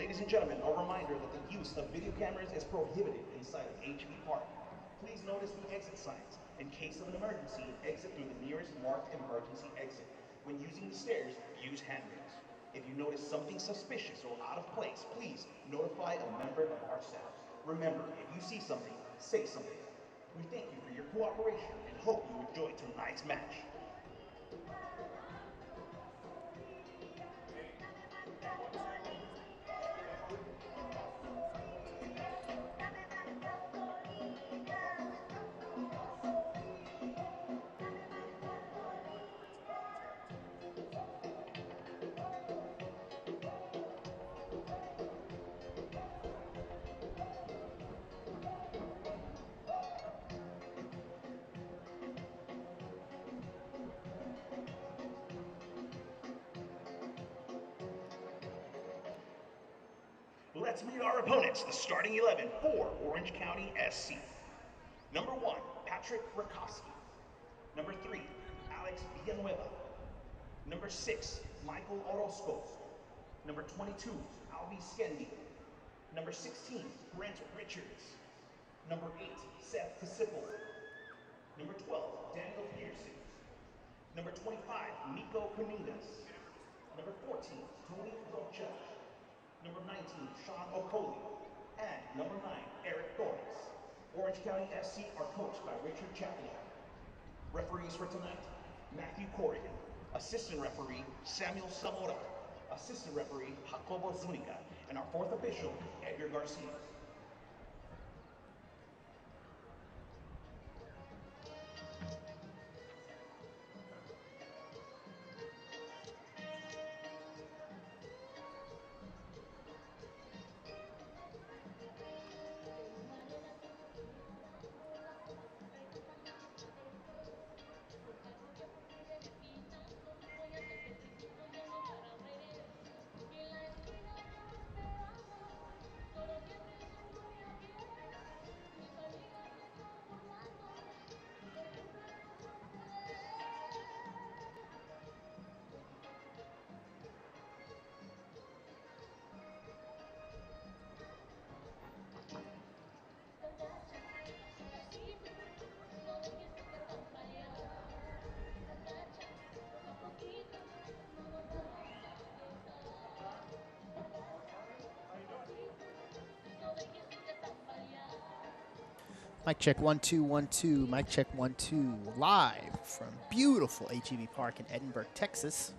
Ladies and gentlemen, a reminder that the use of video cameras is prohibited inside of HB Park. Please notice the exit signs. In case of an emergency, exit through the nearest marked emergency exit. When using the stairs, use handrails. If you notice something suspicious or out of place, please notify a member of our staff. Remember, if you see something, say something. We thank you for your cooperation and hope you enjoy tonight's match. Let's meet our opponents, the starting 11 for Orange County SC. Number 1, Patrick Rakoski. Number 3, Alex Villanueva. Number 6, Michael Orozco. Number 22, Albi Skendi. Number 16, Brent Richards. Number 8, Seth Pasipple. Number 12, Daniel Pearson. Number 25, Nico Caningas. Number 14, Tony Borczyk. Number 19, Sean Okoli. And number 9, Eric Torres. Orange County SC are coached by Richard Chaplin. Referees for tonight, Matthew Corrigan. Assistant referee, Samuel Zamora. Assistant referee, Jacobo Zuniga. And our fourth official, Edgar Garcia. Mic check 1 2 1 2. Mic check 1 2. Live from beautiful HEB Park in Edinburgh, Texas.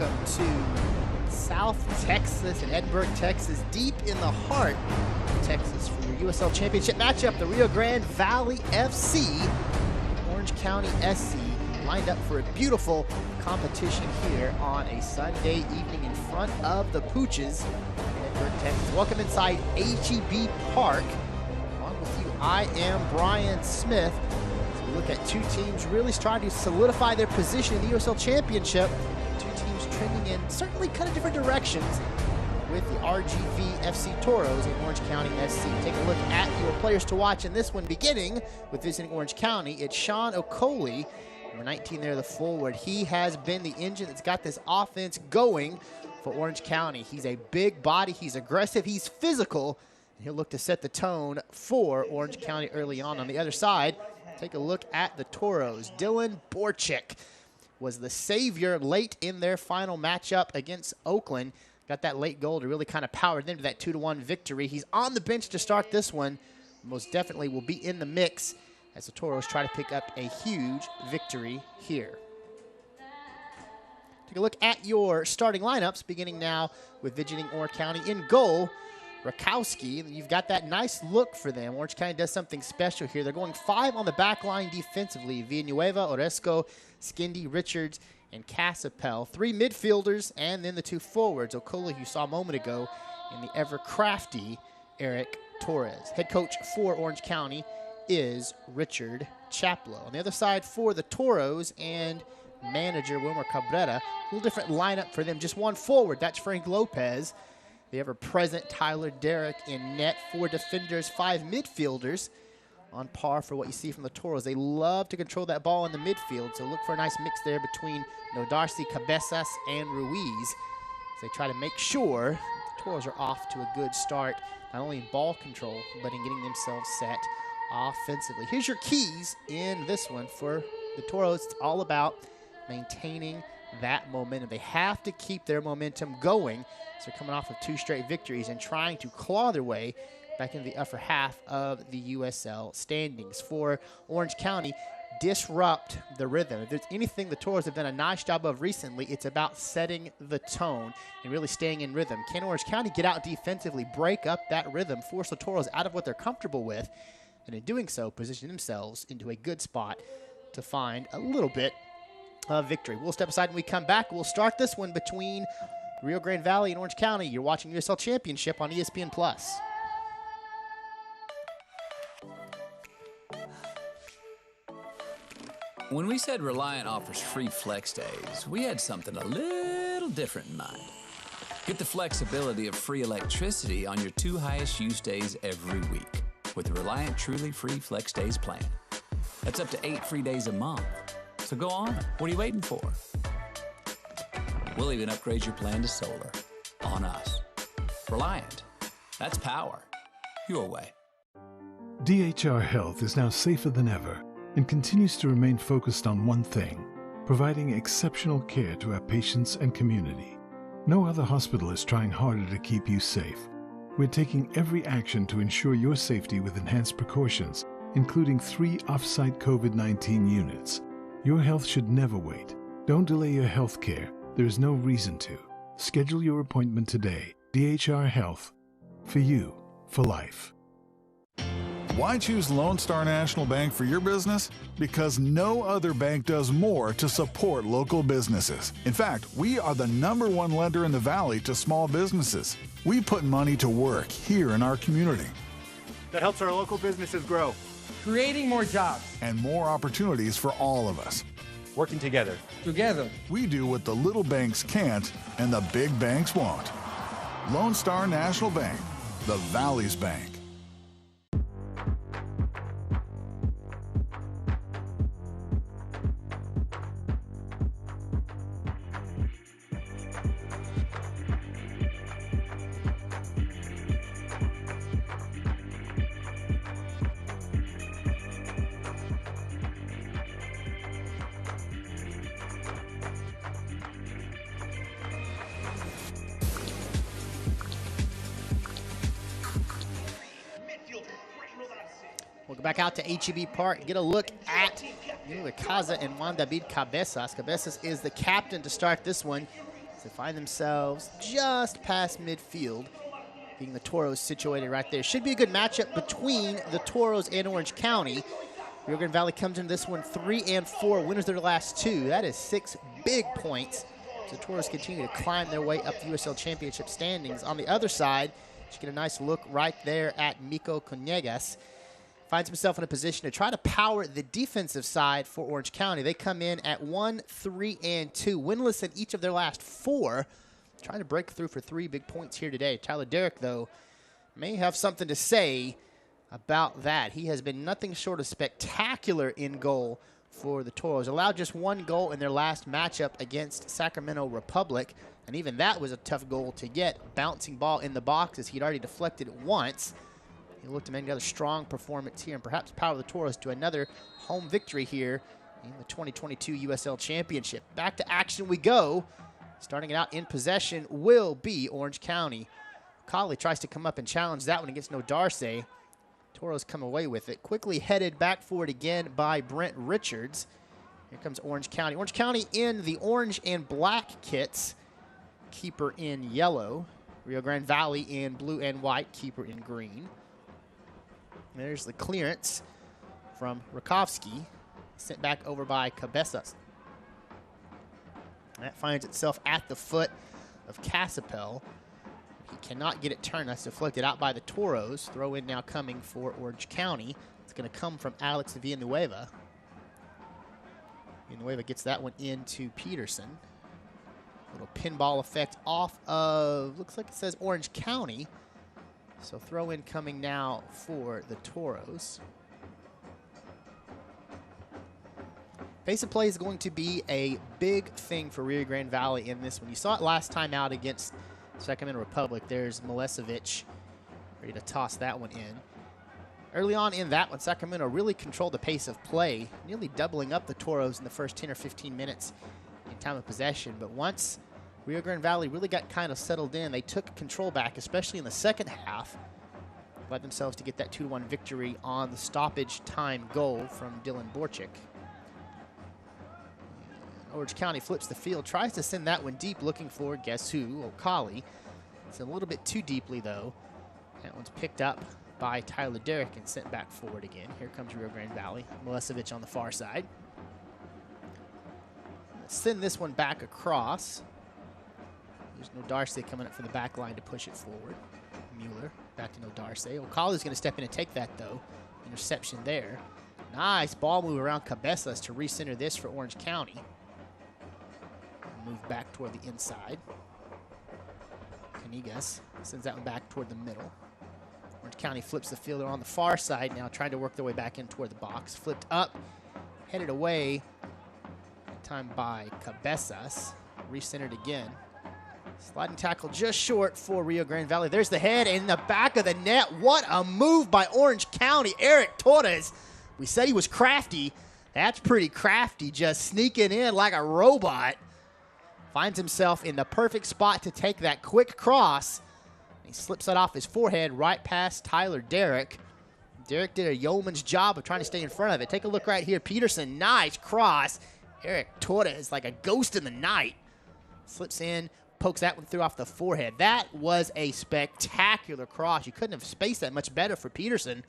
welcome to South Texas and Edinburgh, Texas, deep in the heart of Texas for your USL Championship matchup. The Rio Grande Valley FC, Orange County SC, lined up for a beautiful competition here on a Sunday evening in front of the Pooches in Edinburgh, Texas. Welcome inside HEB Park. Along with you, I am Brian Smith. Look at two teams really trying to solidify their position in the USL Championship. Two teams trending in certainly kind of different directions with the RGV FC Toros and Orange County SC. Take a look at your players to watch in this one, beginning with visiting Orange County. It's Sean Okoli, number 19 there, the forward. He has been the engine that's got this offense going for Orange County. He's a big body, he's aggressive, he's physical, and he'll look to set the tone for Orange County early on. On the other side, take a look at the Toros. Dylan Borczyk was the savior late in their final matchup against Oakland. Got that late goal to really kind of power them to that 2-1 victory. He's on the bench to start this one. Most definitely will be in the mix as the Toros try to pick up a huge victory here. Take a look at your starting lineups, beginning now with visiting Orange County. In goal, Rakowski. You've got that nice look for them. Orange County does something special here. They're going 5 on the back line defensively. Villanueva, Oresco, Skindy, Richards, and Casapel. 3 midfielders, and then the 2 forwards. Okoli, you saw a moment ago, and the ever-crafty Eric Torres. Head coach for Orange County is Richard Chaplow. On the other side for the Toros and manager Wilmer Cabrera, a little different lineup for them. Just one forward. That's Frank Lopez. The ever-present Tyler Derrick in net. 4 defenders, 5 midfielders, on par for what you see from the Toros. They love to control that ball in the midfield, so look for a nice mix there between Nodarcy, Cabezas, and Ruiz as they try to make sure the Toros are off to a good start, not only in ball control, but in getting themselves set offensively. Here's your keys in this one for the Toros. It's all about maintaining that momentum. They have to keep their momentum going. So they're coming off of 2 straight victories and trying to claw their way back into the upper half of the USL standings. For Orange County, disrupt the rhythm. If there's anything the Toros have done a nice job of recently, it's about setting the tone and really staying in rhythm. Can Orange County get out defensively, break up that rhythm, force the Toros out of what they're comfortable with, and in doing so, position themselves into a good spot to find a little bit of victory. We'll step aside when we come back. We'll start this one between Rio Grande Valley and Orange County. You're watching USL Championship on ESPN+. When we said Reliant offers free flex days, we had something a little different in mind. Get the flexibility of free electricity on your 2 highest use days every week with the Reliant Truly Free Flex Days plan. That's up to 8 free days a month. So go on. What are you waiting for? We'll even upgrade your plan to solar. On us. Reliant. That's power. Your way. DHR Health is now safer than ever and continues to remain focused on one thing: providing exceptional care to our patients and community. No other hospital is trying harder to keep you safe. We're taking every action to ensure your safety with enhanced precautions, including 3 off-site COVID-19 units. Your health should never wait. Don't delay your health care. There is no reason to. Schedule your appointment today. DHR Health. For you, for life. Why choose Lone Star National Bank for your business? Because no other bank does more to support local businesses. In fact, we are the #1 lender in the Valley to small businesses. We put money to work here in our community. That helps our local businesses grow, creating more jobs and more opportunities for all of us. working together. We do what the little banks can't and the big banks won't. Lone Star National Bank, the Valley's bank. We'll go back out to HEB Park, get a look at Kaza and Juan David Cabezas. Cabezas is the captain to start this one. They find themselves just past midfield, being the Toros situated right there. Should be a good matchup between the Toros and Orange County. Rio Grande Valley comes into this one 3-4, winners their last 2. That is 6 big points. So the Toros continue to climb their way up the USL Championship standings. On the other side, you get a nice look right there at Miko Conegas. Finds himself in a position to try to power the defensive side for Orange County. They come in at 1-3-2, winless in each of their last 4. Trying to break through for 3 big points here today. Tyler Derrick, though, may have something to say about that. He has been nothing short of spectacular in goal for the Toros. Allowed just 1 goal in their last matchup against Sacramento Republic, and even that was a tough goal to get. Bouncing ball in the box as he'd already deflected it once. He looked to make another strong performance here and perhaps power the Toros to another home victory here in the 2022 USL Championship. Back to action we go. Starting it out in possession will be Orange County. Colley tries to come up and challenge that one against Nodarse. Toros come away with it. Quickly headed back forward again by Brent Richards. Here comes Orange County. Orange County in the orange and black kits. Keeper in yellow. Rio Grande Valley in blue and white. Keeper in green. There's the clearance from Rakovsky. Sent back over by Cabezas. That finds itself at the foot of Casapel. He cannot get it turned. That's deflected out by the Toros. Throw in now coming for Orange County. It's going to come from Alex Villanueva. Villanueva gets that one into Peterson. Little pinball effect off of, looks like it says Orange County. So throw in coming now for the Toros. Pace of play is going to be a big thing for Rio Grande Valley in this one. You saw it last time out against Sacramento Republic. There's Milesevic ready to toss that one in. Early on in that one, Sacramento really controlled the pace of play, nearly doubling up the Toros in the first 10 or 15 minutes in time of possession. But once Rio Grande Valley really got kind of settled in, they took control back, especially in the second half, led themselves to get that 2-1 victory on the stoppage time goal from Dylan Borczyk. Orange County flips the field, tries to send that one deep, looking for, guess who, O'Calley. It's a little bit too deeply, though. That one's picked up by Tyler Derrick and sent back forward again. Here comes Rio Grande Valley. Milesevic on the far side. Let's send this one back across. There's Nodarse coming up for the back line to push it forward. Mueller back to Nodarse. O'Calley's going to step in and take that, though. Interception there. Nice ball move around Cabezas to recenter this for Orange County. Move back toward the inside. Canegas sends that one back toward the middle. Orange County flips the fielder on the far side now, trying to work their way back in toward the box. Flipped up, headed away. Time by Cabezas. Recentered again. Sliding tackle just short for Rio Grande Valley. There's the head in the back of the net. What a move by Orange County. Eric Torres. We said he was crafty. That's pretty crafty, just sneaking in like a robot. Finds himself in the perfect spot to take that quick cross. He slips that off his forehead right past Tyler Derrick. Derrick did a yeoman's job of trying to stay in front of it. Take a look right here. Peterson, nice cross. Eric Torres like a ghost in the night. Slips in, pokes that one through off the forehead. That was a spectacular cross. You couldn't have spaced that much better for Peterson.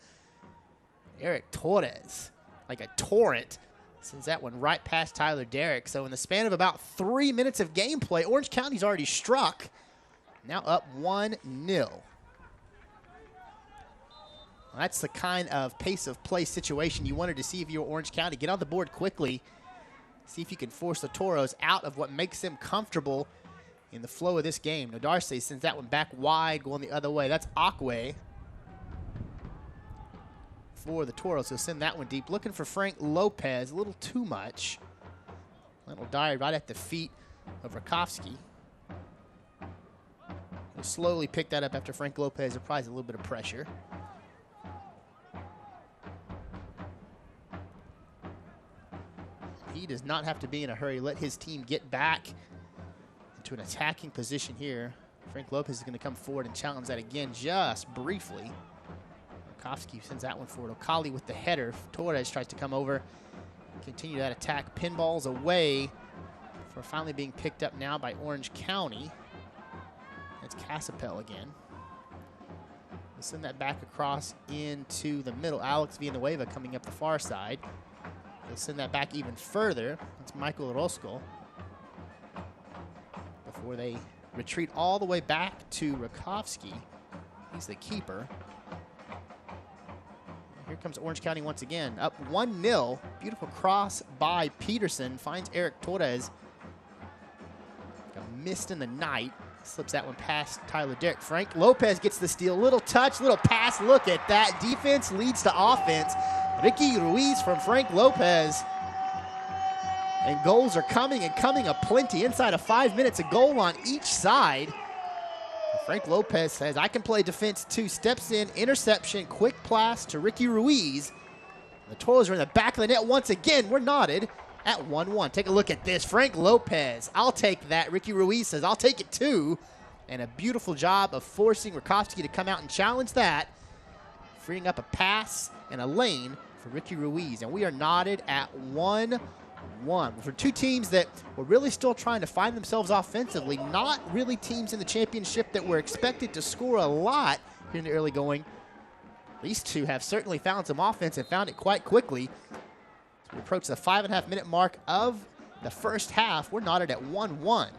Eric Torres, like a torrent, sends that one right past Tyler Derrick. So in the span of about 3 minutes of gameplay, Orange County's already struck. Now up 1-0. Well, that's the kind of pace of play situation you wanted to see if you were Orange County. Get on the board quickly. See if you can force the Toros out of what makes them comfortable in the flow of this game. Nodarse sends that one back wide, going the other way. That's Akwe for the Toros. He'll send that one deep. Looking for Frank Lopez. A little too much. Little dive right at the feet of Rakovsky. He'll slowly pick that up after Frank Lopez applies a little bit of pressure. He does not have to be in a hurry. Let his team get back into an attacking position here. Frank Lopez is going to come forward and challenge that again just briefly. Rakovsky sends that one forward. O'Calley with the header. Torres tries to come over, continue that attack. Pinballs away for finally being picked up now by Orange County. It's Casapel again. We'll send that back across into the middle. Alex Villanueva coming up the far side. They'll send that back even further. It's Michael Orozco. Before they retreat all the way back to Rakowski. He's the keeper. Here comes Orange County once again. Up 1-0. Beautiful cross by Peterson. Finds Eric Torres. Got missed in the night. Slips that one past Tyler Derrick. Frank Lopez gets the steal. Little touch, little pass. Look at that. Defense leads to offense. Ricky Ruiz from Frank Lopez. And goals are coming and coming aplenty. Inside of 5 minutes, a goal on each side. Frank Lopez says, I can play defense too. Steps in, interception, quick pass to Ricky Ruiz. The Toros are in the back of the net once again. We're knotted at 1-1. Take a look at this. Frank Lopez, I'll take that. Ricky Ruiz says, I'll take it too. And a beautiful job of forcing Rakowski to come out and challenge that, freeing up a pass and a lane for Ricky Ruiz. And we are knotted at 1-1. For two teams that were really still trying to find themselves offensively, not really teams in the championship that were expected to score a lot here in the early going. These two have certainly found some offense and found it quite quickly. As we approach the 5.5 minute mark of the first half, we're knotted at 1-1.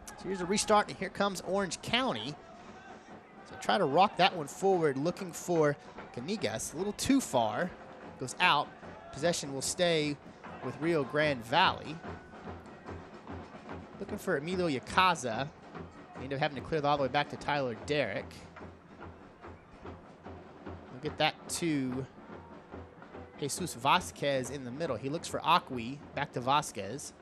So here's a restart, and here comes Orange County. So try to rock that one forward, looking for Canigas. A little too far. Goes out. Possession will stay with Rio Grande Valley. Looking for Emilio Yacaza. They end up having to clear all the way back to Tyler Derrick. We'll get that to Jesus Vasquez in the middle. He looks for Acqui, back to Vasquez.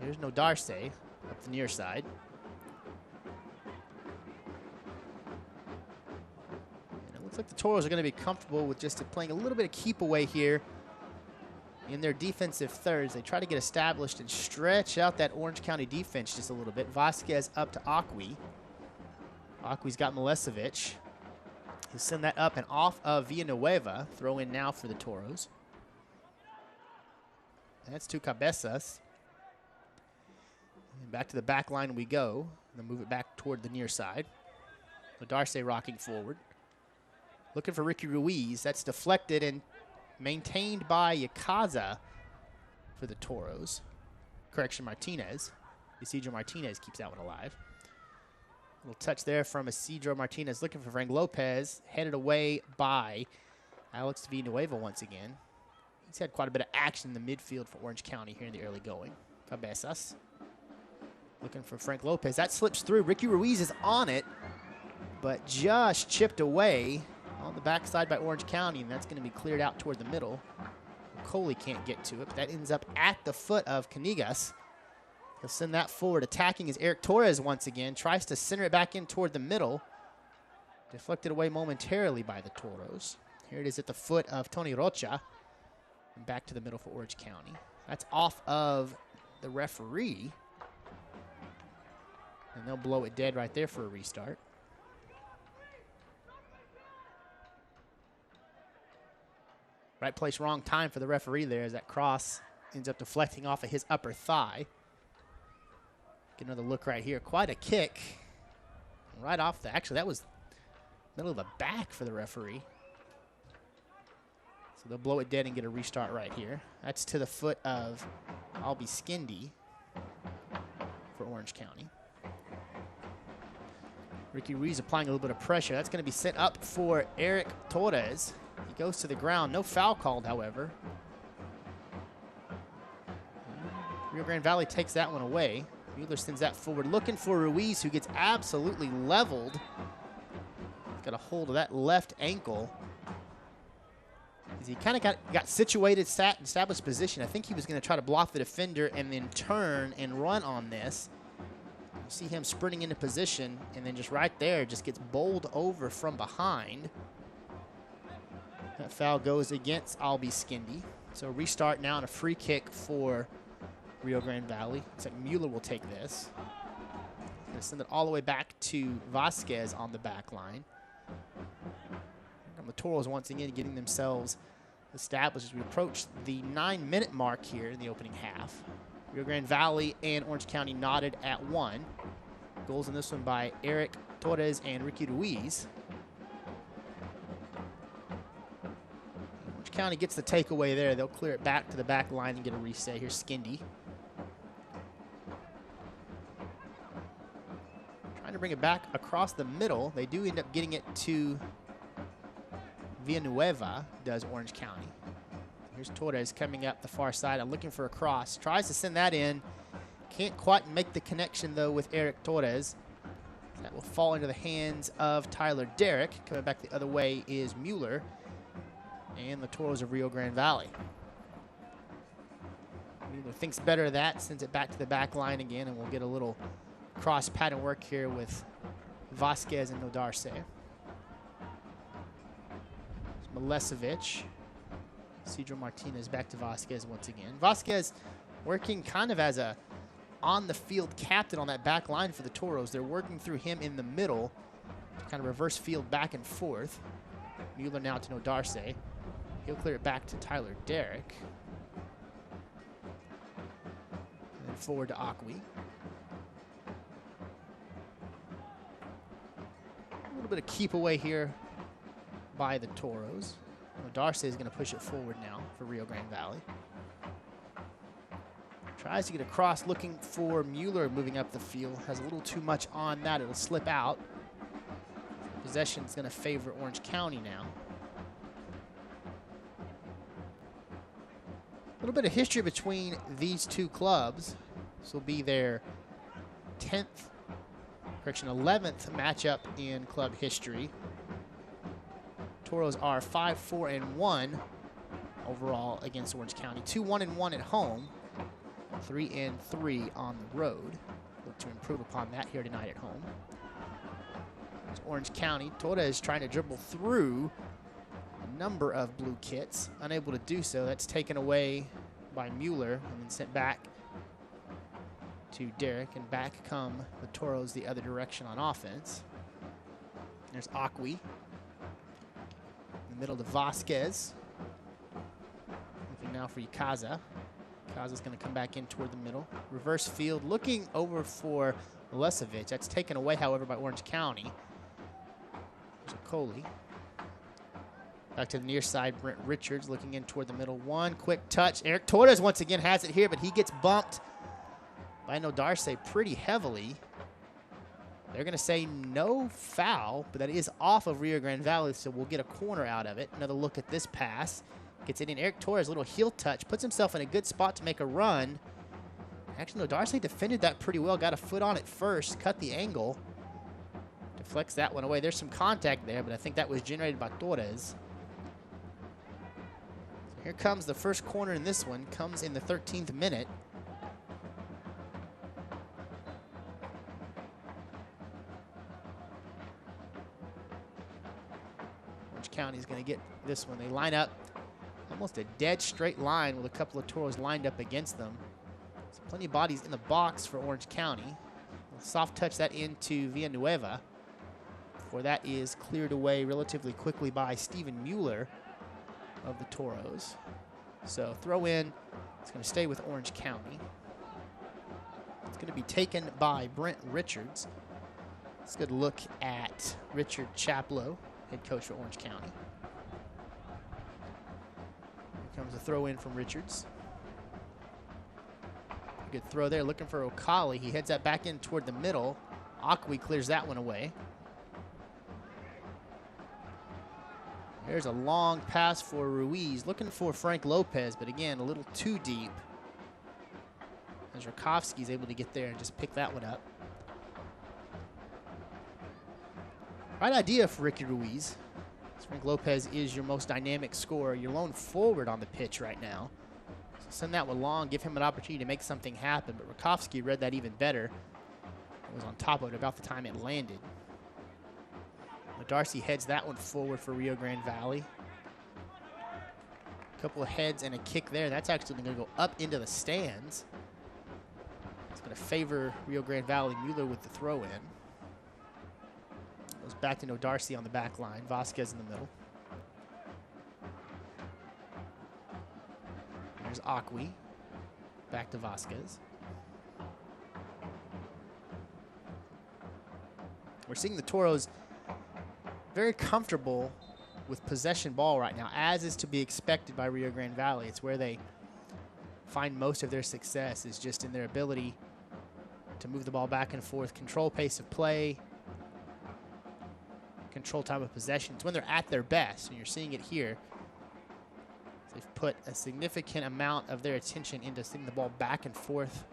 Here's no Darce up the near side. And it looks like the Toros are going to be comfortable with just playing a little bit of keep away here in their defensive thirds. They try to get established and stretch out that Orange County defense just a little bit. Vasquez up to Acqui. Acqui's got Milesevic. He'll send that up and off of Villanueva. Throw in now for the Toros. And that's to Cabezas. And back to the back line we go. And then move it back toward the near side. Darce rocking forward. Looking for Ricky Ruiz. That's deflected and maintained by Yacaza for the Toros. Correction, Martinez. Isidro Martinez keeps that one alive. A little touch there from Isidro Martinez looking for Frank Lopez. Headed away by Alex Villanueva once again. He's had quite a bit of action in the midfield for Orange County here in the early going. Cabezas looking for Frank Lopez. That slips through. Ricky Ruiz is on it, but just chipped away on the backside by Orange County, and that's going to be cleared out toward the middle. Coley can't get to it, but that ends up at the foot of Canigas. He'll send that forward. Attacking is Eric Torres once again. Tries to center it back in toward the middle. Deflected away momentarily by the Toros. Here it is at the foot of Tony Rocha. And back to the middle for Orange County. That's off of the referee. And they'll blow it dead right there for a restart. Right place, wrong time for the referee there as that cross ends up deflecting off of his upper thigh. Get another look right here. Quite a kick. Right off the, actually that was middle of the back for the referee. So they'll blow it dead and get a restart right here. That's to the foot of Albi Skindi for Orange County. Ricky Ruiz applying a little bit of pressure. That's going to be sent up for Eric Torres. He goes to the ground. No foul called, however. Rio Grande Valley takes that one away. Mueller sends that forward, looking for Ruiz, who gets absolutely leveled. He's got a hold of that left ankle. As he kind of got situated, sat, established position. I think he was going to try to block the defender and then turn and run on this. You see him sprinting into position, and then just right there, just gets bowled over from behind. That foul goes against Albi Skindi. So restart now and a free kick for Rio Grande Valley. Looks like Mueller will take this. He's going to send it all the way back to Vasquez on the back line. And the Toros once again getting themselves established as we approach the 9-minute mark here in the opening half. Rio Grande Valley and Orange County knotted at 1. Goals in this one by Eric Torres and Ricky Ruiz. Orange County gets the takeaway there. They'll clear it back to the back line and get a reset. Here's Skindy. Trying to bring it back across the middle. They do end up getting it to Villanueva, does Orange County. Here's Torres coming up the far side. I'm looking for a cross. Tries to send that in. Can't quite make the connection, though, with Eric Torres. That will fall into the hands of Tyler Derrick. Coming back the other way is Mueller and the Toros of Rio Grande Valley. Mueller thinks better of that, sends it back to the back line again, and we'll get a little cross pattern work here with Vasquez and Nodarce. Milesevic. Cedro Martinez back to Vasquez once again. Vasquez working kind of as a on-the-field captain on that back line for the Toros. They're working through him in the middle, kind of reverse field back and forth. Mueller now to Nodarce. He'll clear it back to Tyler Derrick. And then forward to Akwi. A little bit of keep away here by the Toros. Nodarce is going to push it forward now for Rio Grande Valley. Tries to get across, looking for Mueller moving up the field. Has a little too much on that. It'll slip out. Possession is going to favor Orange County now. A little bit of history between these two clubs. This will be their 11th matchup in club history. Toros are 5-4-1 overall against Orange County. 2-1-1 at home. 3-3 on the road. Look to improve upon that here tonight at home. There's Orange County. Torres trying to dribble through a number of blue kits. Unable to do so. That's taken away by Mueller and then sent back to Derrick. And back come the Toros the other direction on offense. There's Akwi. Middle to Vasquez. Looking now for Ikaza. Ikaza's going to come back in toward the middle. Reverse field, looking over for Milesevic. That's taken away, however, by Orange County. There's a Coley. Back to the near side, Brent Richards looking in toward the middle. One quick touch. Eric Torres once again has it here, but he gets bumped by Nodarce pretty heavily. They're going to say no foul, but that is off of Rio Grande Valley, so we'll get a corner out of it. Another look at this pass. Gets it in. Eric Torres, little heel touch, puts himself in a good spot to make a run. Actually, Nodarce defended that pretty well. Got a foot on it first, cut the angle. Deflects that one away. There's some contact there, but I think that was generated by Torres. So here comes the first corner in this one. Comes in the 13th minute. County is going to get this one. They line up almost a dead straight line with a couple of Toros lined up against them. So plenty of bodies in the box for Orange County. We'll soft touch that into Villanueva before that is cleared away relatively quickly by Steven Mueller of the Toros. So throw in. It's going to stay with Orange County. It's going to be taken by Brent Richards. Let's get a look at Richard Chaplow, head coach for Orange County. Here comes a throw in from Richards. Good throw there, looking for Okali. He heads that back in toward the middle. Akwi clears that one away. There's a long pass for Ruiz, looking for Frank Lopez, but again, a little too deep. As Rakovsky's able to get there and just pick that one up. Right idea for Ricky Ruiz. Frank Lopez is your most dynamic scorer, your lone forward on the pitch right now. So send that one long, give him an opportunity to make something happen, but Rakovsky read that even better. It was on top of it about the time it landed. Darcy heads that one forward for Rio Grande Valley. A couple of heads and a kick there. That's actually going to go up into the stands. It's going to favor Rio Grande Valley. Mueller with the throw in. Goes back to Nodarce on the back line. Vasquez in the middle. There's Akwi. Back to Vasquez. We're seeing the Toros very comfortable with possession ball right now, as is to be expected by Rio Grande Valley. It's where they find most of their success, is just in their ability to move the ball back and forth, control pace of play, control time of possession. It's when they're at their best, and you're seeing it here. They've put a significant amount of their attention into seeing the ball back and forth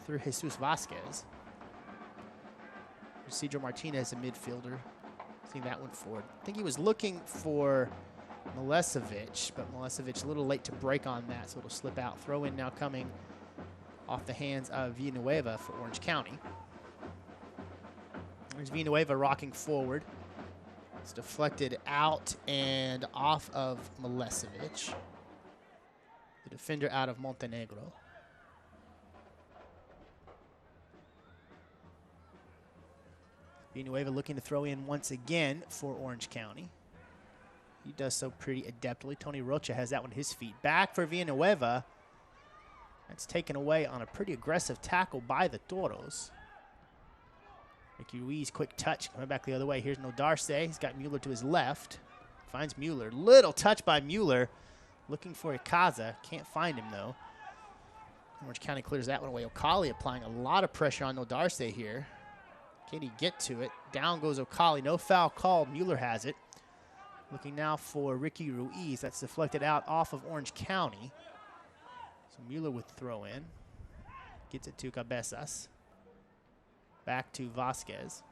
through Jesus Vasquez. Cedro Martinez, a midfielder, seeing that one forward. I think he was looking for Milesevic, but Milesevic a little late to break on that, so it'll slip out. Throw in now coming off the hands of Villanueva for Orange County. There's Villanueva rocking forward. It's deflected out and off of Milesevic, the defender out of Montenegro. Villanueva looking to throw in once again for Orange County. He does so pretty adeptly. Tony Rocha has that one at his feet. Back for Villanueva. That's taken away on a pretty aggressive tackle by the Toros. Ricky Ruiz, quick touch, coming back the other way. Here's Nodarce. He's got Mueller to his left. Finds Mueller. Little touch by Mueller. Looking for Ikaza. Can't find him, though. Orange County clears that one away. Okali applying a lot of pressure on Nodarce here. Can he get to it? Down goes Okali. No foul called. Mueller has it. Looking now for Ricky Ruiz. That's deflected out off of Orange County. So Mueller with throw in. Gets it to Cabezas. Back to Vasquez.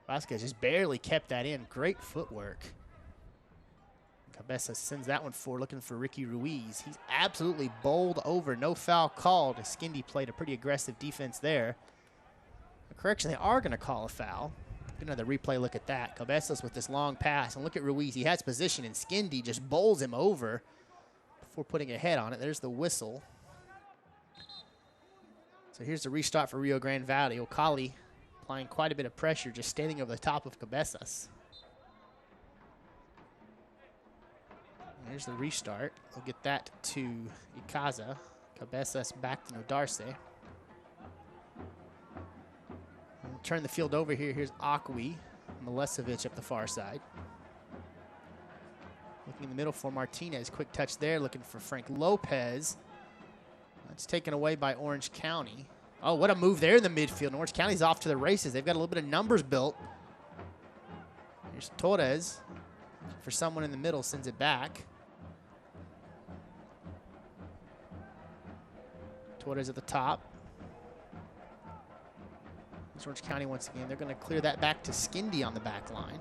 Vasquez just barely kept that in. Great footwork. Cabezas sends that one forward, looking for Ricky Ruiz. He's absolutely bowled over. No foul called. Skindy played a pretty aggressive defense there. Correction, they are going to call a foul. Get another replay look at that. Cabezas with this long pass. And look at Ruiz. He has position, and Skindy just bowls him over before putting a head on it. There's the whistle. So here's the restart for Rio Grande Valley. Okali applying quite a bit of pressure, just standing over the top of Cabezas. Here's the restart. We'll get that to Ikaza. Cabezas back to Nodarce. We'll turn the field over here. Here's Akwi. Milesevic up the far side. Looking in the middle for Martinez. Quick touch there. Looking for Frank Lopez. That's taken away by Orange County. Oh, what a move there in the midfield. Orange County's off to the races. They've got a little bit of numbers built. Here's Torres. For someone in the middle, sends it back. Torres at the top. There's Orange County once again. They're going to clear that back to Skindy on the back line.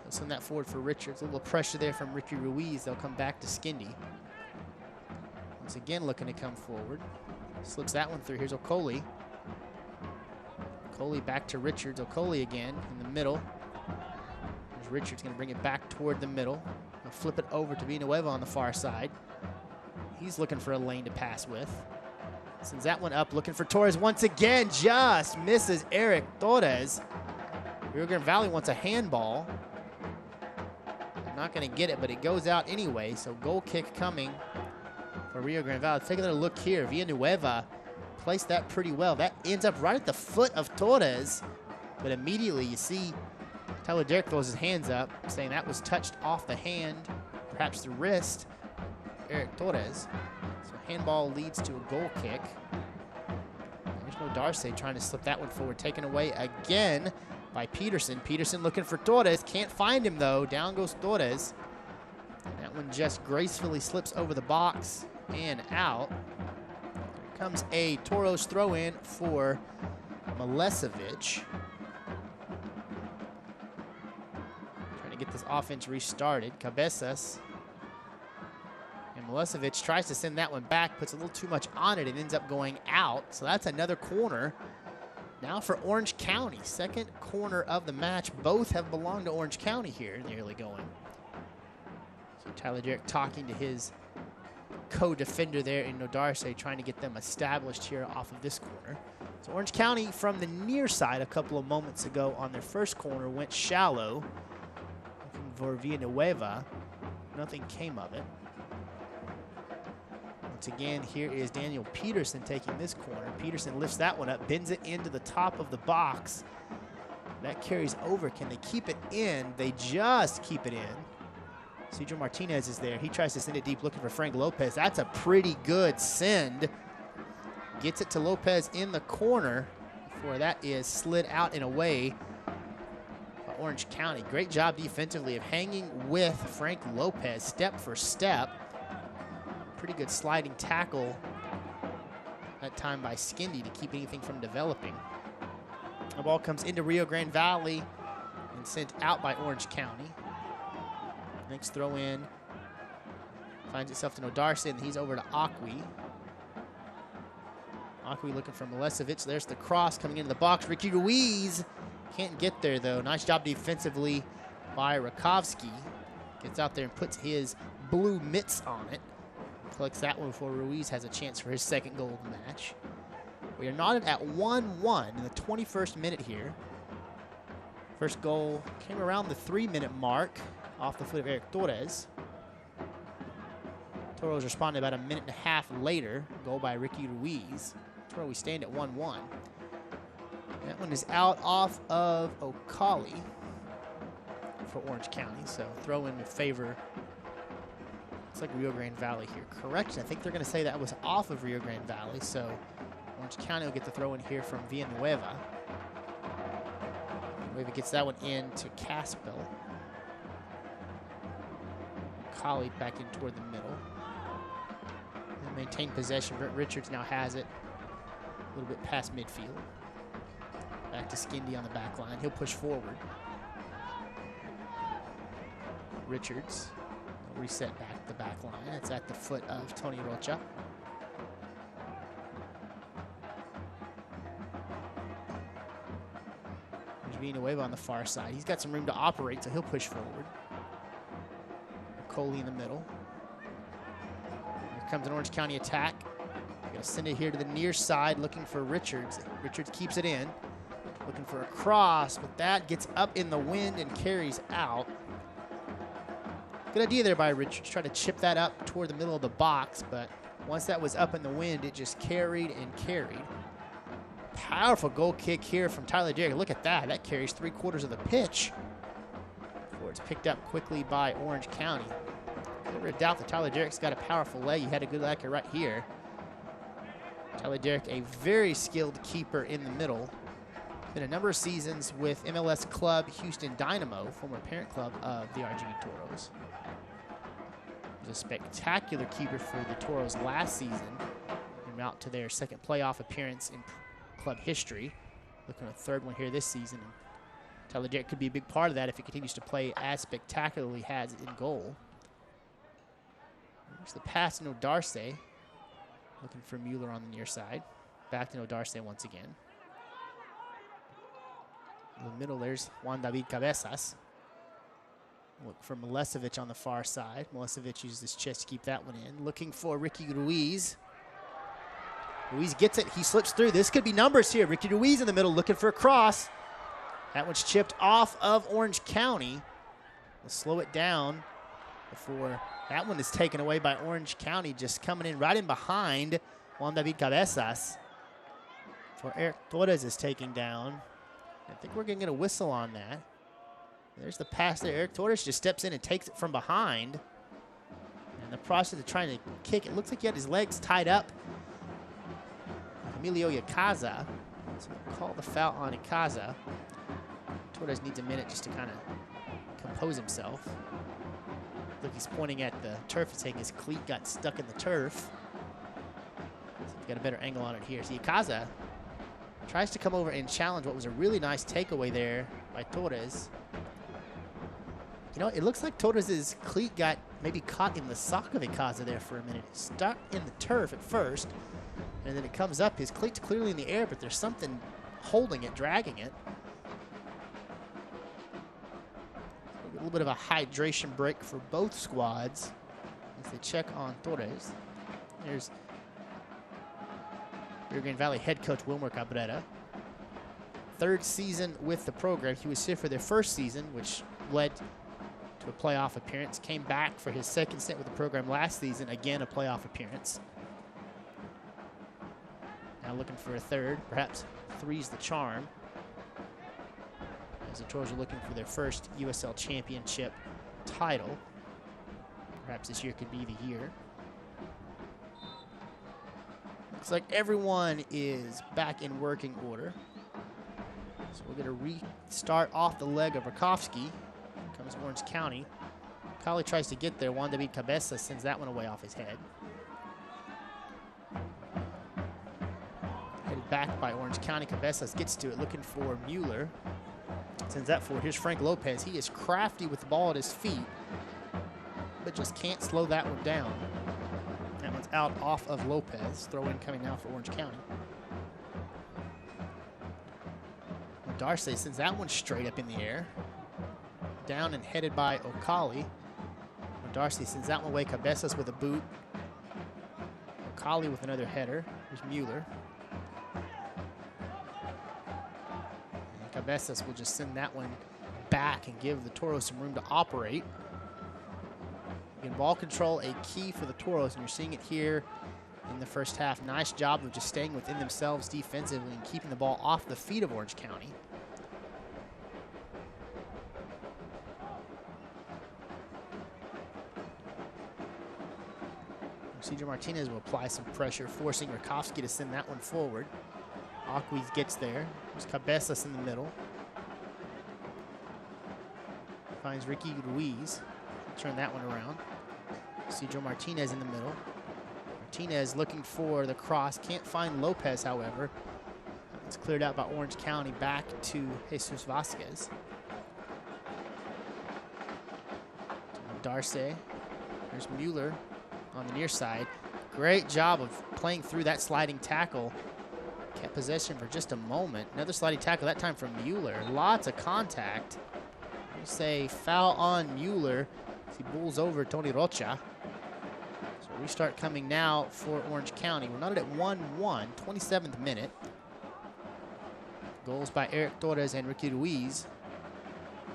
They'll send that forward for Richards. A little pressure there from Ricky Ruiz. They'll come back to Skindy. Once again looking to come forward. Slips that one through. Here's Okoli. Okoli back to Richards. Okoli again in the middle. There's Richards going to bring it back toward the middle. He'll flip it over to Villanueva on the far side. He's looking for a lane to pass with. Sends that one up, looking for Torres once again. Just misses Eric Torres. Rio Grande Valley wants a handball. They're not going to get it, but it goes out anyway. So goal kick coming for Rio Grande Valley. Take another look here. Villanueva placed that pretty well. That ends up right at the foot of Torres. But immediately you see Tyler Derrick throws his hands up, saying that was touched off the hand, perhaps the wrist, Eric Torres. So handball leads to a goal kick. There's no Darce trying to slip that one forward. Taken away again by Peterson. Peterson looking for Torres. Can't find him, though. Down goes Torres. That one just gracefully slips over the box and out. Here comes a Toros throw-in for Milesevic. Trying to get this offense restarted. Cabezas. And Milesevic tries to send that one back, puts a little too much on it, and ends up going out. So that's another corner. Now for Orange County, second corner of the match. Both have belonged to Orange County here in the early going. So Tyler Derrick talking to his co-defender there in Nodarce, trying to get them established here off of this corner. So Orange County from the near side a couple of moments ago on their first corner went shallow, looking for Villanueva. Nothing came of it. Once again, here is Daniel Peterson taking this corner. Peterson lifts that one up, bends it into the top of the box. That carries over. Can they keep it in? They just keep it in. Cedro Martinez is there. He tries to send it deep looking for Frank Lopez. That's a pretty good send. Gets it to Lopez in the corner before that is slid out and away by Orange County. Great job defensively of hanging with Frank Lopez step for step. Pretty good sliding tackle that time by Skindy to keep anything from developing. The ball comes into Rio Grande Valley and sent out by Orange County. Next throw in finds itself to Nodarce, and he's over to Akwi. Akwi looking for Milesevic. There's the cross coming into the box. Ricky Ruiz can't get there, though. Nice job defensively by Rakovsky. Gets out there and puts his blue mitts on it. Collects that one before Ruiz has a chance for his second goal of the match. We are knotted at 1-1 in the 21st minute here. First goal came around the 3-minute mark off the foot of Eric Torres. Toros responded about a minute and a half later. Goal by Ricky Ruiz. That's where we stand at 1-1. That one is out off of Okali for Orange County. So throw in favor. Looks like Rio Grande Valley here. Correction, I think they're going to say that was off of Rio Grande Valley. So Orange County will get the throw in here from Villanueva. Villanueva gets that one in to Caspel. Okali back in toward the middle. And maintain possession. Brett Richards now has it a little bit past midfield. Back to Skindy on the back line. He'll push forward. Richards will reset back the back line. It's at the foot of Tony Rocha. There's Villanueva on the far side. He's got some room to operate, so he'll push forward. Coley in the middle. Here comes an Orange County attack. Gonna send it here to the near side, looking for Richards. Richards keeps it in. Looking for a cross, but that gets up in the wind and carries out. Good idea there by Richards. Try to chip that up toward the middle of the box, but once that was up in the wind, it just carried and carried. Powerful goal kick here from Tyler Derrick. Look at that. That carries 3/4 of the pitch before it's picked up quickly by Orange County. Never a doubt that Tyler Derrick's got a powerful leg. He had a good lacquer right here. Tyler Derrick, a very skilled keeper in the middle. Been a number of seasons with MLS club Houston Dynamo, former parent club of the RGV Toros. He was a spectacular keeper for the Toros last season, en route to their second playoff appearance in club history. Looking at a third one here this season. And Tyler Derrick could be a big part of that if he continues to play as spectacularly has in goal. There's the pass to Nodarce. Looking for Mueller on the near side. Back to Nodarce once again. In the middle, there's Juan David Cabezas. Look for Milesevic on the far side. Milesevic uses his chest to keep that one in. Looking for Ricky Ruiz. Ruiz gets it. He slips through. This could be numbers here. Ricky Ruiz in the middle looking for a cross. That one's chipped off of Orange County. We'll slow it down before that one is taken away by Orange County, just coming in right in behind Juan David Cabezas. For Eric Torres is taking down. I think we're going to get a whistle on that. There's the pass there. Eric Torres just steps in and takes it from behind. And the process of trying to kick, it looks like he had his legs tied up. Emilio Icaza. So we'll call the foul on Icaza. Torres needs a minute just to kind of compose himself. Look, he's pointing at the turf and saying his cleat got stuck in the turf. So we've got a better angle on it here. See, Icaza tries to come over and challenge what was a really nice takeaway there by Torres. You know, it looks like Torres' cleat got maybe caught in the sock of Icaza there for a minute. Stuck in the turf at first, and then it comes up. His cleat's clearly in the air, but there's something holding it, dragging it. A little bit of a hydration break for both squads as they check on Torres. There's Rio Grande Valley head coach Wilmer Cabrera. Third season with the program. He was here for their first season, which led to to a playoff appearance. Came back for his second stint with the program last season. Again, a playoff appearance. Now looking for a third. Perhaps three's the charm, as the Toros are looking for their first USL Championship title. Perhaps this year could be the year. Looks like everyone is back in working order. So we're going to restart off the leg of Rakowski. Here comes Orange County. Kali tries to get there. Juan David Cabeza sends that one away off his head. Headed back by Orange County. Cabezas gets to it, looking for Mueller. Sends that forward. Here's Frank Lopez. He is crafty with the ball at his feet, but just can't slow that one down. That one's out off of Lopez. Throw in coming now for Orange County. Darcy sends that one straight up in the air. Down and headed by Okali. Darcy sends that one away. Cabezas with a boot. Okali with another header. Here's Mueller. And Cabezas will just send that one back and give the Toros some room to operate. Again, ball control a key for the Toros, and you're seeing it here in the first half. Nice job of just staying within themselves defensively and keeping the ball off the feet of Orange County. Cedro Martinez will apply some pressure, forcing Rakowski to send that one forward. Aquis gets there. There's Cabezas in the middle. Finds Ricky Ruiz. Turn that one around. Cedro Martinez in the middle. Martinez looking for the cross. Can't find Lopez, however. It's cleared out by Orange County. Back to Jesus Vasquez. Darce. There's Mueller on the near side. Great job of playing through that sliding tackle. Kept possession for just a moment. Another sliding tackle, that time from Mueller. Lots of contact. We say foul on Mueller as he bulls over Tony Rocha. So restart coming now for Orange County. We're not at 1-1, 27th minute. Goals by Eric Torres and Ricky Ruiz,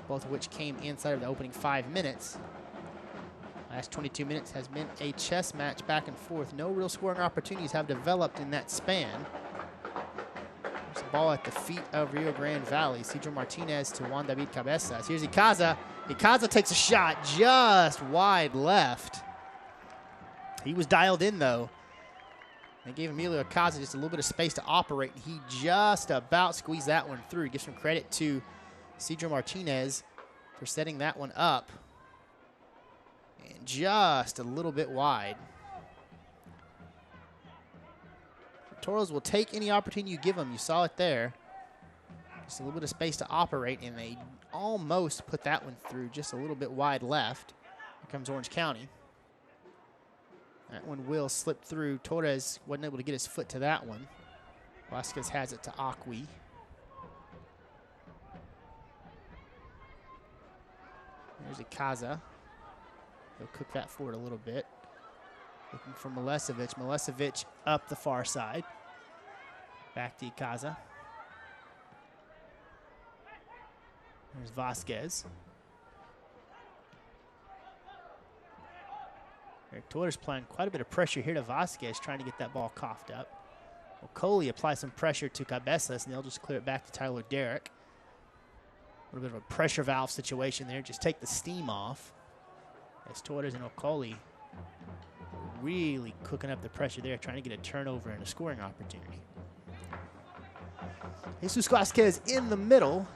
both of which came inside of the opening 5 minutes. Last 22 minutes has been a chess match back and forth. No real scoring opportunities have developed in that span. There's the ball at the feet of Rio Grande Valley. Cedro Martinez to Juan David Cabezas. Here's Icaza. Icaza takes a shot just wide left. He was dialed in, though. They gave Emilio Icaza just a little bit of space to operate. He just about squeezed that one through. Give some credit to Cedro Martinez for setting that one up. And just a little bit wide. The Toros will take any opportunity you give them. You saw it there. Just a little bit of space to operate, and they almost put that one through just a little bit wide left. Here comes Orange County. That one will slip through. Torres wasn't able to get his foot to that one. Vasquez has it to Aqui. There's Icaza. He'll cook that forward a little bit. Looking for Milesevic. Milesevic up the far side. Back to Icaza. There's Vasquez. Eric Torres applying quite a bit of pressure here to Vasquez, trying to get that ball coughed up. Okoli applies some pressure to Cabezas, and they'll just clear it back to Tyler Derrick. A little bit of a pressure valve situation there. Just take the steam off. As Torres and Okoli really cooking up the pressure there, trying to get a turnover and a scoring opportunity. Jesus Vasquez in the middle.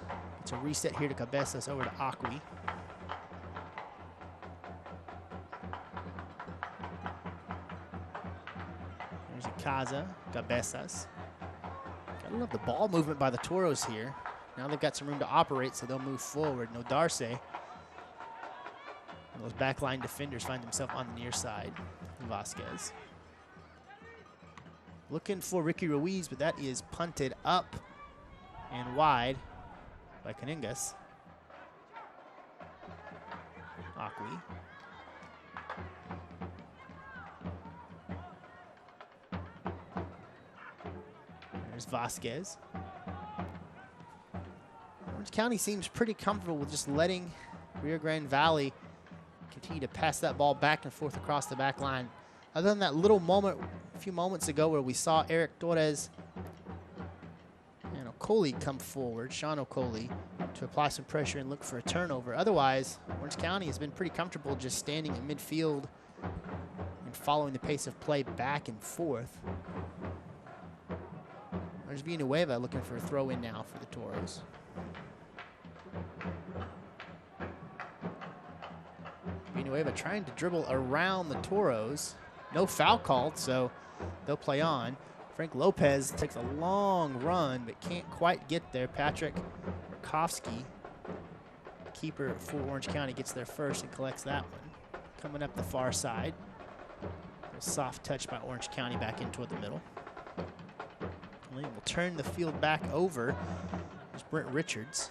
It's a reset here to Cabezas over to Aqui. There's Icaza, Cabezas. Gotta love the ball movement by the Toros here. Now they've got some room to operate, so they'll move forward. No Darce. Those backline defenders find themselves on the near side. Vasquez. Looking for Ricky Ruiz, but that is punted up and wide by Caningas. Aqui. There's Vasquez. Orange County seems pretty comfortable with just letting Rio Grande Valley continue to pass that ball back and forth across the back line. Other than that little moment a few moments ago where we saw Eric Torres and Okoli come forward, Sean Okoli, to apply some pressure and look for a turnover. Otherwise, Orange County has been pretty comfortable just standing at midfield and following the pace of play back and forth. There's Villanueva looking for a throw in now for the Toros. Villanueva trying to dribble around the Toros. No foul called, so they'll play on. Frank Lopez takes a long run, but can't quite get there. Patrick Rakowski, keeper for Orange County, gets there first and collects that one. Coming up the far side. A soft touch by Orange County back in toward the middle. And we'll turn the field back over. There's Brent Richards.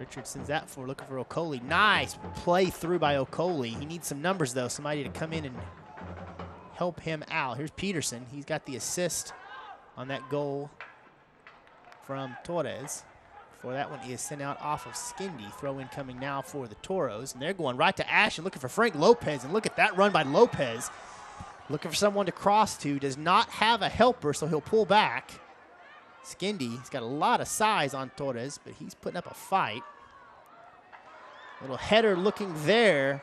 Richards sends that for looking for Okoli. Nice play through by Okoli. He needs some numbers, though. Somebody to come in and help him out. Here's Peterson. He's got the assist on that goal from Torres. For that one is sent out off of Skindy. Throw in coming now for the Toros. And they're going right to Ashton looking for Frank Lopez. And look at that run by Lopez. Looking for someone to cross to. Does not have a helper, so he'll pull back. Skindy, he's got a lot of size on Torres, but he's putting up a fight. Little header looking there.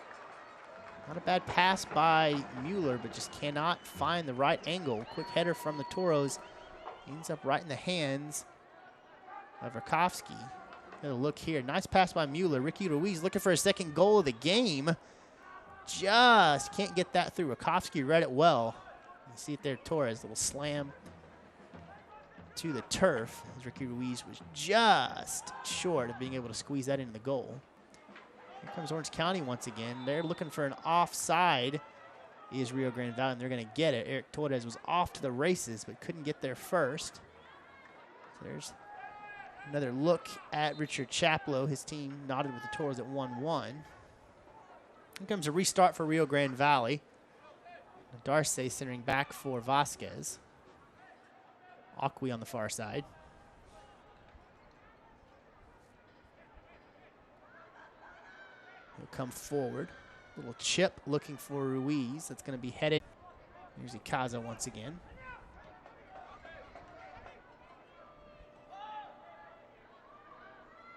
Not a bad pass by Mueller, but just cannot find the right angle. Quick header from the Toros. Ends up right in the hands of Rakowski. Got a look here. Nice pass by Mueller. Ricky Ruiz looking for his second goal of the game. Just can't get that through. Rakowski read it well. You see it there, Torres. Little slam to the turf, as Ricky Ruiz was just short of being able to squeeze that into the goal. Here comes Orange County once again. They're looking for an offside. Is Rio Grande Valley, and they're going to get it. Eric Torres was off to the races, but couldn't get there first. So there's another look at Richard Chaplow. His team knotted with the Toros at 1-1. Here comes a restart for Rio Grande Valley. Darce centering back for Vasquez. Aqui on the far side. He'll come forward. Little chip looking for Ruiz. That's going to be headed. Here's Ikaza once again.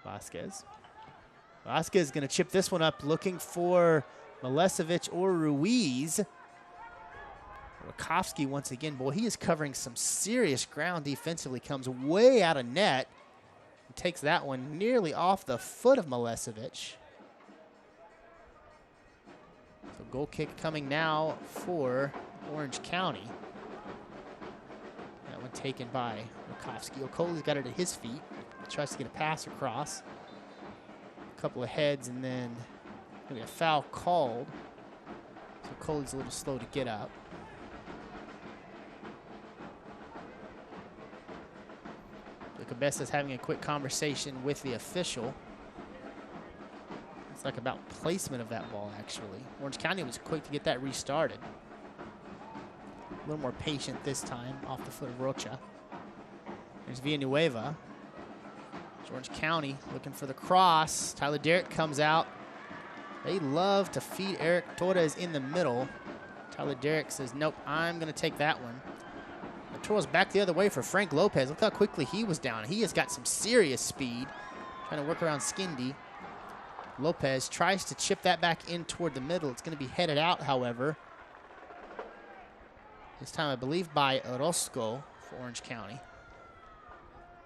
Vasquez. Vasquez is going to chip this one up, looking for Milesevic or Ruiz. Rakowski once again, boy, he is covering some serious ground defensively. Comes way out of net. He takes that one nearly off the foot of Milesevic. So goal kick coming now for Orange County. That one taken by Rakowski. Okoli's got it at his feet. Tries to get a pass across. A couple of heads, and then maybe a foul called. So Okoli's a little slow to get up. Cabeza is having a quick conversation with the official. It's like about placement of that ball, actually. Orange County was quick to get that restarted. A little more patient this time off the foot of Rocha. There's Villanueva. Orange County looking for the cross. Tyler Derrick comes out. They love to feed Eric Torres in the middle. Tyler Derrick says, nope, I'm going to take that one. Toros back the other way for Frank Lopez. Look how quickly he was down. He has got some serious speed. Trying to work around Skindy. Lopez tries to chip that back in toward the middle. It's going to be headed out, however. This time, I believe, by Orozco for Orange County.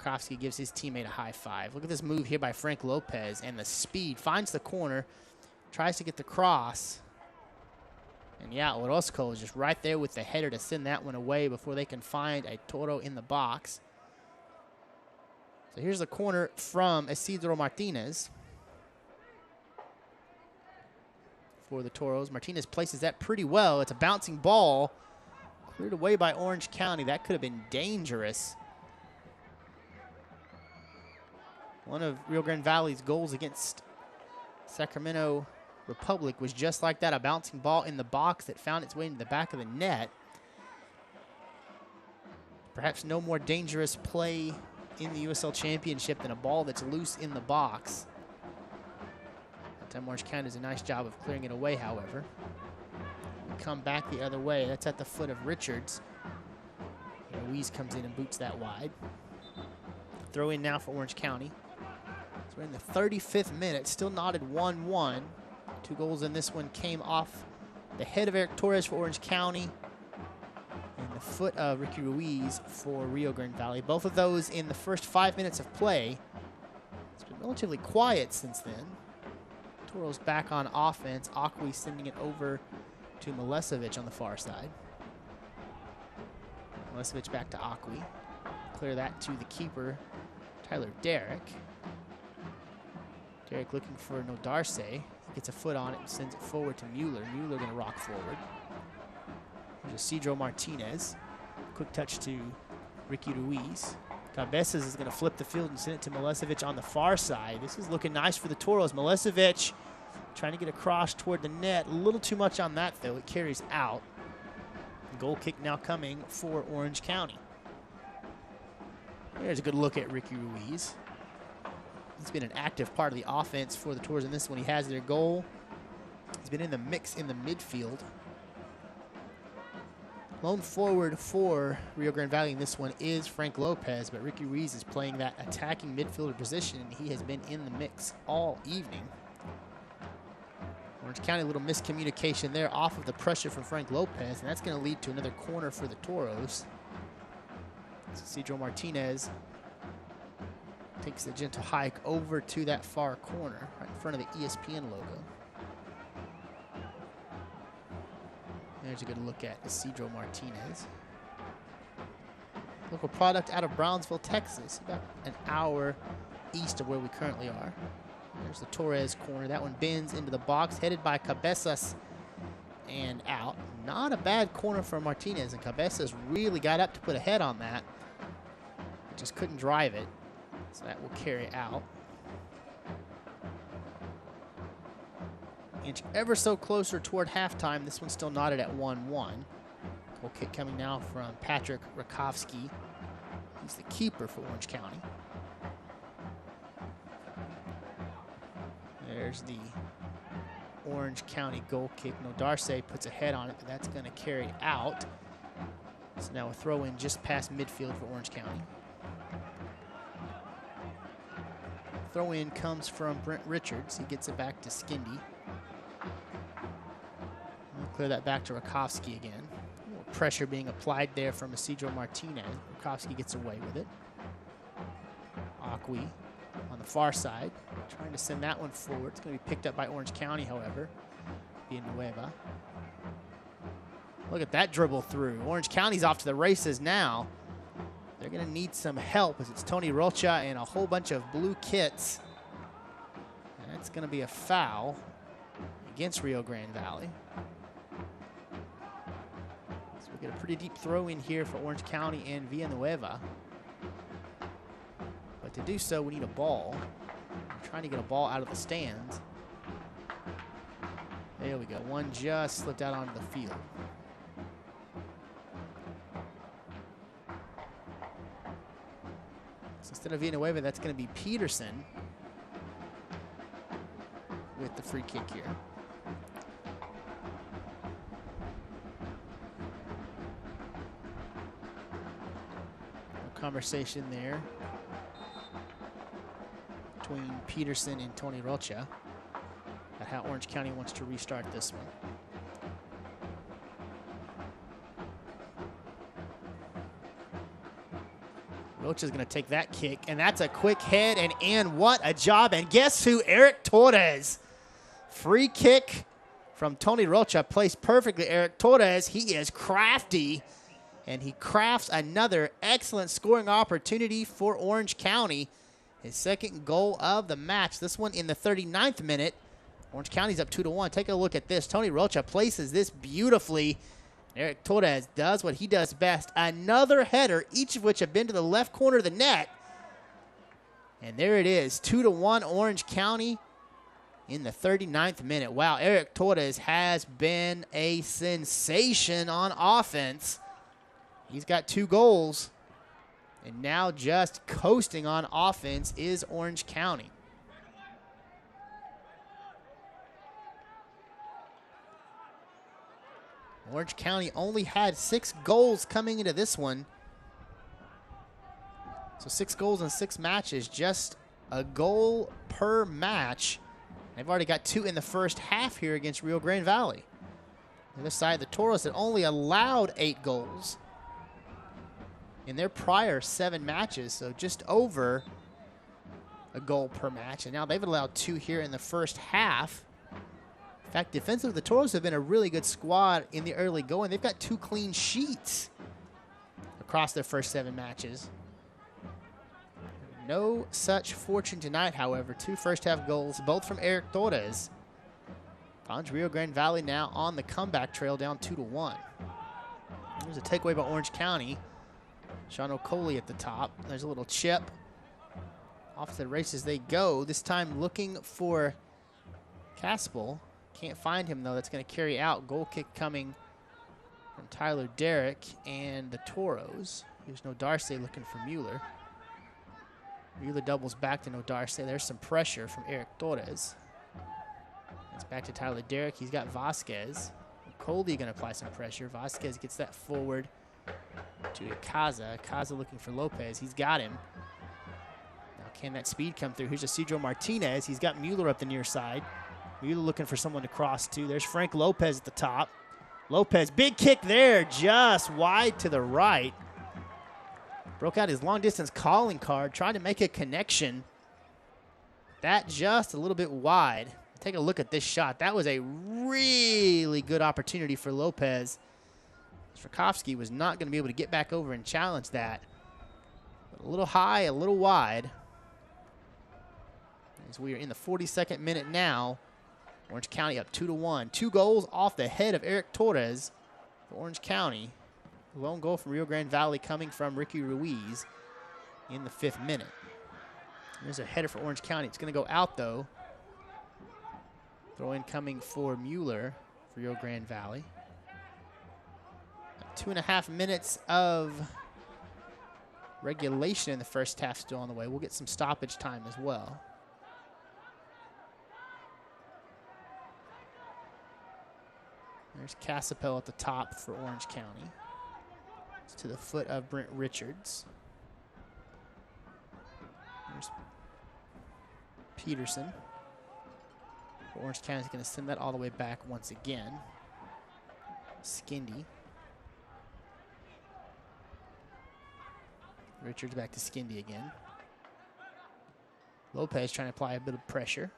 Krovsky gives his teammate a high five. Look at this move here by Frank Lopez and the speed. Finds the corner. Tries to get the cross. And yeah, Orozco is just right there with the header to send that one away before they can find a Toro in the box. So here's the corner from Isidro Martinez for the Toros. Martinez places that pretty well. It's a bouncing ball. Cleared away by Orange County. That could have been dangerous. One of Rio Grande Valley's goals against Sacramento Republic was just like that, a bouncing ball in the box that found its way into the back of the net. Perhaps no more dangerous play in the USL Championship than a ball that's loose in the box. That time Orange County does a nice job of clearing it away, however. We come back the other way. That's at the foot of Richards. Ruiz comes in and boots that wide. Throw in now for Orange County. So we're in the 35th minute, still knotted 1-1. 2 goals in this one came off the head of Eric Torres for Orange County and the foot of Ricky Ruiz for Rio Grande Valley. Both of those in the first 5 minutes of play. It's been relatively quiet since then. Toro's back on offense. Akwi sending it over to Milesevic on the far side. Milesevic back to Akwi. Clear that to the keeper, Tyler Derrick. Derrick looking for Nodarse. He gets a foot on it and sends it forward to Mueller. Mueller going to rock forward. There's Isidro Martinez. Quick touch to Ricky Ruiz. Cabezas is going to flip the field and send it to Milesevic on the far side. This is looking nice for the Toros. Milesevic trying to get across toward the net. A little too much on that, though. It carries out. Goal kick now coming for Orange County. There's a good look at Ricky Ruiz. He's been an active part of the offense for the Tours in this one. He has their goal. He's been in the mix in the midfield. Lone forward for Rio Grande Valley in this one is Frank Lopez, but Ricky Ruiz is playing that attacking midfielder position, and he has been in the mix all evening. Orange County, a little miscommunication there off of the pressure from Frank Lopez, and that's going to lead to another corner for the Toros. Isidro Martinez takes a gentle hike over to that far corner, right in front of the ESPN logo. There's a good look at Isidro Martinez. Local product out of Brownsville, Texas, about an hour east of where we currently are. There's the Torres corner. That one bends into the box, headed by Cabezas and out. Not a bad corner for Martinez, and Cabezas really got up to put a head on that. Just couldn't drive it, so that will carry out. Inch ever so closer toward halftime. This one's still knotted at 1-1. Goal kick coming now from Patrick Rakowski. He's the keeper for Orange County. There's the Orange County goal kick. Nodarse puts a head on it, but that's going to carry out. So now a throw in just past midfield for Orange County. Throw in comes from Brent Richards. He gets it back to Skindy. We'll clear that back to Rakowski again. A little pressure being applied there from Isidro Martinez. Rakowski gets away with it. Akwi on the far side, trying to send that one forward. It's going to be picked up by Orange County, however. Villanueva. Look at that dribble through. Orange County's off to the races now. They're going to need some help as it's Tony Rocha and a whole bunch of blue kits. And that's going to be a foul against Rio Grande Valley. So we get a pretty deep throw in here for Orange County and Villanueva. But to do so, we need a ball. We're trying to get a ball out of the stands. There we go. One just slipped out onto the field. So instead of Villanueva, that's going to be Peterson with the free kick here. No conversation there between Peterson and Tony Rocha about how Orange County wants to restart this one. Rocha's going to take that kick, and that's a quick head, and what a job. And guess who? Eric Torres. Free kick from Tony Rocha, placed perfectly. Eric Torres, he is crafty, and he crafts another excellent scoring opportunity for Orange County. His second goal of the match. This one in the 39th minute. Orange County's up 2-1. Take a look at this. Tony Rocha places this beautifully. Eric Torres does what he does best. Another header, each of which have been to the left corner of the net. And there it is, 2-1 Orange County in the 39th minute. Wow, Eric Torres has been a sensation on offense. He's got 2 goals. And now just coasting on offense is Orange County. Orange County only had 6 goals coming into this one. So 6 goals in 6 matches, just a goal per match. They've already got 2 in the first half here against Rio Grande Valley. On the other side, the Toros had only allowed 8 goals in their prior 7 matches, so just over a goal per match. And now they've allowed 2 here in the first half. In fact, defensively, the Toros have been a really good squad in the early going. They've got 2 clean sheets across their first 7 matches. No such fortune tonight, however. 2 first-half goals, both from Eric Torres. Finds Rio Grande Valley now on the comeback trail, down 2-1. There's a takeaway by Orange County. Sean O'Coley at the top. There's a little chip. Off to the races they go. This time looking for Caspel. Can't find him, though. That's going to carry out. Goal kick coming from Tyler Derrick and the Toros. Here's Nodarce looking for Mueller. Mueller doubles back to Nodarce. There's some pressure from Eric Torres. It's back to Tyler Derrick. He's got Vasquez. Colby going to apply some pressure. Vasquez gets that forward to Kaza. Kaza looking for Lopez. He's got him. Now can that speed come through? Here's Isidro Martinez. He's got Mueller up the near side. Mueller looking for someone to cross to. There's Frank Lopez at the top. Lopez, big kick there, just wide to the right. Broke out his long-distance calling card, trying to make a connection. That just a little bit wide. Take a look at this shot. That was a really good opportunity for Lopez. Strakowski was not going to be able to get back over and challenge that. But a little high, a little wide. As we are in the 42nd minute now. Orange County up 2-1. 2 goals off the head of Eric Torres for Orange County. A lone goal from Rio Grande Valley coming from Ricky Ruiz in the 5th minute. There's a header for Orange County. It's going to go out, though. Throw in coming for Mueller for Rio Grande Valley. 2.5 minutes of regulation in the first half still on the way. We'll get some stoppage time as well. There's Casapel at the top for Orange County. It's to the foot of Brent Richards. There's Peterson. Orange County is going to send that all the way back once again. Skindy. Richards back to Skindy again. Lopez trying to apply a bit of pressure.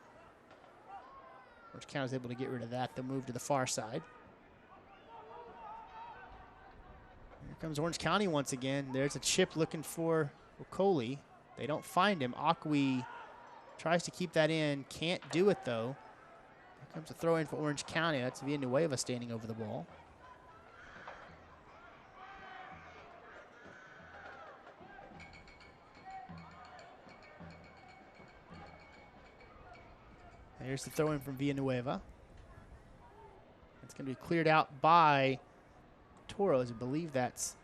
Orange County is able to get rid of that. They'll move to the far side. Here comes Orange County once again. There's a chip looking for Okoli. They don't find him. Akwi tries to keep that in. Can't do it, though. Here comes a throw in for Orange County. That's Villanueva standing over the ball. Here's the throw in from Villanueva. It's going to be cleared out by Toros. I believe that's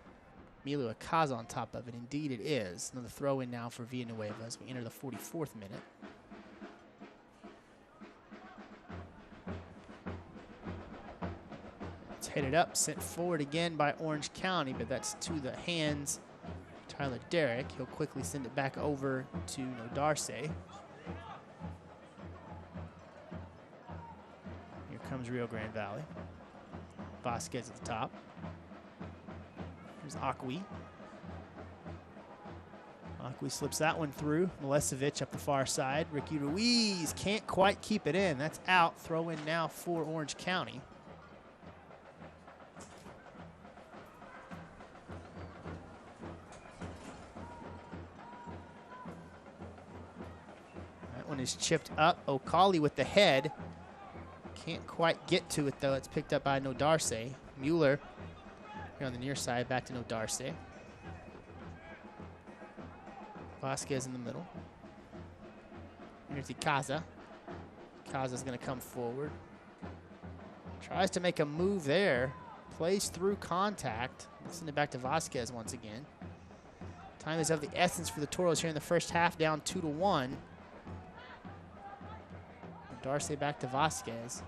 Emilio Akaza on top of it. Indeed it is. Another throw in now for Villanueva as we enter the 44th minute. It's headed up, sent forward again by Orange County, but that's to the hands of Tyler Derrick. He'll quickly send it back over to Nodarce. Here comes Rio Grande Valley. Vasquez at the top. Here's Akwi. Akwi slips that one through. Milesevic up the far side. Ricky Ruiz can't quite keep it in. That's out. Throw in now for Orange County. That one is chipped up. Okali with the head. Can't quite get to it, though. It's picked up by Nodarce. Mueller here on the near side, back to Nodarce. Vasquez in the middle. Here's Ikaza. Ikaza's going to come forward. Tries to make a move there. Plays through contact. Send it back to Vasquez once again. Time is of the essence for the Toros here in the first half, down 2-1. Darcy back to Vasquez.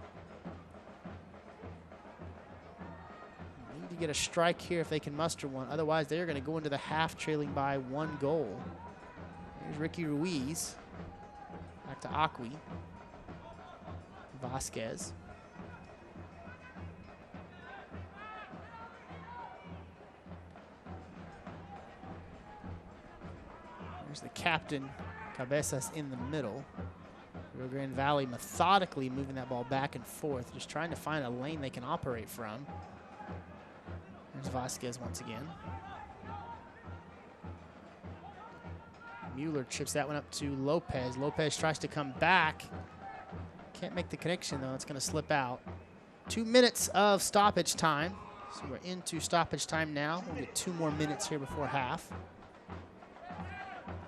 Need to get a strike here if they can muster one. Otherwise, they're going to go into the half trailing by 1 goal. Here's Ricky Ruiz. Back to Aqui. Vasquez. There's the captain, Cabezas, in the middle. Rio Grande Valley methodically moving that ball back and forth, just trying to find a lane they can operate from. There's Vasquez once again. Mueller chips that one up to Lopez. Lopez tries to come back. Can't make the connection, though. It's going to slip out. 2 minutes of stoppage time. So we're into stoppage time now. We'll get 2 more minutes here before half.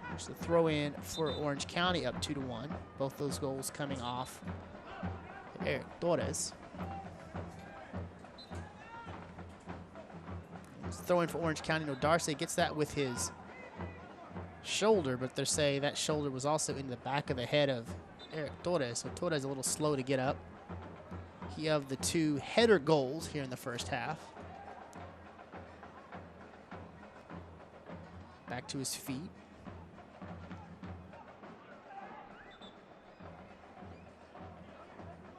There's the throw in for Orange County, up 2-1. Both those goals coming off Eric Torres. Throw in for Orange County. No, Darcy gets that with his shoulder, but they're saying that shoulder was also in the back of the head of Eric Torres. So Torres a little slow to get up. He of the 2 header goals here in the first half. Back to his feet.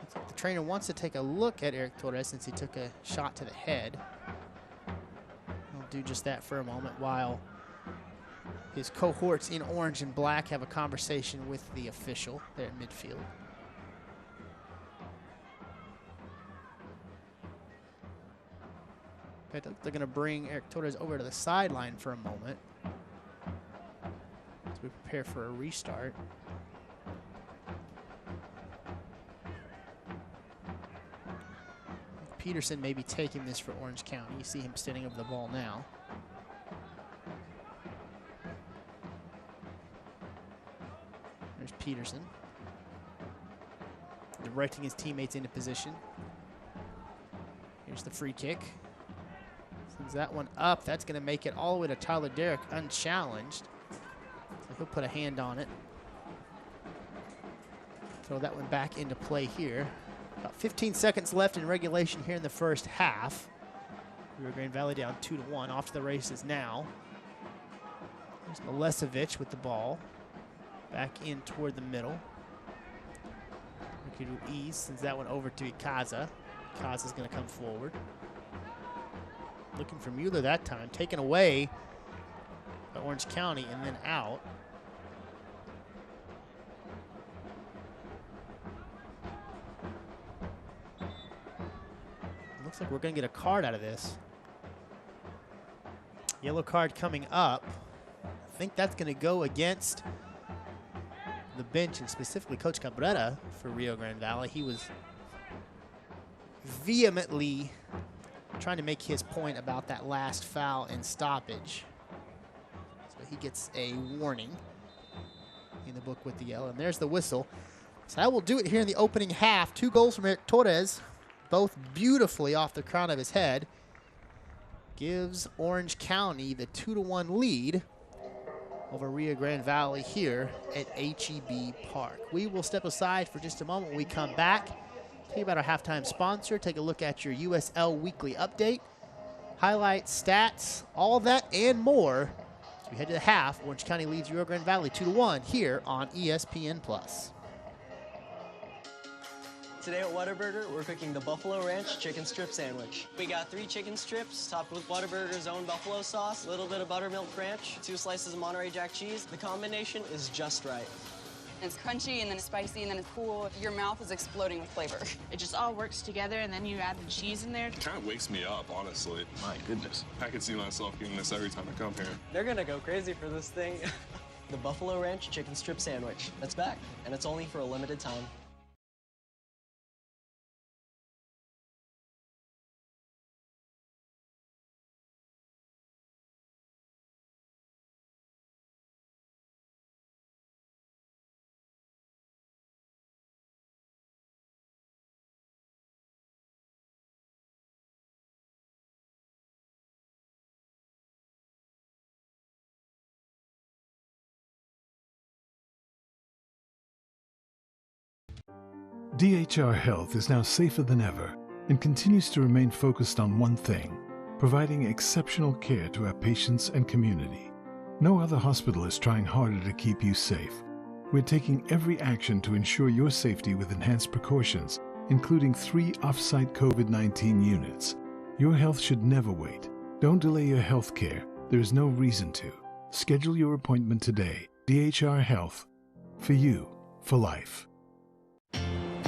Looks like the trainer wants to take a look at Eric Torres since he took a shot to the head. He'll do just that for a moment while his cohorts in orange and black have a conversation with the official there at midfield. They're going to bring Eric Torres over to the sideline for a moment as we prepare for a restart. Peterson may be taking this for Orange County. You see him standing over the ball now. There's Peterson, directing his teammates into position. Here's the free kick. Sends that one up. That's going to make it all the way to Tyler Derrick unchallenged. So he'll put a hand on it. Throw that one back into play here. About 15 seconds left in regulation here in the first half. Rio Grande Valley down 2-1. Off to the races now. There's Milesevic with the ball. Back in toward the middle. Ricky Ruiz sends that one over to Ikaza. Ikaza's going to come forward. Looking for Mueller that time. Taken away by Orange County and then out. Looks like we're going to get a card out of this. Yellow card coming up. I think that's going to go against the bench and specifically Coach Cabrera for Rio Grande Valley. He was vehemently trying to make his point about that last foul and stoppage. So he gets a warning in the book with the yellow. And there's the whistle. So that will do it here in the opening half. 2 goals from Eric Torres, both beautifully off the crown of his head. Gives Orange County the 2-1 lead over Rio Grande Valley here at HEB Park. We will step aside for just a moment when we come back. Tell you about our halftime sponsor. Take a look at your USL Weekly Update. Highlights, stats, all of that and more. As we head to the half, Orange County leads Rio Grande Valley 2-1 here on ESPN+. Today at Whataburger, we're cooking the Buffalo Ranch chicken strip sandwich. We got 3 chicken strips topped with Whataburger's own buffalo sauce, a little bit of buttermilk ranch, 2 slices of Monterey Jack cheese. The combination is just right. It's crunchy and then it's spicy and then it's cool. Your mouth is exploding with flavor. It just all works together, and then you add the cheese in there. It kind of wakes me up, honestly. My goodness. I could see myself getting this every time I come here. They're gonna go crazy for this thing. The Buffalo Ranch chicken strip sandwich. That's back, and it's only for a limited time. DHR Health is now safer than ever and continues to remain focused on one thing: providing exceptional care to our patients and community. No other hospital is trying harder to keep you safe. We're taking every action to ensure your safety with enhanced precautions, including 3 off-site COVID-19 units. Your health should never wait. Don't delay your health care. There is no reason to. Schedule your appointment today. DHR Health. For you, for life.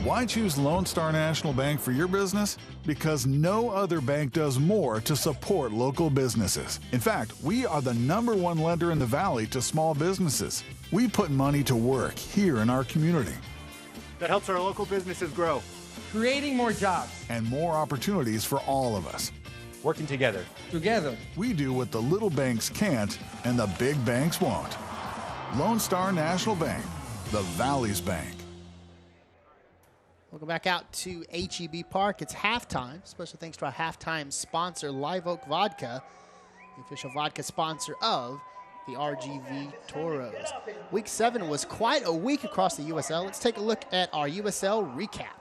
Why choose Lone Star National Bank for your business? Because no other bank does more to support local businesses. In fact, we are the #1 lender in the Valley to small businesses. We put money to work here in our community. That helps our local businesses grow. Creating more jobs. And more opportunities for all of us. Working together. Together. We do what the little banks can't and the big banks won't. Lone Star National Bank, the Valley's bank. Welcome back out to HEB Park. It's halftime. Special thanks to our halftime sponsor, Live Oak Vodka, the official vodka sponsor of the RGV Toros. Week 7 was quite a week across the USL. Let's take a look at our USL recap.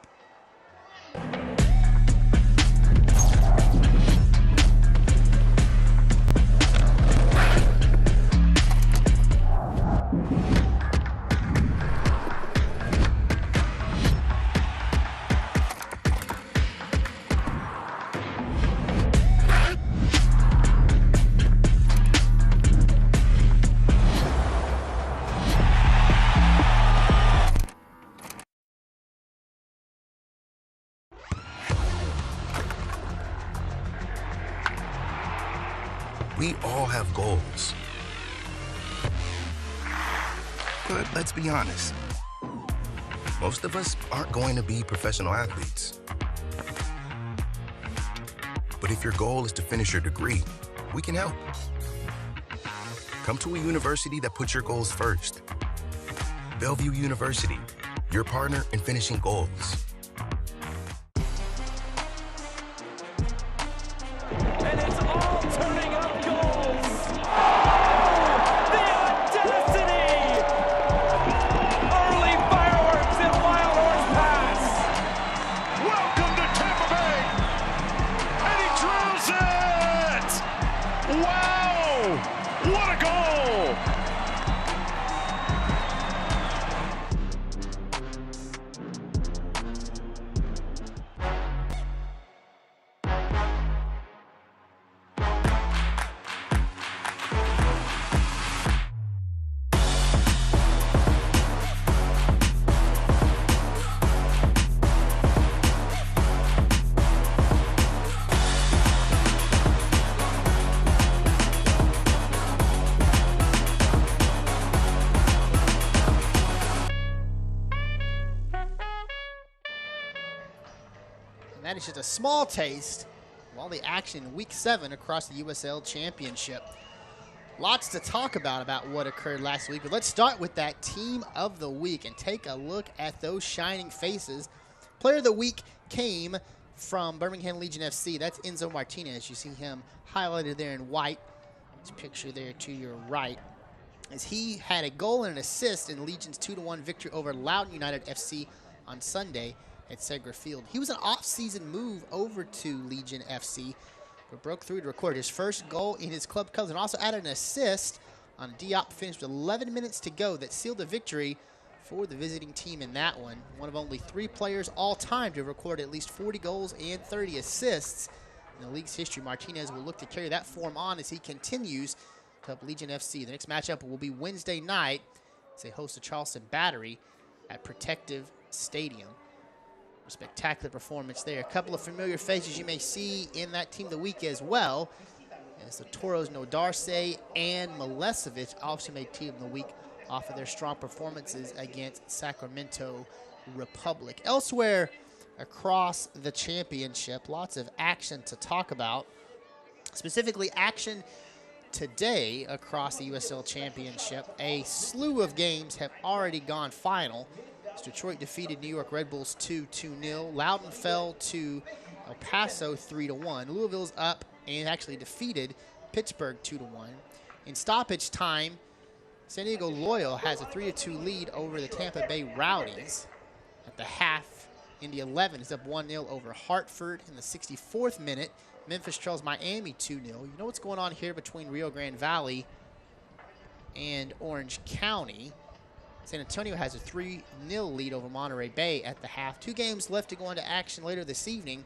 We all have goals. But let's be honest. Most of us aren't going to be professional athletes. But if your goal is to finish your degree, we can help. Come to a university that puts your goals first. Bellevue University, your partner in finishing goals. And it's all turning up goals. Oh, the audacity! Early fireworks in Wild Horse Pass. Welcome to Tampa Bay. And he drills it. Wow! What a goal! That is just a small taste of all the action in Week 7 across the USL Championship. Lots to talk about what occurred last week, but let's start with that Team of the Week and take a look at those shining faces. Player of the Week came from Birmingham Legion FC. That's Enzo Martinez. You see him highlighted there in white. This picture there to your right. As he had a goal and an assist in Legion's 2-1 victory over Loudoun United FC on Sunday at Segra Field. He was an off-season move over to Legion FC, but broke through to record his first goal in his club colors and also added an assist on a Diop finish with 11 minutes to go that sealed the victory for the visiting team in that one. One of only 3 players all time to record at least 40 goals and 30 assists in the league's history. Martinez will look to carry that form on as he continues to help Legion FC. The next matchup will be Wednesday night as they host the Charleston Battery at Protective Stadium. A spectacular performance there. A couple of familiar faces you may see in that Team of the Week as well, as the Toros Nodarse and Milesevic also made Team of the Week off of their strong performances against Sacramento Republic. Elsewhere across the championship, lots of action to talk about. Specifically, action today across the USL Championship. A slew of games have already gone final. Detroit defeated New York Red Bulls 2-0. Loudoun fell to El Paso 3-1. Louisville's up and actually defeated Pittsburgh 2-1. In stoppage time, San Diego Loyal has a 3-2 lead over the Tampa Bay Rowdies. At the half, Indy 11 is up 1-0 over Hartford in the 64th minute. Memphis trails Miami 2-0. You know what's going on here between Rio Grande Valley and Orange County. San Antonio has a 3-0 lead over Monterey Bay at the half. 2 games left to go into action later this evening,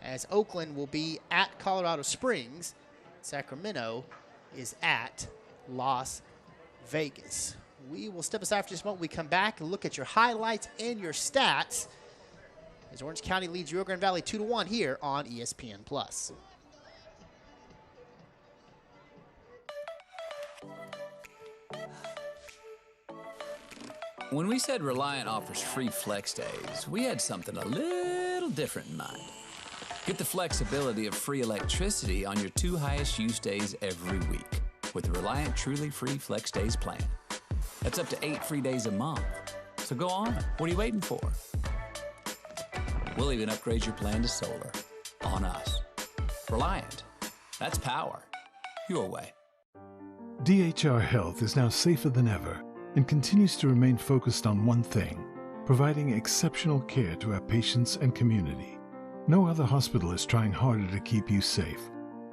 as Oakland will be at Colorado Springs. Sacramento is at Las Vegas. We will step aside for just a moment. We come back and look at your highlights and your stats as Orange County leads Rio Grande Valley 2-1 here on ESPN+. When we said Reliant offers free flex days, we had something a little different in mind. Get the flexibility of free electricity on your 2 highest use days every week with the Reliant Truly Free Flex Days plan. That's up to 8 free days a month. So go on. What are you waiting for? We'll even upgrade your plan to solar. On us. Reliant. That's power. Your way. DHR Health is now safer than ever and continues to remain focused on one thing: providing exceptional care to our patients and community. No other hospital is trying harder to keep you safe.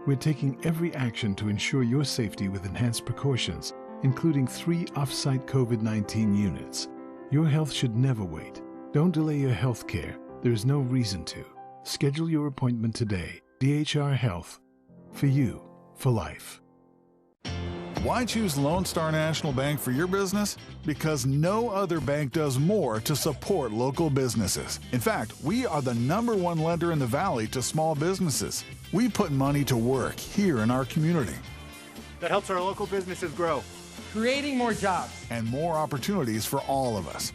We're taking every action to ensure your safety with enhanced precautions, including 3 off-site COVID-19 units. Your health should never wait. Don't delay your health care. There is no reason to. Schedule your appointment today. DHR Health. For you, for life. Why choose Lone Star National Bank for your business? Because no other bank does more to support local businesses. In fact, we are the #1 lender in the Valley to small businesses. We put money to work here in our community. That helps our local businesses grow, creating more jobs and more opportunities for all of us.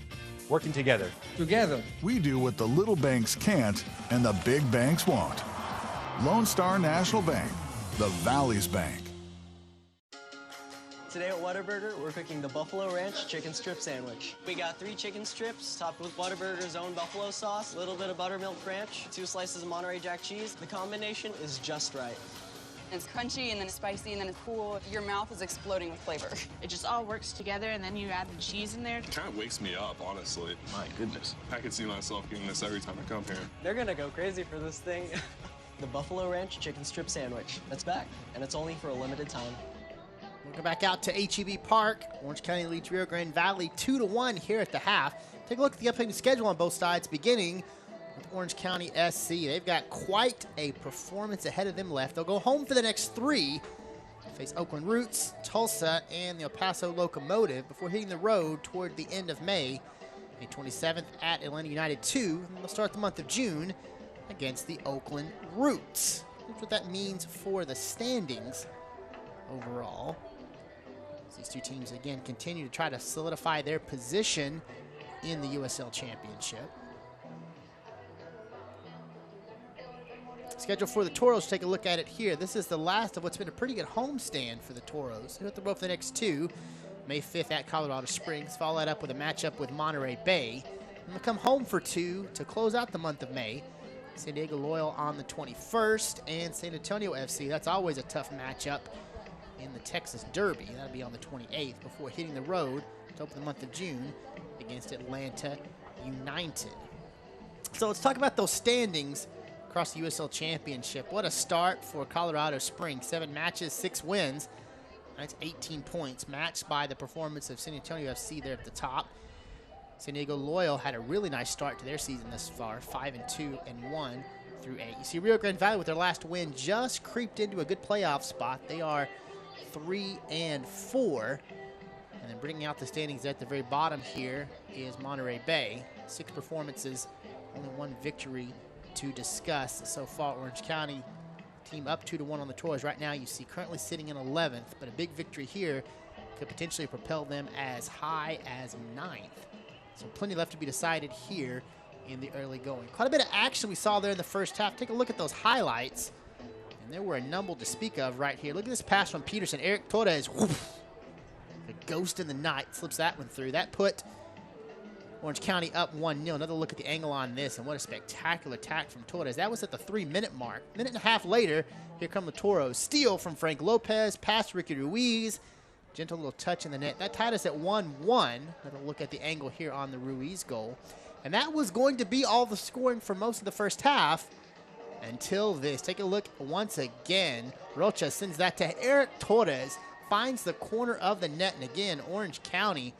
Working together. Together. We do what the little banks can't and the big banks won't. Lone Star National Bank, the Valley's bank. Today at Whataburger, we're cooking the Buffalo Ranch chicken strip sandwich. We got 3 chicken strips topped with Whataburger's own buffalo sauce, a little bit of buttermilk ranch, 2 slices of Monterey Jack cheese. The combination is just right. It's crunchy and then it's spicy and then it's cool. Your mouth is exploding with flavor. It just all works together, and then you add the cheese in there. It kind of wakes me up, honestly. My goodness. I could see myself getting this every time I come here. They're gonna go crazy for this thing. The Buffalo Ranch chicken strip sandwich. That's back, and it's only for a limited time. We'll go back out to HEB Park. Orange County leads Rio Grande Valley 2-1 here at the half. Take a look at the upcoming schedule on both sides, beginning with Orange County SC. They've got quite a performance ahead of them left. They'll go home for the next 3. Face Oakland Roots, Tulsa, and the El Paso Locomotive before hitting the road toward the end of May. May 27th at Atlanta United 2. And they'll start the month of June against the Oakland Roots. That's what that means for the standings overall. These 2 teams, again, continue to try to solidify their position in the USL Championship. Schedule for the Toros, take a look at it here. This is the last of what's been a pretty good homestand for the Toros. They hit the road for the next 2. May 5th at Colorado Springs. Follow that up with a matchup with Monterey Bay. And they'll come home for 2 to close out the month of May. San Diego Loyal on the 21st, and San Antonio FC. That's always a tough matchup in the Texas Derby. That'll be on the 28th before hitting the road to open the month of June against Atlanta United. So let's talk about those standings across the USL Championship. What a start for Colorado Springs. 7 matches, 6 wins. That's 18 points, matched by the performance of San Antonio FC there at the top. San Diego Loyal had a really nice start to their season thus far, 5-2 and 1 through 8. You see Rio Grande Valley with their last win just creeped into a good playoff spot. They are 3-4, and then bringing out the standings at the very bottom here is Monterey Bay. 6 performances, only 1 victory to discuss so far. Orange County team up 2-1 on the Toros. Right now you see currently sitting in 11th, but a big victory here could potentially propel them as high as 9th. So plenty left to be decided here in the early going. Quite a bit of action we saw there in the first half. Take a look at those highlights. And there were a number to speak of right here. Look at this pass from Peterson. Eric Torres, whoosh, a ghost in the night, slips that one through. That put Orange County up 1-0. Another look at the angle on this, and what a spectacular attack from Torres. That was at the 3-minute mark. Minute and a half later, here come the Toros. Steal from Frank Lopez, pass Ricky Ruiz. Gentle little touch in the net. That tied us at 1-1. Another look at the angle here on the Ruiz goal. And that was going to be all the scoring for most of the first half until this. Take a look once again. Rocha sends that to Eric Torres, finds the corner of the net. And again, Orange County,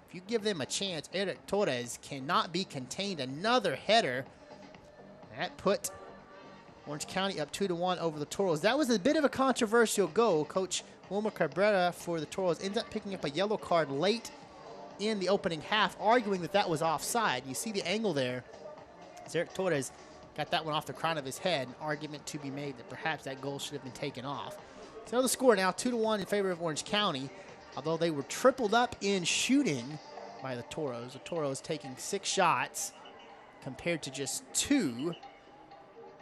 if you give them a chance, Eric Torres cannot be contained. Another header. That put Orange County up 2-1 over the Toros. That was a bit of a controversial goal. Coach Wilmer Cabrera for the Toros ends up picking up a yellow card late in the opening half, arguing that that was offside. You see the angle there. Eric Torres got that one off the crown of his head. An argument to be made that perhaps that goal should have been taken off. So the score now 2-1 in favor of Orange County, although they were tripled up in shooting by the Toros. The Toros taking 6 shots compared to just 2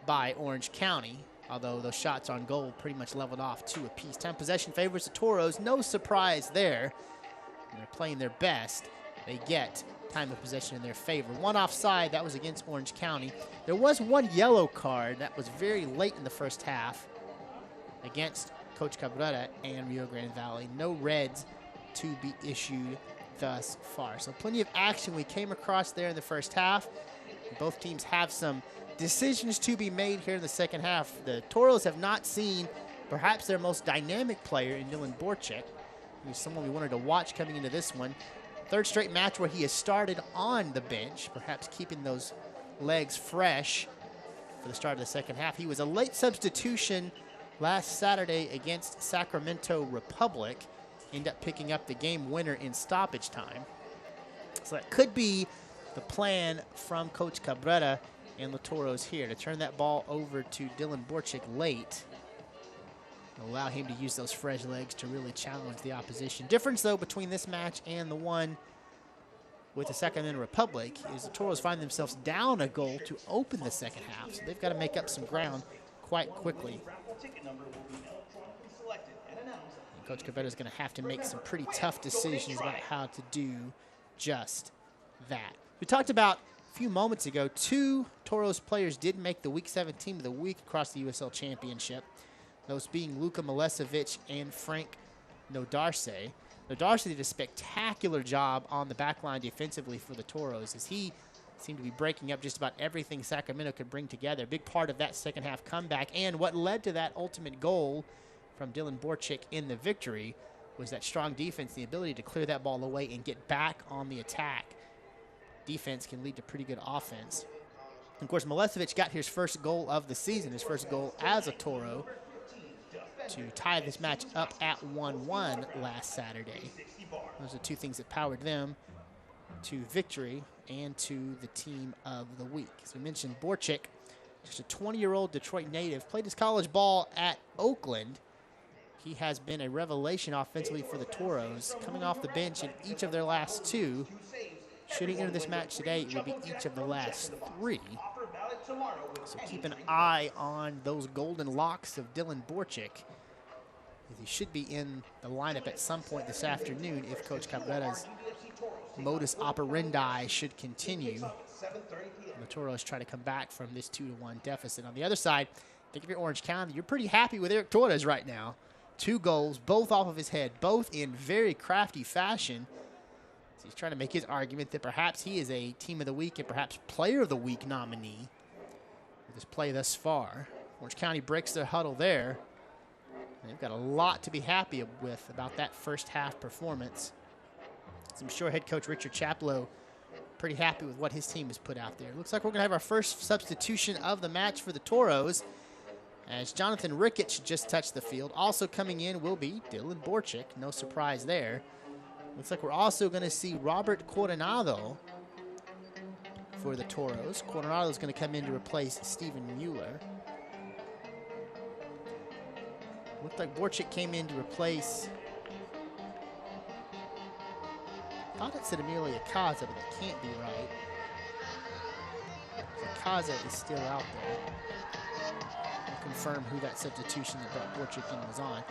by Orange County, although those shots on goal pretty much leveled off 2 apiece. Time possession favors the Toros. No surprise there. They're playing their best. They get time of possession in their favor. 1 offside, that was against Orange County. There was 1 yellow card that was very late in the first half against Coach Cabrera and Rio Grande Valley. No reds to be issued thus far. So plenty of action we came across there in the first half. Both teams have some decisions to be made here in the second half. The Toros have not seen perhaps their most dynamic player in Dylan Borczyk. He's someone we wanted to watch coming into this one. 3rd straight match where he has started on the bench, perhaps keeping those legs fresh for the start of the second half. He was a late substitution last Saturday against Sacramento Republic. Ended up picking up the game winner in stoppage time. So that could be the plan from Coach Cabrera and the Toros here, to turn that ball over to Dylan Borczyk late. Allow him to use those fresh legs to really challenge the opposition. Difference, though, between this match and the one with the Sacramento Republic is the Toros find themselves down a goal to open the second half. So they've got to make up some ground quite quickly. And Coach Cabrera is going to have to make some pretty tough decisions about how to do just that. We talked about a few moments ago, 2 Toros players did make the Week 7 Team of the Week across the USL Championship. Those being Luka Milesevic and Frank Nodarse. Nodarse did a spectacular job on the back line defensively for the Toros, as he seemed to be breaking up just about everything Sacramento could bring together. Big part of that second half comeback, and what led to that ultimate goal from Dylan Borczyk in the victory was that strong defense, the ability to clear that ball away and get back on the attack. Defense can lead to pretty good offense. Of course, Milesevic got his first goal of the season, his first goal as a Toro, to tie this match up at 1-1 last Saturday. Those are 2 things that powered them to victory and to the team of the week. As we mentioned, Borczyk, just a 20-year-old Detroit native, played his college ball at Oakland. He has been a revelation offensively for the Toros, coming off the bench in each of their last 2. Should he enter this match today, it will be each of the last 3. So keep an eye on those golden locks of Dylan Borczyk. He should be in the lineup at some point this afternoon if Coach Cabrera's modus operandi should continue. The Toros try to come back from this 2-1 deficit. On the other side, I think if you're Orange County, you're pretty happy with Eric Torres right now. 2 goals, both off of his head, both in very crafty fashion. So he's trying to make his argument that perhaps he is a Team of the Week and perhaps Player of the Week nominee with his play thus far. Orange County breaks their huddle there. They've got a lot to be happy with about that first half performance. So I'm sure head coach Richard Chaplow pretty happy with what his team has put out there. Looks like we're going to have our first substitution of the match for the Toros, as Jonathan Ricketts just touched the field. Also coming in will be Dylan Borczyk. No surprise there. Looks like we're also going to see Robert Coronado for the Toros. Coronado is going to come in to replace Steven Mueller. Looked like Borczyk came in to replace, I thought it said Amelia Kaza, but that can't be right. Kaza is still out there. I'll confirm who that substitution that brought Borczyk in was on.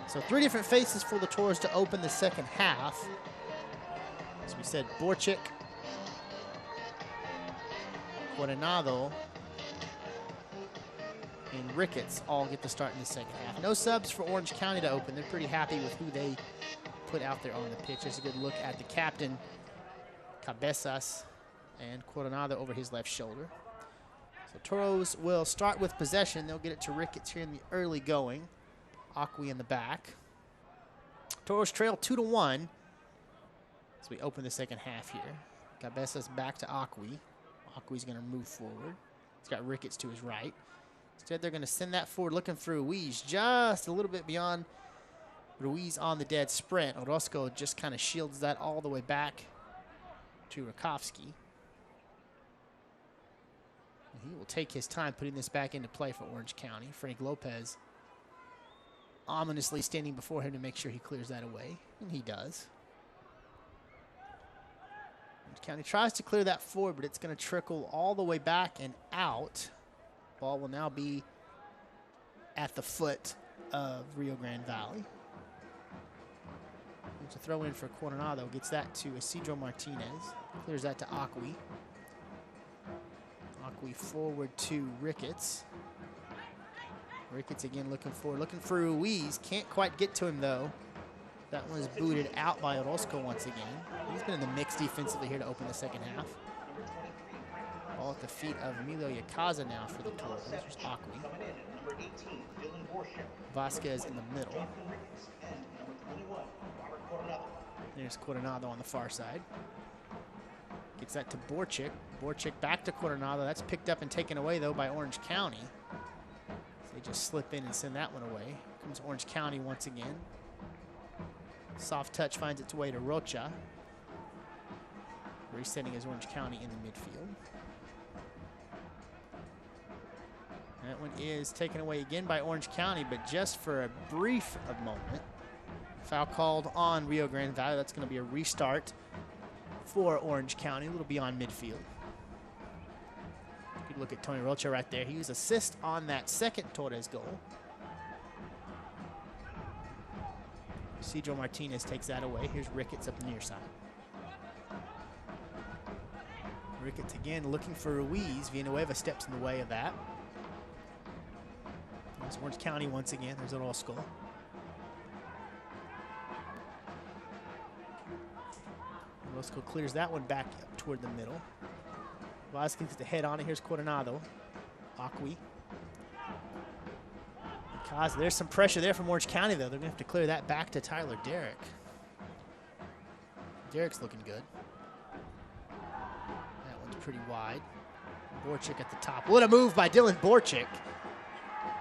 So 3 different faces for the Toros to open the second half. As we said, Borczyk, Coronado, and Ricketts all get the start in the second half. No subs for Orange County to open. They're pretty happy with who they put out there on the pitch. Just a good look at the captain, Cabezas, And Coronado over his left shoulder. So Toros will start with possession. They'll get it to Ricketts here in the early going. Aqui in the back. Toros trail 2-1 as we open the second half here. Cabezas back to Aqui. Aqui's going to move forward. He's got Ricketts to his right. Instead, they're going to send that forward looking for Ruiz just a little bit beyond Ruiz on the dead sprint. Orozco just kind of shields that all the way back to Rakowski. He will take his time putting this back into play for Orange County. Frank Lopez ominously standing before him to make sure he clears that away, and he does. Orange County tries to clear that forward, but it's going to trickle all the way back and out. Ball will now be at the foot of Rio Grande Valley. It's a throw in for Coronado. Gets that to Isidro Martinez. Clears that to Aqui. Aqui forward to Ricketts. Ricketts again looking for Ruiz. Can't quite get to him though. That one is booted out by Orozco once again. He's been in the mix defensively here to open the second half. Ball at the feet of Emilio Yacaza now for the Toros. There's Aqui. Vasquez in the middle. There's Coronado on the far side. Gets that to Borczyk. Borczyk back to Coronado. That's picked up and taken away, though, by Orange County. So they just slip in and send that one away. Comes Orange County once again. Soft touch finds its way to Rocha. Resetting as Orange County in the midfield. That one is taken away again by Orange County, but just for a brief moment. Foul called on Rio Grande Valley. That's going to be a restart for Orange County, a little beyond midfield. Good look at Tony Rocha right there. He was assist on that second Torres goal. Isidro Martinez takes that away. Here's Ricketts up the near side. Ricketts again looking for Ruiz. Villanueva steps in the way of that. There's Orange County once again. There's Orozco. Orozco clears that one back up toward the middle. Vasquez gets the head on it. Here's Coronado. Aqui. Because there's some pressure there from Orange County, though. They're going to have to clear that back to Tyler Derrick. Derrick's looking good. That one's pretty wide. Borczyk at the top. What a move by Dylan Borczyk.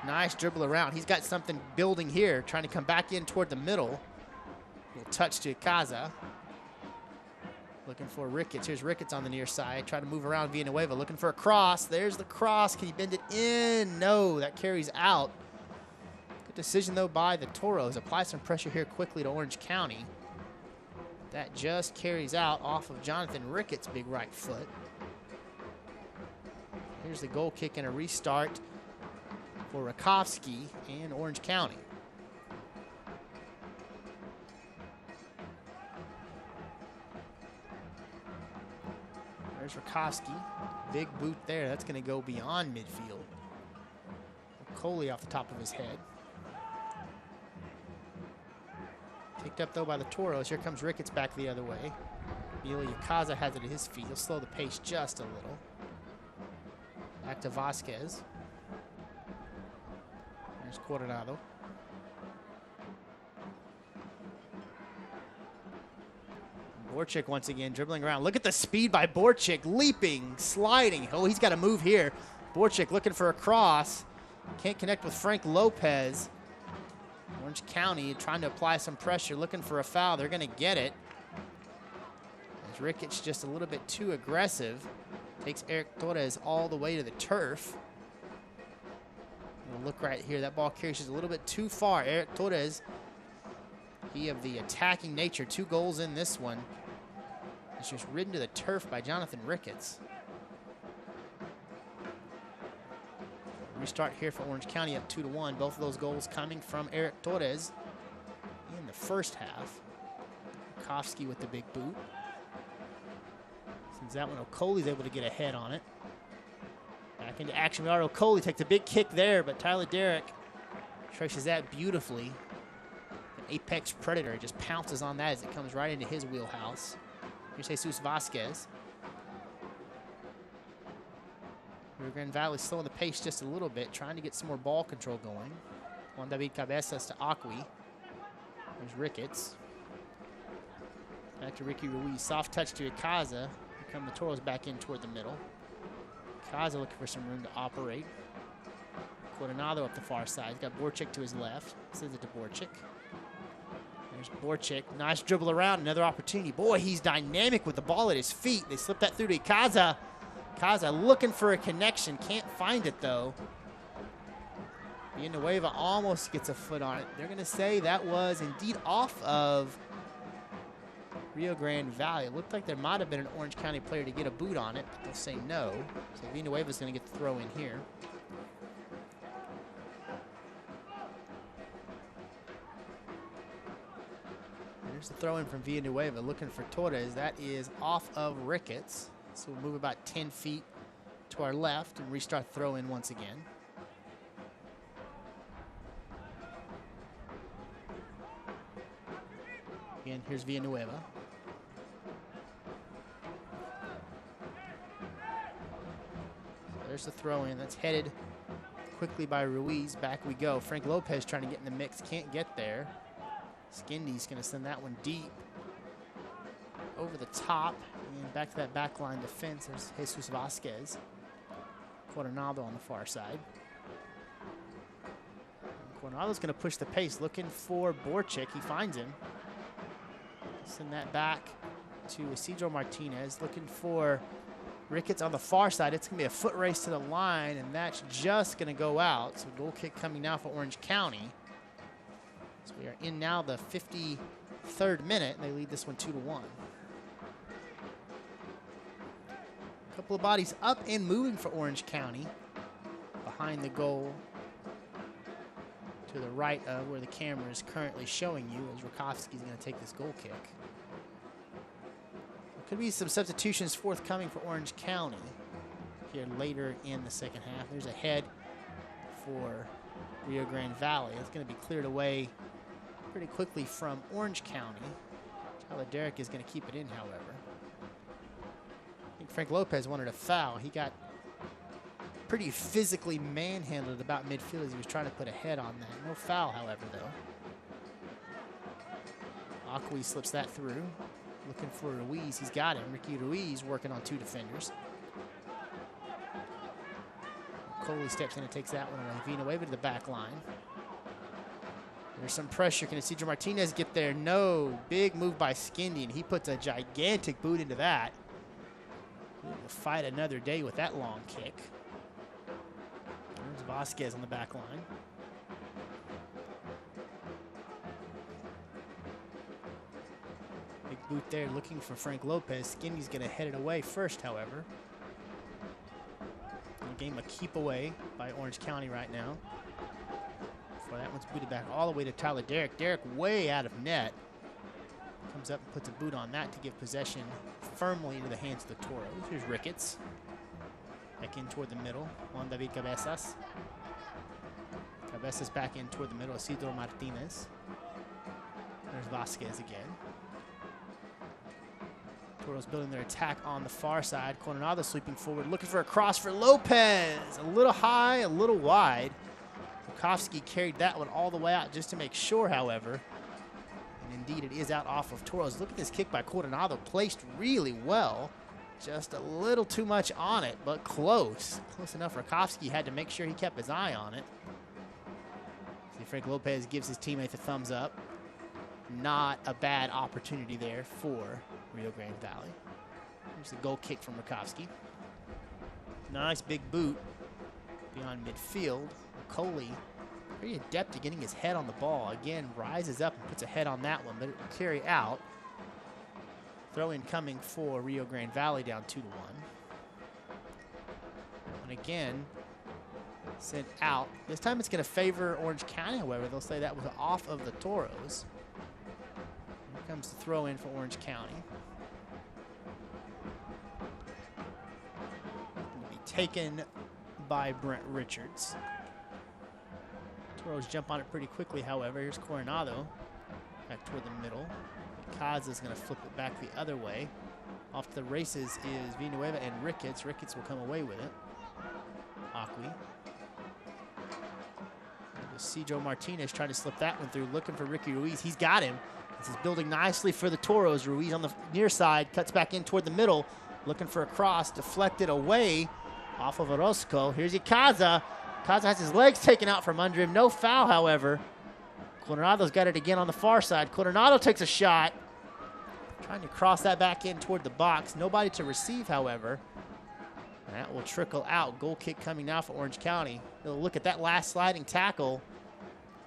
Nice dribble around. He's got something building here, trying to come back in toward the middle. Little touch to Kaza. Looking for Ricketts. Here's Ricketts on the near side. Try to move around Villanueva. Looking for a cross. There's the cross. Can he bend it in? No, that carries out. Good decision, though, by the Toros. Apply some pressure here quickly to Orange County. That just carries out off of Jonathan Ricketts' big right foot. Here's the goal kick and a restart for Rakowski and Orange County. There's Rakowski. Big boot there. That's going to go beyond midfield. Coley off the top of his head. Picked up, though, by the Toros. Here comes Ricketts back the other way. Emilio Yacaza has it at his feet. He'll slow the pace just a little. Back to Vasquez. There's Coronado. Borczyk once again dribbling around. Look at the speed by Borczyk. Leaping, sliding. Oh, he's got to move here. Borczyk looking for a cross. Can't connect with Frank Lopez. Orange County trying to apply some pressure, looking for a foul. They're going to get it. As Ricketts just a little bit too aggressive. Takes Eric Torres all the way to the turf. We'll look right here. That ball carries just a little bit too far. Eric Torres, he of the attacking nature. 2 goals in this one. It's just ridden to the turf by Jonathan Ricketts. Restart here for Orange County up 2-1. Both of those goals coming from Eric Torres in the first half. Rakowski with the big boot. Since that one, Okoli's able to get a head on it. Back into action. We are. Okoli takes a big kick there, but Tyler Derrick traces that beautifully. An apex predator just pounces on that as it comes right into his wheelhouse. Here's Jesus Vasquez. Grande Valley slowing the pace just a little bit, trying to get some more ball control going. Juan David Cabezas to Acqui. There's Ricketts. Back to Ricky Ruiz. Soft touch to Icaza. Here come the Toros back in toward the middle. Icaza looking for some room to operate. Coronado up the far side. He's got Borczyk to his left. Sends it to Borczyk. There's Borczyk. Nice dribble around. Another opportunity. Boy, he's dynamic with the ball at his feet. They slip that through to Icaza. Icaza looking for a connection. Can't find it, though. Villanueva almost gets a foot on it. They're going to say that was indeed off of Rio Grande Valley. It looked like there might have been an Orange County player to get a boot on it, but they'll say no. So Villanueva's going to get the throw in here. There's the throw in from Villanueva, looking for Torres. That is off of Ricketts. So we'll move about 10 feet to our left and restart the throw in once again. Again, here's Villanueva. There's the throw in. That's headed quickly by Ruiz. Back we go. Frank Lopez trying to get in the mix. Can't get there. Skindy's going to send that one deep over the top and back to that backline defense. There's Jesus Vasquez. Coronado on the far side. Coronado's going to push the pace, looking for Borczyk. He finds him. Send that back to Isidro Martinez, looking for Ricketts on the far side. It's going to be a foot race to the line, and that's just going to go out. So goal kick coming now for Orange County. So we are in now the 53rd minute, and they lead this one 2-1. A couple of bodies up and moving for Orange County. Behind the goal to the right of where the camera is currently showing you, as Rakowski's going to take this goal kick. There could be some substitutions forthcoming for Orange County here later in the second half. There's a head for Rio Grande Valley. It's going to be cleared away pretty quickly from Orange County. Tyler Derrick is going to keep it in, however. I think Frank Lopez wanted a foul. He got pretty physically manhandled about midfield as he was trying to put a head on that. No foul, however, though. Acqui slips that through. Looking for Ruiz. He's got him. Ricky Ruiz working on two defenders. Coley steps in and takes that one away. Villanueva to the back line. There's some pressure. Can Isidro Martinez get there? No. Big move by Skindy, and he puts a gigantic boot into that. We'll fight another day with that long kick. There's Vasquez on the back line. Big boot there looking for Frank Lopez. Skindy's going to head it away first, however. Game a keep away by Orange County right now. Before that one's booted back all the way to Tyler Derrick. Derrick way out of net. Comes up and puts a boot on that to give possession firmly into the hands of the Toros. Here's Ricketts. Back in toward the middle. Juan David Cabezas. Cabezas back in toward the middle. Isidro Martinez. There's Vasquez again. Toros building their attack on the far side. Coronado sweeping forward, looking for a cross for Lopez. A little high, a little wide. Bukowski carried that one all the way out just to make sure, however. And indeed, it is out off of Toros. Look at this kick by Coronado, placed really well. Just a little too much on it, but close. Close enough. Rakowski had to make sure he kept his eye on it. See, Frank Lopez gives his teammate the thumbs up. Not a bad opportunity there for Rio Grande Valley. Here's the goal kick from Rakowski. Nice big boot beyond midfield. Coley, pretty adept at getting his head on the ball. Again, rises up and puts a head on that one, but it will carry out. Throw in coming for Rio Grande Valley down 2-1. And again, sent out. This time it's going to favor Orange County, however. They'll say that was off of the Toros. Here comes the throw in for Orange County. Going to be taken by Brent Richards. Toros jump on it pretty quickly, however. Here's Coronado back toward the middle. Kaza's going to flip it back the other way. Off to the races is Villanueva and Ricketts. Ricketts will come away with it. Acqui. Cedro Martinez trying to slip that one through, looking for Ricky Ruiz. He's got him. This is building nicely for the Toros. Ruiz on the near side, cuts back in toward the middle, looking for a cross, deflected away off of Orozco. Here's Icaza. Icaza has his legs taken out from under him. No foul, however. Coronado's got it again on the far side. Coronado takes a shot, trying to cross that back in toward the box. Nobody to receive, however. And that will trickle out. Goal kick coming now for Orange County. They'll look at that last sliding tackle.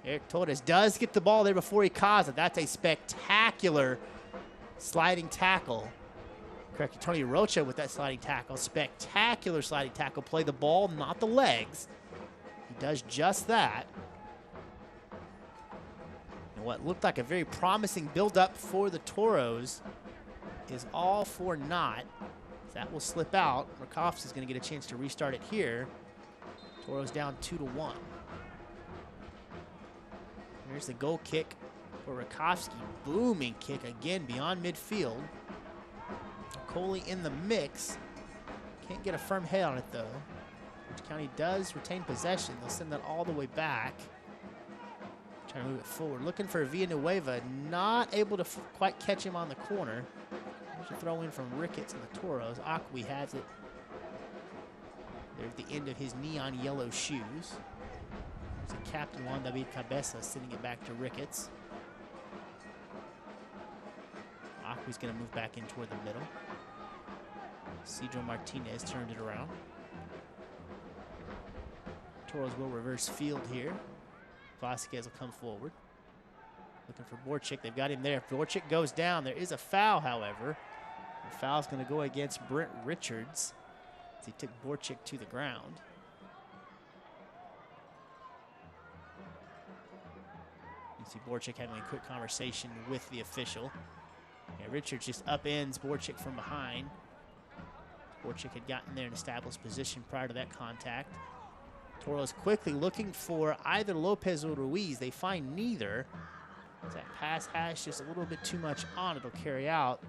Eric Torres does get the ball there before Icaza. That's a spectacular sliding tackle. Correct, Tony Rocha with that sliding tackle. Spectacular sliding tackle. Play the ball, not the legs. He does just that. And what looked like a very promising build-up for the Toros is all for naught. That will slip out. Rakovsky's going to get a chance to restart it here. Toros down 2-1. Here's the goal kick for Rakovsky. Booming kick again beyond midfield. Coley in the mix. Can't get a firm head on it though. Orange County does retain possession. They'll send that all the way back. Trying to move it forward. Looking for Villanueva. Not able to quite catch him on the corner. There's a throw in from Ricketts and the Toros. Acqui has it. There's the end of his neon yellow shoes. There's a captain Juan David Cabeza sending it back to Ricketts. Acqui's going to move back in toward the middle. Cedro Martinez turned it around. Toros will reverse field here. Vasquez will come forward. Looking for Borczyk. They've got him there. If Borczyk goes down, there is a foul, however. The foul's going to go against Brent Richards as he took Borczyk to the ground. You see Borczyk having a quick conversation with the official. Yeah, Richards just upends Borczyk from behind. Borczyk had gotten there and established position prior to that contact. Toros quickly looking for either Lopez or Ruiz. They find neither. That pass has just a little bit too much on it. It'll carry out.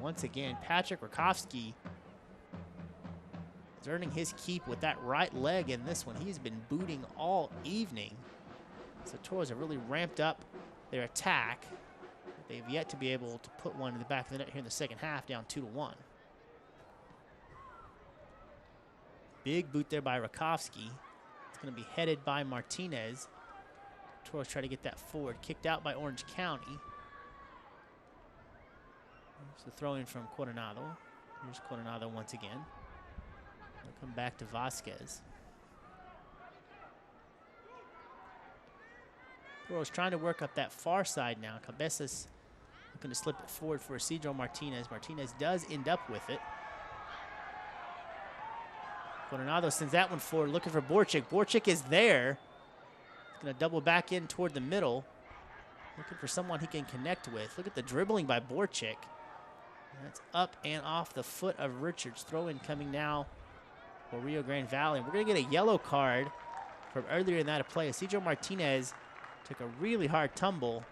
Once again, Patrick Rakovsky is earning his keep with that right leg in this one. He's been booting all evening. So Toros have really ramped up their attack. They've yet to be able to put one in the back of the net here in the second half, down 2-1. Big boot there by Rakovsky. It's going to be headed by Martinez. Toros try to get that forward. Kicked out by Orange County. There's the throw in from Coronado. Here's Coronado once again. They'll come back to Vasquez. Toros trying to work up that far side now. Cabezas looking to slip it forward for Cedro Martinez. Martinez does end up with it. Coronado sends that one forward, looking for Borczyk. Borczyk is there. He's going to double back in toward the middle. Looking for someone he can connect with. Look at the dribbling by Borczyk. That's up and off the foot of Richards. Throw in coming now for Rio Grande Valley. We're going to get a yellow card from earlier in that play. Cedro Martinez took a really hard tumble.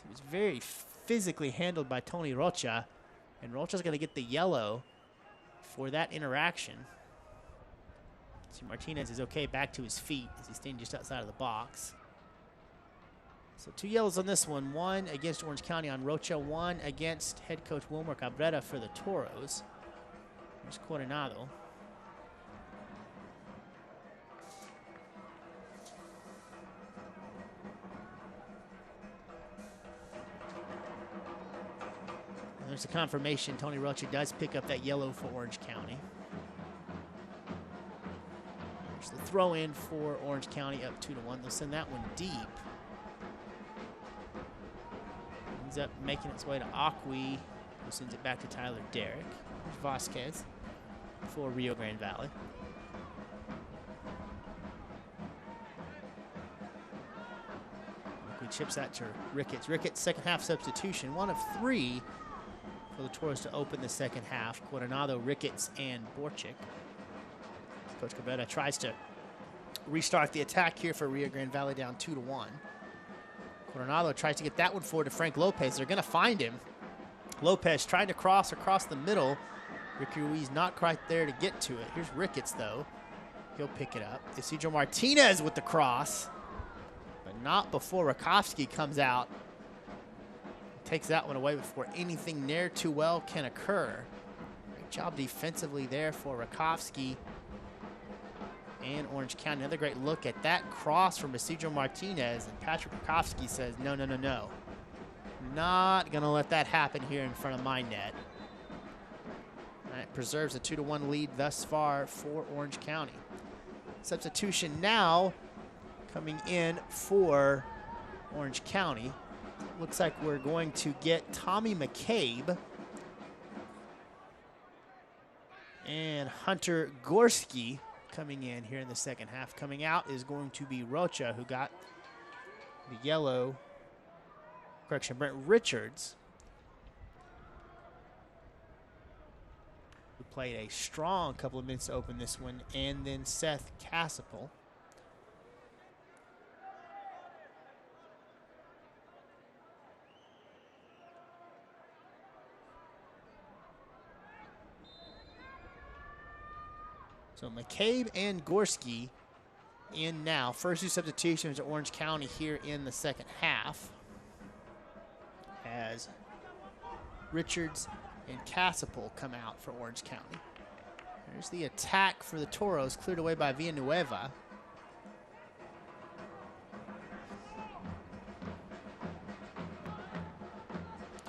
He was very physically handled by Tony Rocha. And Rocha's going to get the yellow for that interaction. See, Martinez is okay back to his feet as he's staying just outside of the box. So 2 yellows on this one. 1 against Orange County on Rocha. 1 against head coach Wilmer Cabrera for the Toros. There's Coronado. And there's a confirmation. Tony Rocha does pick up that yellow for Orange County. There's the throw in for Orange County up 2-1. They'll send that one deep. Ends up making its way to Acqui, who sends it back to Tyler Derrick. There's Vasquez for Rio Grande Valley. Acqui chips that to Ricketts. Ricketts' second half substitution, 1 of 3 for the Toros to open the second half. Coronado, Ricketts, and Borczyk. Coach Cabrera tries to restart the attack here for Rio Grande Valley, down 2-1. Coronado tries to get that one forward to Frank Lopez. They're going to find him. Lopez trying to cross across the middle. Ricky Ruiz not quite there to get to it. Here's Ricketts, though. He'll pick it up. Isidro Martinez with the cross, but not before Rakowski comes out. Takes that one away before anything near too well can occur. Great job defensively there for Rakowski and Orange County. Another great look at that cross from Isidro Martinez, and Patrick Rakowski says, no, no, no, no. Not gonna let that happen here in front of my net. That preserves a 2-1 lead thus far for Orange County. Substitution now coming in for Orange County. Looks like we're going to get Tommy McCabe and Hunter Gorski coming in here in the second half. Coming out is going to be Rocha, who got the yellow. Correction, Brent Richards, who played a strong couple of minutes to open this one, and then Seth Cassipel. So McCabe and Gorski in now. First two substitutions at Orange County here in the second half, as Richards and Cassipel come out for Orange County. There's the attack for the Toros, cleared away by Villanueva.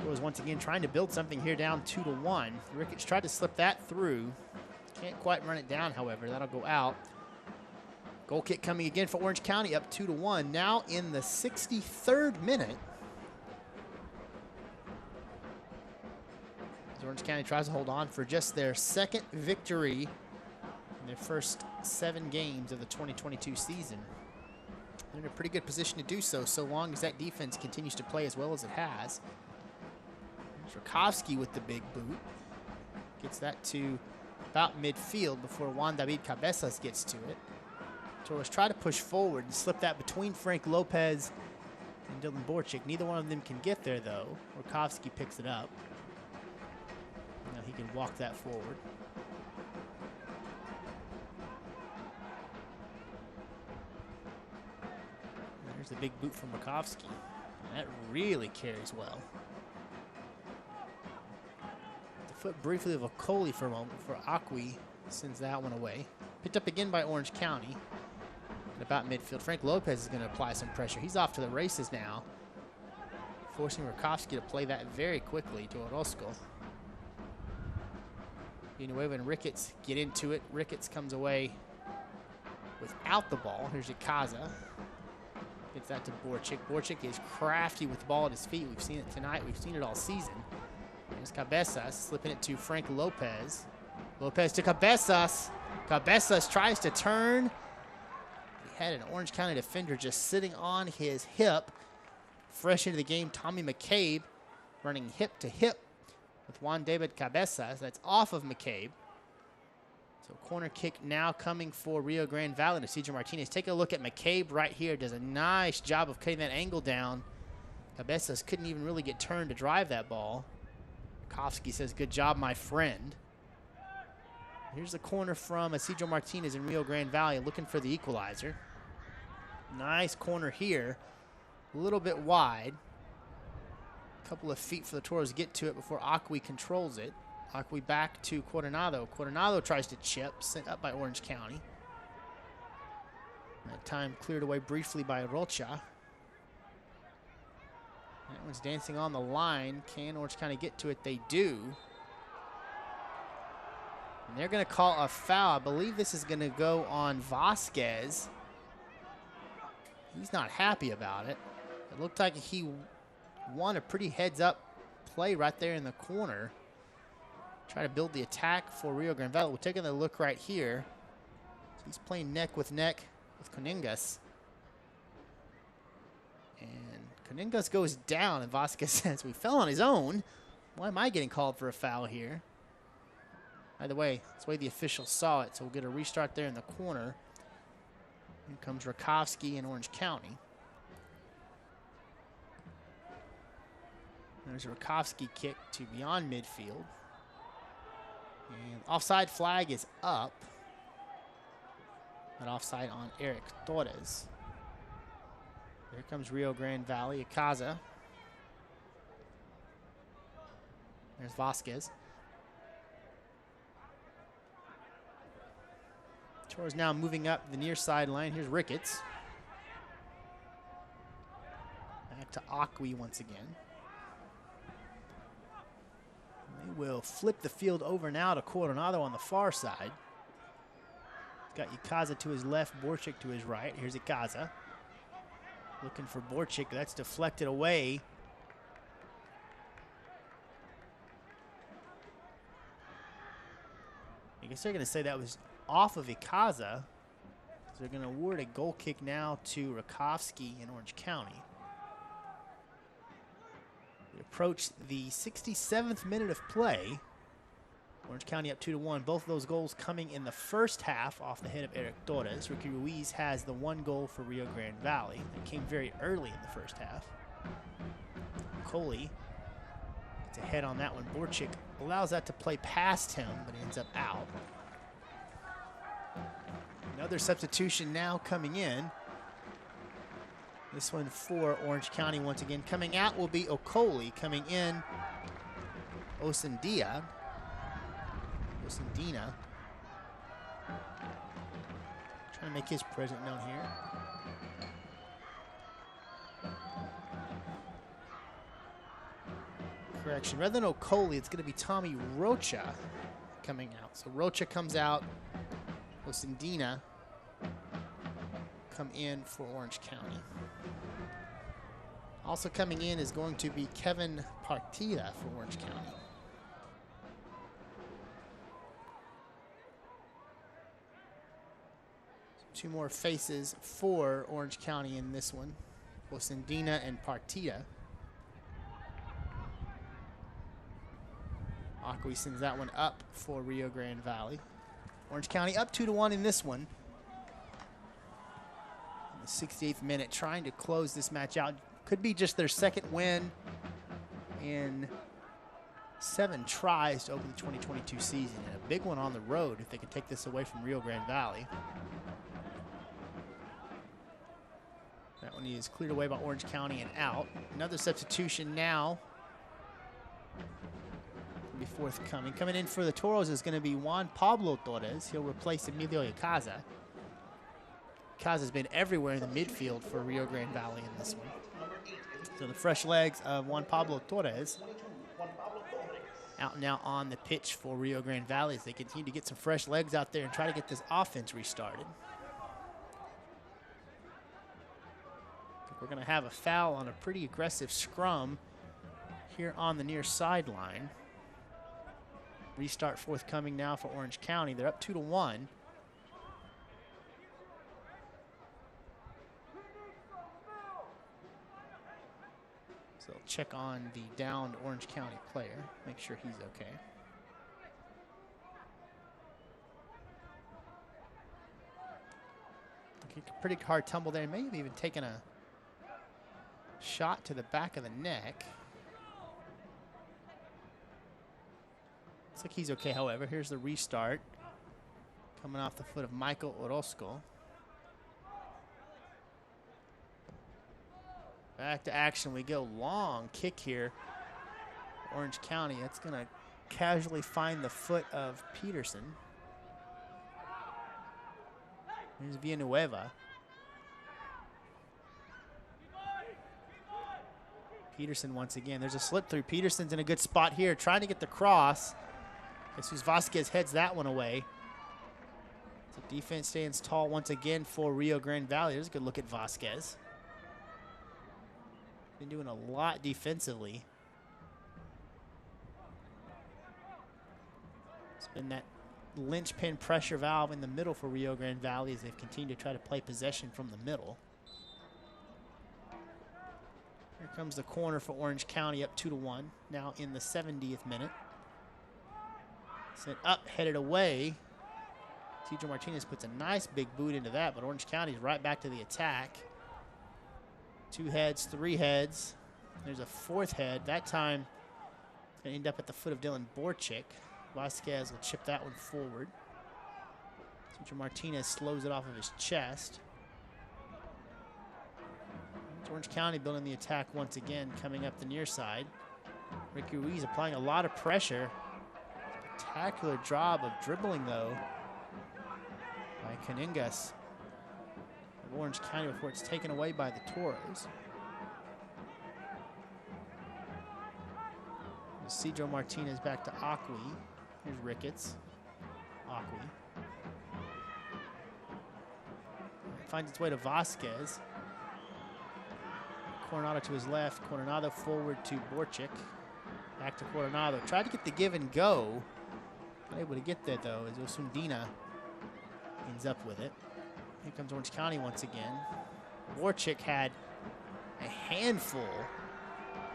Toros once again trying to build something here, down 2-1. Ricketts tried to slip that through. Can't quite run it down, however. That'll go out. Goal kick coming again for Orange County, up 2-1. Now in the 63rd minute, as Orange County tries to hold on for just their second victory in their first 7 games of the 2022 season. They're in a pretty good position to do so, so long as that defense continues to play as well as it has. There's Rakowski with the big boot. Gets that to about midfield before Juan David Cabezas gets to it. Toros try to push forward and slip that between Frank Lopez and Dylan Borczyk. Neither one of them can get there, though. Rakowski picks it up. Now he can walk that forward. There's the big boot from Rakowski. That really carries well. Foot briefly of Okoli for a moment before Akwi sends that one away. Picked up again by Orange County at about midfield. Frank Lopez is going to apply some pressure. He's off to the races now, forcing Rakowski to play that very quickly to Orozco. Villanueva and Ricketts get into it. Ricketts comes away without the ball. Here's Ikaza. Gets that to Borczyk. Borczyk is crafty with the ball at his feet. We've seen it tonight. We've seen it all season. There's Cabezas, slipping it to Frank Lopez. Lopez to Cabezas. Cabezas tries to turn. He had an Orange County defender just sitting on his hip. Fresh into the game, Tommy McCabe running hip to hip with Juan David Cabezas. That's off of McCabe. So corner kick now coming for Rio Grande Valley to Isidro Martinez. Take a look at McCabe right here. Does a nice job of cutting that angle down. Cabezas couldn't even really get turned to drive that ball. Rakowski says, good job, my friend. Here's the corner from Isidro Martinez in Rio Grande Valley, looking for the equalizer. Nice corner here. A little bit wide. A couple of feet for the Toros to get to it before Akwi controls it. Akwi back to Coronado. Coronado tries to chip, sent up by Orange County. That time cleared away briefly by Rocha. That one's dancing on the line. Can Orange County get to it? They do. And they're going to call a foul. I believe this is going to go on Vasquez. He's not happy about it. It looked like he won a pretty heads-up play right there in the corner. Try to build the attack for Rio Grande Valley. We're taking a look right here. So he's playing neck with Coningas. And Coningas goes down, and Vasquez says, we fell on his own. Why am I getting called for a foul here? Either way, that's the way the officials saw it, so we'll get a restart there in the corner. Here comes Rakowski and Orange County. There's a Rakowski kick to beyond midfield. And offside flag is up. An offside on Eric Torres. Here comes Rio Grande Valley. Icaza. There's Vasquez. Torres now moving up the near sideline. Here's Ricketts. Back to Akwi once again. They will flip the field over now to Coronado on the far side. Got Icaza to his left, Borczyk to his right. Here's Icaza. Looking for Borczyk. That's deflected away. I guess they're going to say that was off of Icaza. So they're going to award a goal kick now to Rakowski in Orange County. We approach the 67th minute of play. Orange County up 2-1. Both of those goals coming in the first half off the head of Eric Torres. Ricky Ruiz has the one goal for Rio Grande Valley. It came very early in the first half. Coley gets ahead on that one. Borczyk allows that to play past him, but ends up out. Another substitution now coming in. This one for Orange County once again. Coming out will be Okoli. Coming in, Osandina. Trying to make his presence known here. Correction. Rather than Okoli, it's going to be Tommy Rocha coming out. So Rocha comes out. Osandina come in for Orange County. Also coming in is going to be Kevin Partida for Orange County. Two more faces for Orange County in this one. Osandina and Partida. Akwi sends that one up for Rio Grande Valley. Orange County up 2-1 in this one. In the 68th minute, trying to close this match out. Could be just their second win in 7 tries to open the 2022 season. And a big one on the road if they could take this away from Rio Grande Valley. That one is cleared away by Orange County and out. Another substitution now. Will be forthcoming. Coming in for the Toros is going to be Juan Pablo Torres. He'll replace Emilio Icaza. Icaza's been everywhere in the midfield for Rio Grande Valley in this one. So the fresh legs of Juan Pablo Torres out now on the pitch for Rio Grande Valley as they continue to get some fresh legs out there and try to get this offense restarted. We're going to have a foul on a pretty aggressive scrum here on the near sideline. Restart forthcoming now for Orange County. They're up 2-1. So they'll check on the downed Orange County player, make sure he's okay. Pretty hard tumble there. Maybe even taken a shot to the back of the neck. Looks like he's okay, however. Here's the restart. Coming off the foot of Michael Orozco. Back to action we go. Long kick here. Orange County. That's going to casually find the foot of Peterson. Here's Villanueva. Peterson once again. There's a slip through. Peterson's in a good spot here, trying to get the cross. Jesus Vasquez heads that one away. So defense stands tall once again for Rio Grande Valley. There's a good look at Vasquez. Been doing a lot defensively. It's been that linchpin pressure valve in the middle for Rio Grande Valley as they've continued to try to play possession from the middle. Here comes the corner for Orange County, up 2-1. Now in the 70th minute. Sent up, headed away. Cedro Martinez puts a nice big boot into that, but Orange County's right back to the attack. 2 heads, 3 heads. There's a 4th head. That time, it's going to end up at the foot of Dylan Borczyk. Vasquez will chip that one forward. Teacher Martinez slows it off of his chest. Orange County building the attack once again, coming up the near side. Ricky Ruiz applying a lot of pressure. Spectacular job of dribbling, though, by Caningas of Orange County before it's taken away by the Toros. Cedro Martinez back to Aqui. Here's Ricketts. Aqui. Finds its way to Vasquez. Coronado to his left. Coronado forward to Borczyk. Back to Coronado. Tried to get the give and go. Not able to get there, though, as Osundina ends up with it. Here comes Orange County once again. Borczyk had a handful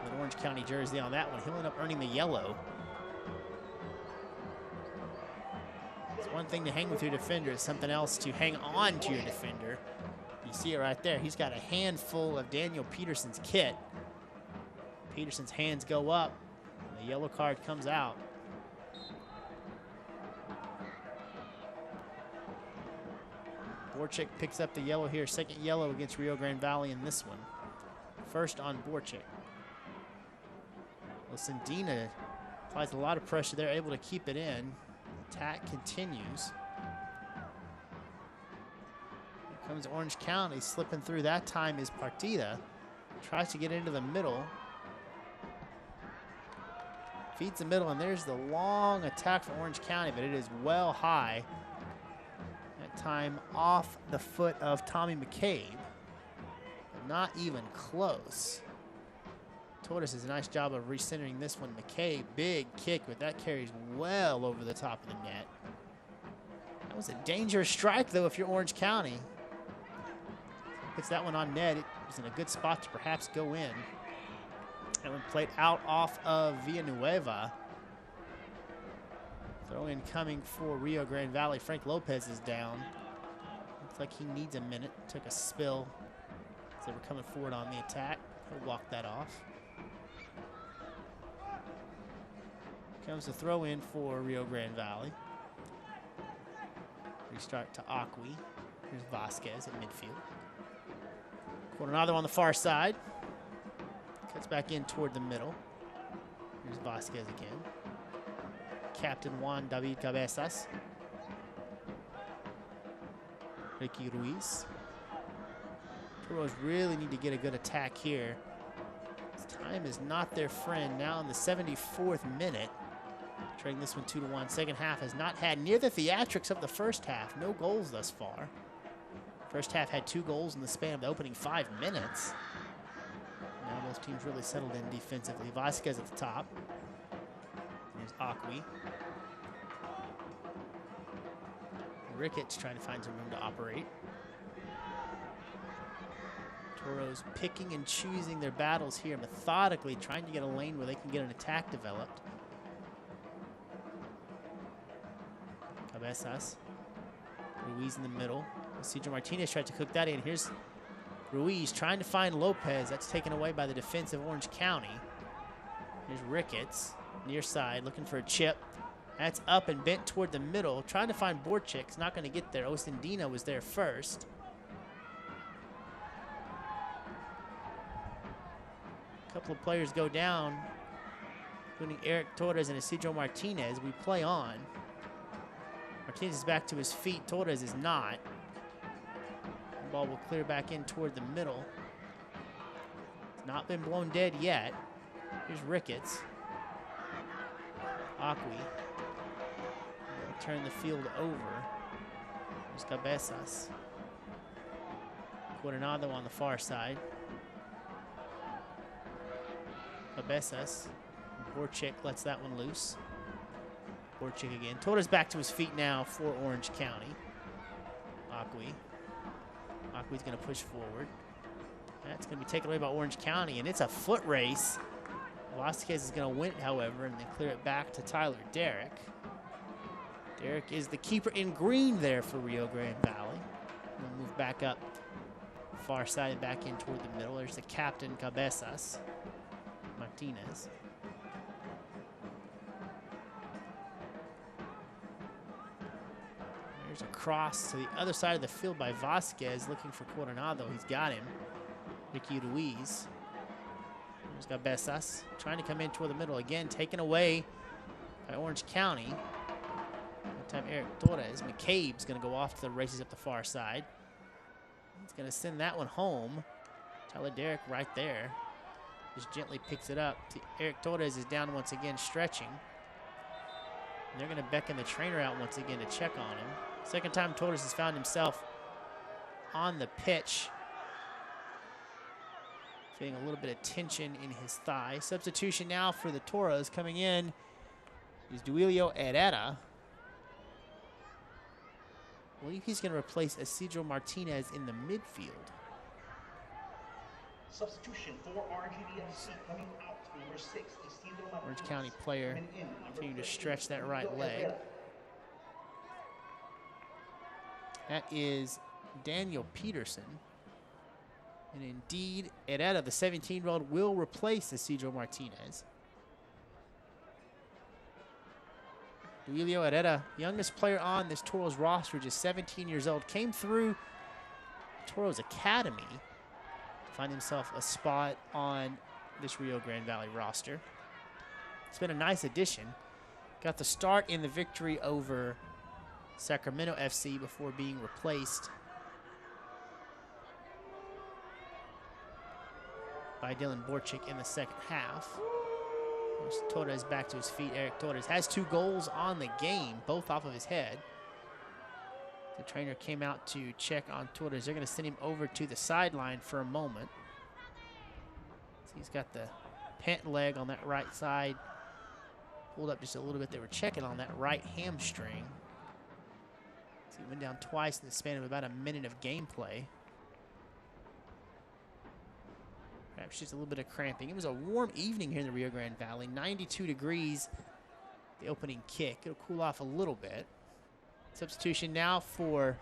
with an Orange County jersey on that one. He'll end up earning the yellow. It's one thing to hang with your defender. It's something else to hang on to your defender. You see it right there. He's got a handful of Daniel Peterson's kit. Peterson's hands go up. And the yellow card comes out. Borczyk picks up the yellow here. Second yellow against Rio Grande Valley in this one. First on Borczyk. Sandina applies a lot of pressure there, able to keep it in. Attack continues. Here comes Orange County, slipping through. That time is Partida. Tries to get into the middle. Feeds the middle, and there's the long attack for Orange County, but it is well high. That time off the foot of Tommy McCabe. But not even close. Torres does a nice job of recentering this one. McCabe, big kick, but that carries well over the top of the net. That was a dangerous strike, though, if you're Orange County. Puts that one on net. It was in a good spot to perhaps go in. That one played out off of Villanueva. Throw in coming for Rio Grande Valley. Frank Lopez is down. Looks like he needs a minute. Took a spill as they were coming forward on the attack. He'll walk that off. Comes the throw in for Rio Grande Valley. Restart to Aqui. Here's Vasquez at midfield. Coronado on the far side. Cuts back in toward the middle. Here's Vasquez again. Captain Juan David Cabezas. Ricky Ruiz. Toros really need to get a good attack here. Time is not their friend. Now in the 74th minute. Trading this one 2-1. Second half has not had near the theatrics of the first half. No goals thus far. First half had 2 goals in the span of the opening 5 minutes. Now those teams really settled in defensively. Vasquez at the top. Here's Aqui. Ricketts trying to find some room to operate. Toros picking and choosing their battles here, methodically trying to get a lane where they can get an attack developed. Cabezas. Ruiz in the middle. Cedro Martinez tried to cook that in. Here's Ruiz trying to find Lopez. That's taken away by the defense of Orange County. Here's Ricketts, near side, looking for a chip. That's up and bent toward the middle. Trying to find Borczyk. It's not going to get there. Osundina was there first. A couple of players go down, including Eric Torres and Isidro Martinez. We play on. Martinez is back to his feet. Torres is not. The ball will clear back in toward the middle. It's not been blown dead yet. Here's Ricketts. Aqui. Turn the field over. There's Cabezas. Coronado on the far side. Cabezas. Borczyk lets that one loose. Borczyk again. Torres back to his feet now for Orange County. Aqui. Aqui's going to push forward. That's going to be taken away by Orange County, and it's a foot race. Vasquez is going to win it, however, and then clear it back to Tyler Derrick. Derrick is the keeper in green there for Rio Grande Valley. We'll move back up far side and back in toward the middle. There's the captain, Cabezas. Martinez. There's a cross to the other side of the field by Vasquez looking for Coronado. He's got him. Ricky Ruiz. He's got Besas trying to come in toward the middle again, taken away by Orange County. That time Eric Torres. McCabe's going to go off to the races up the far side. He's going to send that one home. Tyler Derrick right there. Just gently picks it up. Eric Torres is down once again, stretching. And they're going to beckon the trainer out once again to check on him. Second time Torres has found himself on the pitch. Feeling a little bit of tension in his thigh. Substitution now for the Toros. Coming in is Duilio Herrera. I believe he's going to replace Isidro Martinez in the midfield. Substitution for RGDFC coming out, number 6, Isidro Martinez. Orange County player continuing to stretch that right leg. That is Daniel Peterson. And indeed, Herrera, the 17-year-old, will replace Isidro Martinez. Duilio Herrera, youngest player on this Toros roster, just 17 years old, came through Toros Academy to find himself a spot on this Rio Grande Valley roster. It's been a nice addition. Got the start in the victory over Sacramento FC before being replaced by Dylan Borczyk in the second half. Torres back to his feet. Eric Torres has 2 goals on the game, both off of his head. The trainer came out to check on Torres. They're going to send him over to the sideline for a moment. So he's got the pant leg on that right side. Pulled up just a little bit. They were checking on that right hamstring. So he went down twice in the span of about a minute of gameplay. Perhaps just a little bit of cramping. It was a warm evening here in the Rio Grande Valley. 92 degrees, the opening kick. It'll cool off a little bit. Substitution now for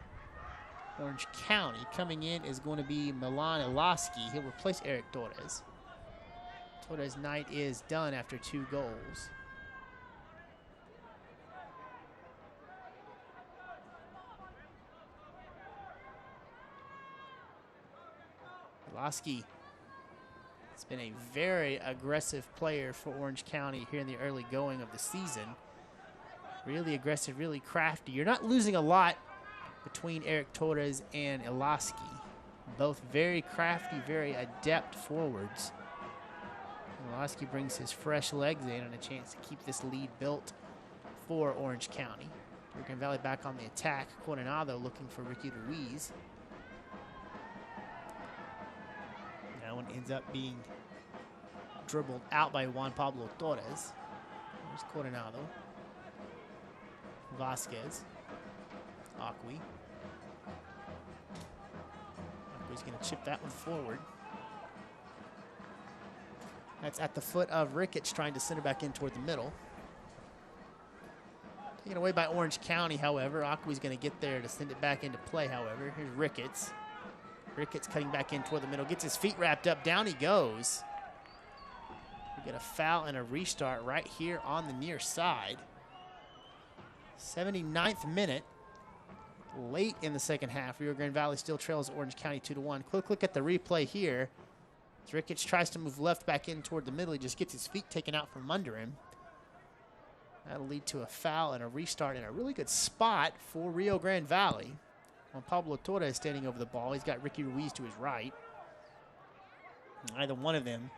Orange County. Coming in is going to be Milan Ilaski. He'll replace Eric Torres. Torres' night is done after 2 goals. Ilaski has been a very aggressive player for Orange County here in the early going of the season. Really aggressive, really crafty. You're not losing a lot between Eric Torres and Ilaski. Both very crafty, very adept forwards. Ilaski brings his fresh legs in and a chance to keep this lead built for Orange County. Rio Grande Valley back on the attack. Coronado looking for Ricky Ruiz. That one ends up being dribbled out by Juan Pablo Torres. There's Coronado. Vasquez. Acqui. Acqui's going to chip that one forward. That's at the foot of Ricketts trying to send it back in toward the middle. Taken away by Orange County, however. Acqui's going to get there to send it back into play, however. Here's Ricketts. Ricketts cutting back in toward the middle. Gets his feet wrapped up. Down he goes. We get a foul and a restart right here on the near side. 79th minute. Late in the second half. Rio Grande Valley still trails Orange County 2-1. Quick look at the replay here. As Ricketts tries to move left back in toward the middle. He just gets his feet taken out from under him. That'll lead to a foul and a restart in a really good spot for Rio Grande Valley. Juan Pablo Torres standing over the ball. He's got Ricky Ruiz to his right. Either one of them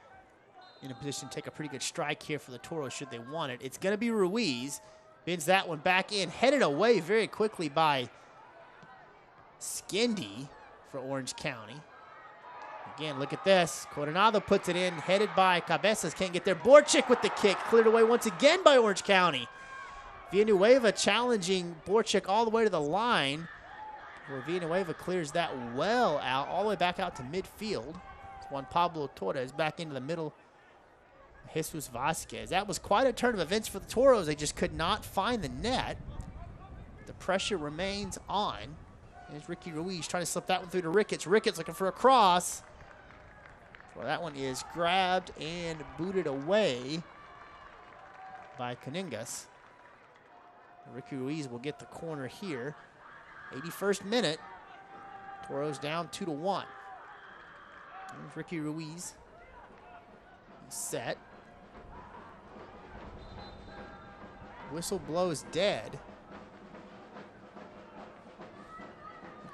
in a position to take a pretty good strike here for the Toros should they want it. It's going to be Ruiz. Bends that one back in. Headed away very quickly by Skindy for Orange County. Again, look at this. Coronado puts it in. Headed by Cabezas. Can't get there. Borczyk with the kick. Cleared away once again by Orange County. Villanueva challenging Borczyk all the way to the line, where Villanueva clears that well out, all the way back out to midfield. It's Juan Pablo Torres back into the middle. Jesus Vasquez. That was quite a turn of events for the Toros. They just could not find the net. The pressure remains on. There's Ricky Ruiz trying to slip that one through to Ricketts. Ricketts looking for a cross. Well, that one is grabbed and booted away by Caningas. Ricky Ruiz will get the corner here. 81st minute. Toros down 2-1. There's Ricky Ruiz. He's set. Whistle blows dead.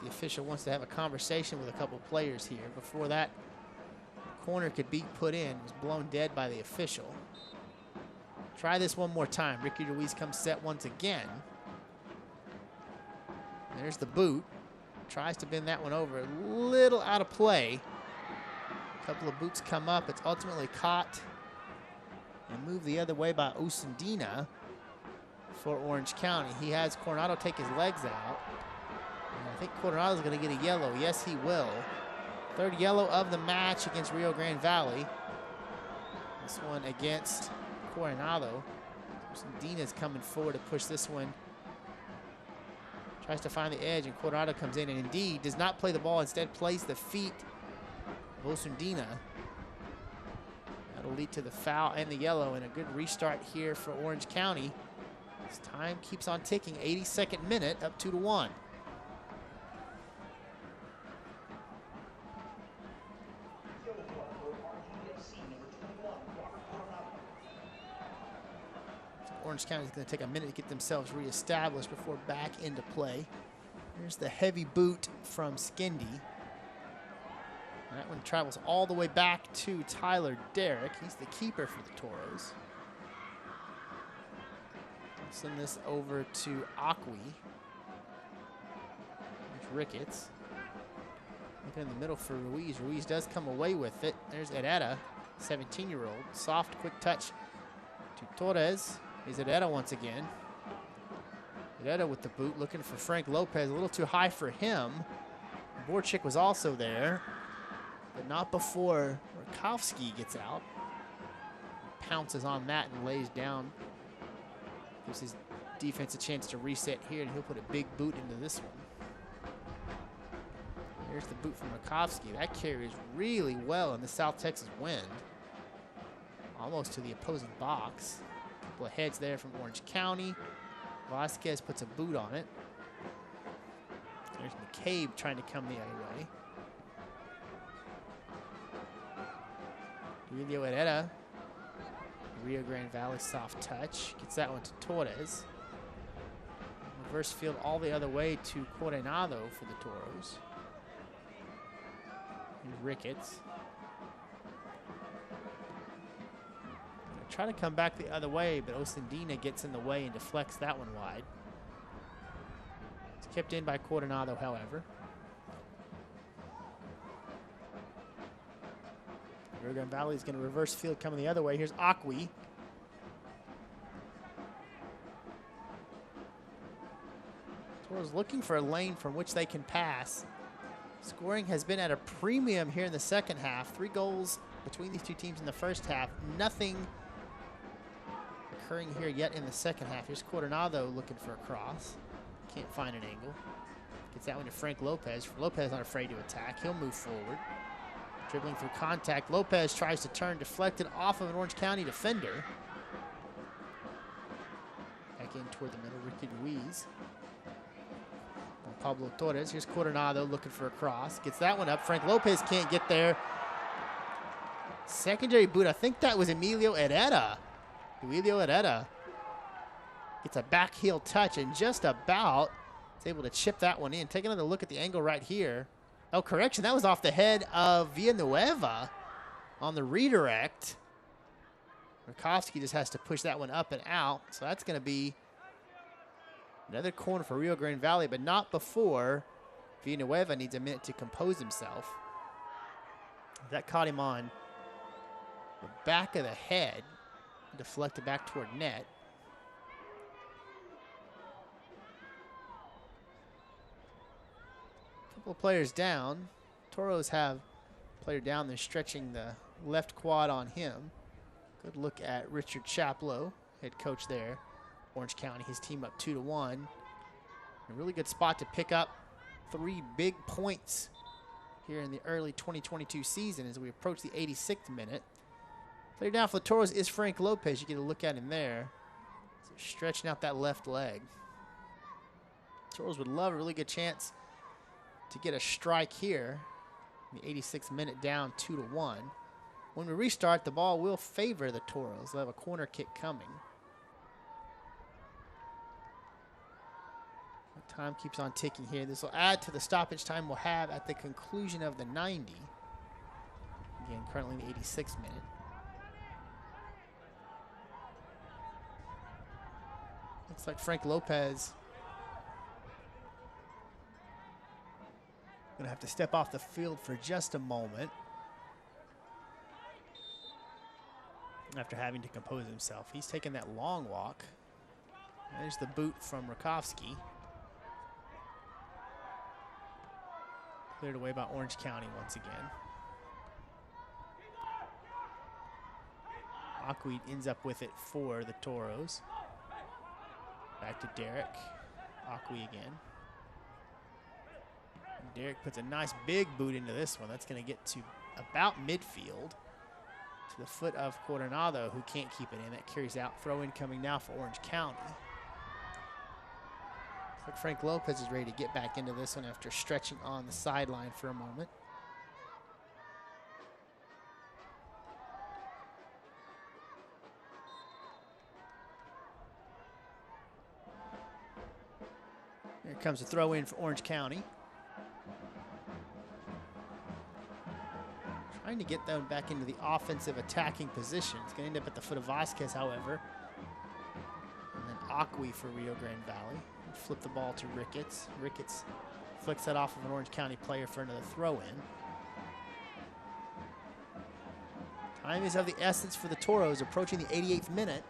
The official wants to have a conversation with a couple players here before that corner could be put in. It was blown dead by the official. Try this one more time. Ricky Ruiz comes set once again. There's the boot. Tries to bend that one over. A little out of play. A couple of boots come up. It's ultimately caught and moved the other way by Osundina for Orange County. He has Coronado take his legs out. And I think Coronado's going to get a yellow. Yes, he will. Third yellow of the match against Rio Grande Valley. This one against Coronado. Osundina's coming forward to push this one. Tries to find the edge, and Coronado comes in and indeed does not play the ball. Instead plays the feet of Osundina. That'll lead to the foul and the yellow, and a good restart here for Orange County. As time keeps on ticking, 82nd minute, up 2-1. Orange County is going to take a minute to get themselves reestablished before back into play. Here's the heavy boot from Skindy. That one travels all the way back to Tyler Derrick. He's the keeper for the Toros. Send this over to Aqui. There's Ricketts. Looking in the middle for Ruiz. Ruiz does come away with it. There's Herrera, 17-year-old. Soft, quick touch to Torres. He's Herrera once again. Herrera with the boot, looking for Frank Lopez. A little too high for him. Borczyk was also there, but not before Rakowski gets out. Pounces on that and lays down. Gives his defense a chance to reset here, and he'll put a big boot into this one. There's the boot from Rakowski. That carries really well in the South Texas wind. Almost to the opposing box. Couple of heads there from Orange County. Vasquez puts a boot on it. There's McCabe trying to come the other way. Emilio Herrera. Rio Grande Valley soft touch. Gets that one to Torres. Reverse field all the other way to Coronado for the Toros. Here's Ricketts. Try to come back the other way, but Osundina gets in the way and deflects that one wide. It's kept in by Coronado, however. Rio Grande Valley is going to reverse field coming the other way. Here's Aqui. Toros looking for a lane from which they can pass. Scoring has been at a premium here in the second half. 3 goals between these two teams in the first half. Nothing occurring here yet in the second half. Here's Coronado looking for a cross. Can't find an angle. Gets that one to Frank Lopez. Lopez not afraid to attack. He'll move forward. Dribbling through contact. Lopez tries to turn, deflected off of an Orange County defender. Back in toward the middle, Ricky Ruiz. Pablo Torres. Here's Coronado looking for a cross. Gets that one up. Frank Lopez can't get there. Secondary boot. I think that was Emilio Herrera. Emilio Herrera gets a back heel touch and just about is able to chip that one in. Take another look at the angle right here. Oh, correction. That was off the head of Villanueva on the redirect. Rakowski just has to push that one up and out. So that's going to be another corner for Rio Grande Valley, but not before Villanueva needs a minute to compose himself. That caught him on the back of the head. Deflected back toward net. Couple of players down. Toros have a player down there stretching the left quad on him. Good look at Richard Chaplow, head coach there. Orange County, his team up 2-1. A really good spot to pick up 3 big points here in the early 2022 season as we approach the 86th minute. Player down for the Toros is Frank Lopez. You get a look at him there. So stretching out that left leg. Toros would love a really good chance to get a strike here. In the 86th minute, down 2-1. When we restart, the ball will favor the Toros. They'll have a corner kick coming. The time keeps on ticking here. This will add to the stoppage time we'll have at the conclusion of the 90. Again, currently in the 86th minute. Looks like Frank Lopez gonna have to step off the field for just a moment after having to compose himself. He's taking that long walk. There's the boot from Rakowski. Cleared away by Orange County once again. Aquid ends up with it for the Toros. Back to Derek. Aquid again. Derek puts a nice big boot into this one. That's going to get to about midfield. To the foot of Coronado, who can't keep it in. That carries out. Throw in coming now for Orange County. Looks like Frank Lopez is ready to get back into this one after stretching on the sideline for a moment. Here comes a throw in for Orange County. Trying to get them back into the offensive attacking position. It's going to end up at the foot of Vasquez, however. And then Aqui for Rio Grande Valley. Flip the ball to Ricketts. Ricketts flicks that off of an Orange County player for another throw-in. Time is of the essence for the Toros, approaching the 88th minute.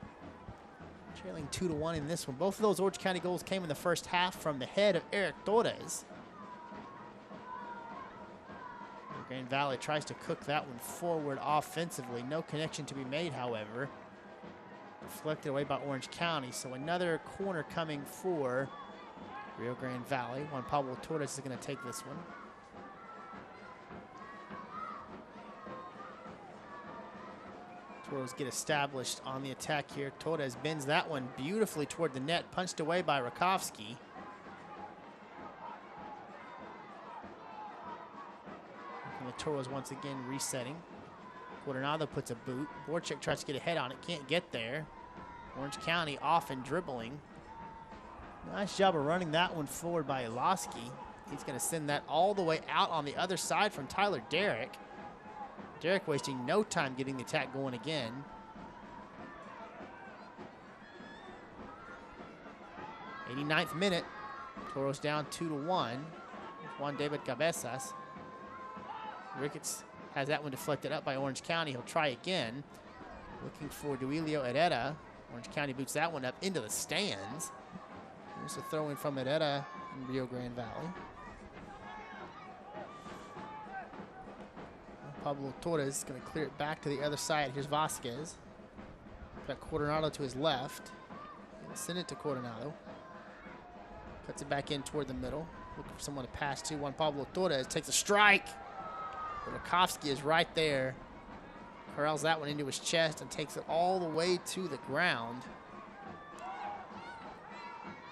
Trailing 2-1 in this one. Both of those Orange County goals came in the first half from the head of Eric Torres. Grande Valley tries to cook that one forward offensively. No connection to be made, however. Deflected away by Orange County. So another corner coming for Rio Grande Valley. Juan Pablo Torres is going to take this one. Toros get established on the attack here. Torres bends that one beautifully toward the net. Punched away by Rakowski. And the Toros once again resetting. Coronado puts a boot. Borczyk tries to get a head on it. Can't get there. Orange County off and dribbling. Nice job of running that one forward by Iloski. He's going to send that all the way out on the other side from Tyler Derrick. Derrick wasting no time getting the attack going again. '89th minute. Toros down 2-1. Juan David Cabezas. Ricketts has that one deflected up by Orange County. He'll try again. Looking for Duilio Herrera. Orange County boots that one up into the stands. There's a throw in from Herrera in Rio Grande Valley. Pablo Torres is going to clear it back to the other side. Here's Vasquez. Got Coronado to his left. He'll send it to Coronado. Cuts it back in toward the middle. Looking for someone to pass to. Juan Pablo Torres takes a strike. Rakowski is right there. Corrals that one into his chest and takes it all the way to the ground.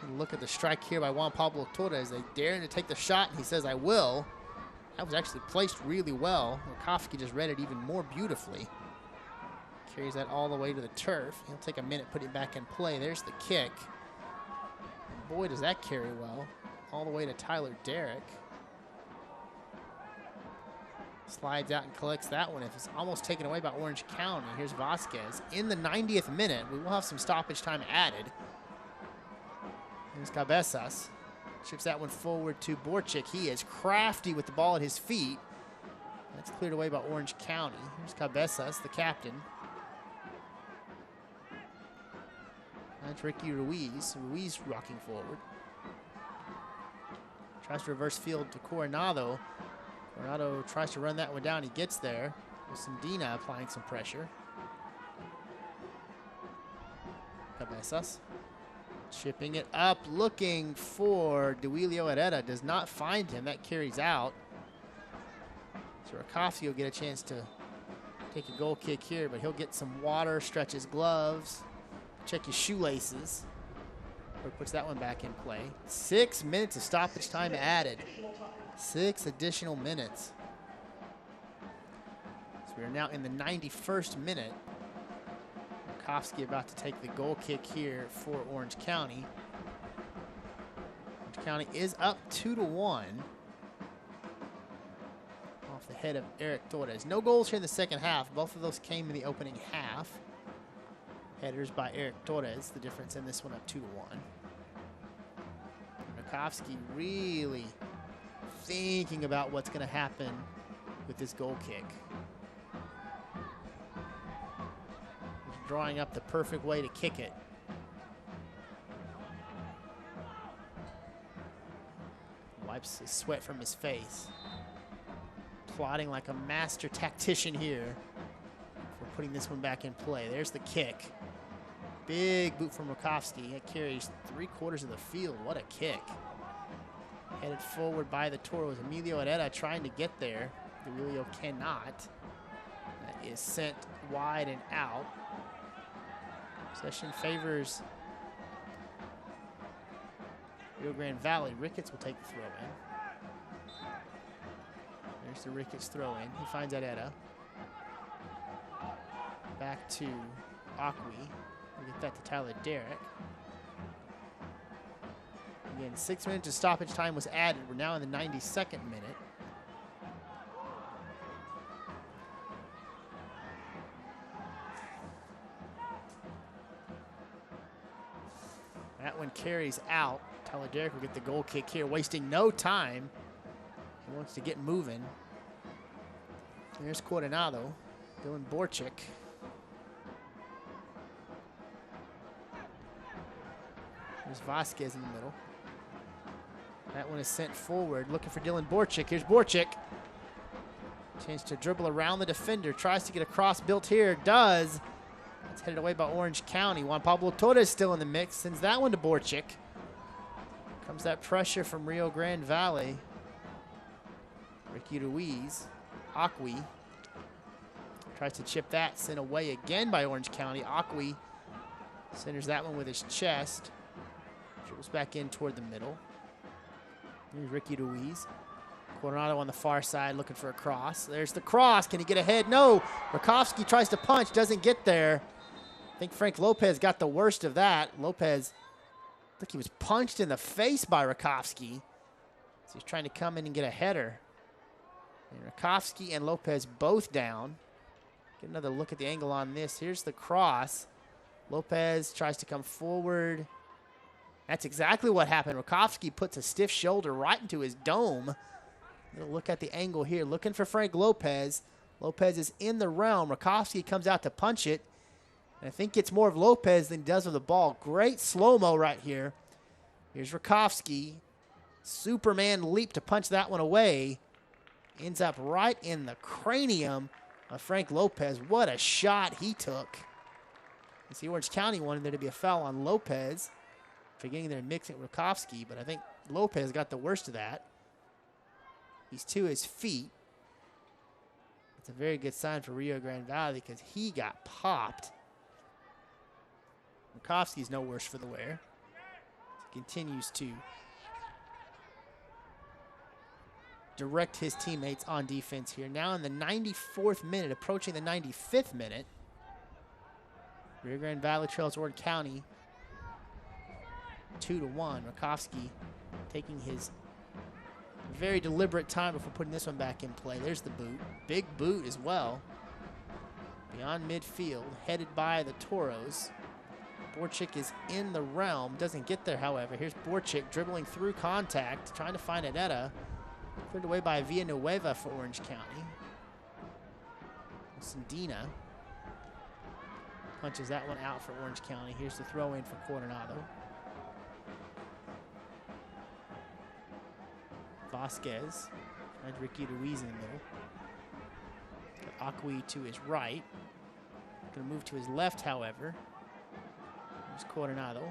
And look at the strike here by Juan Pablo Torres. They dare him to take the shot, and he says, I will. That was actually placed really well. Rakowski just read it even more beautifully. Carries that all the way to the turf. He'll take a minute, put it back in play. There's the kick. And boy, does that carry well. All the way to Tyler Derrick. Slides out and collects that one. If it's almost taken away by Orange County. Here's Vasquez. In the 90th minute, we will have some stoppage time added. Here's Cabezas. Chips that one forward to Borczyk. He is crafty with the ball at his feet. That's cleared away by Orange County. Here's Cabezas, the captain. That's Ricky Ruiz. Ruiz rocking forward. Tries to reverse field to Coronado. Coronado tries to run that one down. He gets there with Sandina applying some pressure. Cabezas. Chipping it up, looking for Duilio Herrera. Does not find him. That carries out. So Rakowski will get a chance to take a goal kick here, but he'll get some water, stretch his gloves, check his shoelaces. Or puts that one back in play. 6 minutes of stoppage time added. 6 additional minutes. So we are now in the 91st minute. Rakowski about to take the goal kick here for Orange County. Orange County is up 2-1. Off the head of Eric Torres. No goals here in the second half. Both of those came in the opening half. Headers by Eric Torres. The difference in this one up 2-1. Rakowski really thinking about what's going to happen with this goal kick. He's drawing up the perfect way to kick it. Wipes his sweat from his face. Plotting like a master tactician here for putting this one back in play. There's the kick. Big boot from Rakowski. It carries 3/4 of the field. What a kick. Headed forward by the Toros. Emilio Herrera trying to get there. Emilio cannot. That is sent wide and out. Possession favors Rio Grande Valley. Ricketts will take the throw in. There's the Ricketts throw in. He finds Herrera. Back to Aqui. We'll get that to Tyler Derrick. Again, 6 minutes of stoppage time was added. We're now in the 92nd minute. That one carries out. Tyler Derrick will get the goal kick here, wasting no time. He wants to get moving. There's Coronado, Dylan Borczyk. There's Vasquez in the middle. That one is sent forward, looking for Dylan Borczyk. Here's Borczyk. Chance to dribble around the defender. Tries to get a cross built here. Does. It's headed away by Orange County. Juan Pablo Torres still in the mix. Sends that one to Borczyk. Comes that pressure from Rio Grande Valley. Ricky Ruiz. Aqui. Tries to chip that. Sent away again by Orange County. Aqui centers that one with his chest. Dribbles back in toward the middle. Here's Ricky Ruiz. Coronado on the far side looking for a cross. There's the cross. Can he get ahead? No. Rakowski tries to punch. Doesn't get there. I think Frank Lopez got the worst of that. Lopez, I think he was punched in the face by Rakowski. So he's trying to come in and get a header. And Rakowski and Lopez both down. Get another look at the angle on this. Here's the cross. Lopez tries to come forward. That's exactly what happened. Rakowski puts a stiff shoulder right into his dome. Look at the angle here. Looking for Frank Lopez. Lopez is in the realm. Rakowski comes out to punch it. And I think it's more of Lopez than he does with the ball. Great slow-mo right here. Here's Rakowski. Superman leap to punch that one away. Ends up right in the cranium of Frank Lopez. What a shot he took. You see, Orange County wanted there to be a foul on Lopez for getting there and mixing with Rakowski, but I think Lopez got the worst of that. He's to his feet. It's a very good sign for Rio Grande Valley because he got popped. Rakowski's no worse for the wear. He continues to direct his teammates on defense here. Now in the 94th minute, approaching the 95th minute. Rio Grande Valley trails Orange County 2-1. Rakowski taking his very deliberate time before putting this one back in play. There's the boot. Big boot as well. Beyond midfield, headed by the Toros. Borczyk is in the realm. Doesn't get there, however. Here's Borczyk dribbling through contact, trying to find Herrera. Cleared away by Villanueva for Orange County. Sandina punches that one out for Orange County. Here's the throw in for Coronado. Vasquez and Ricky Ruiz in the middle. Got Aqui to his right. Going to move to his left, however. Here's Coronado.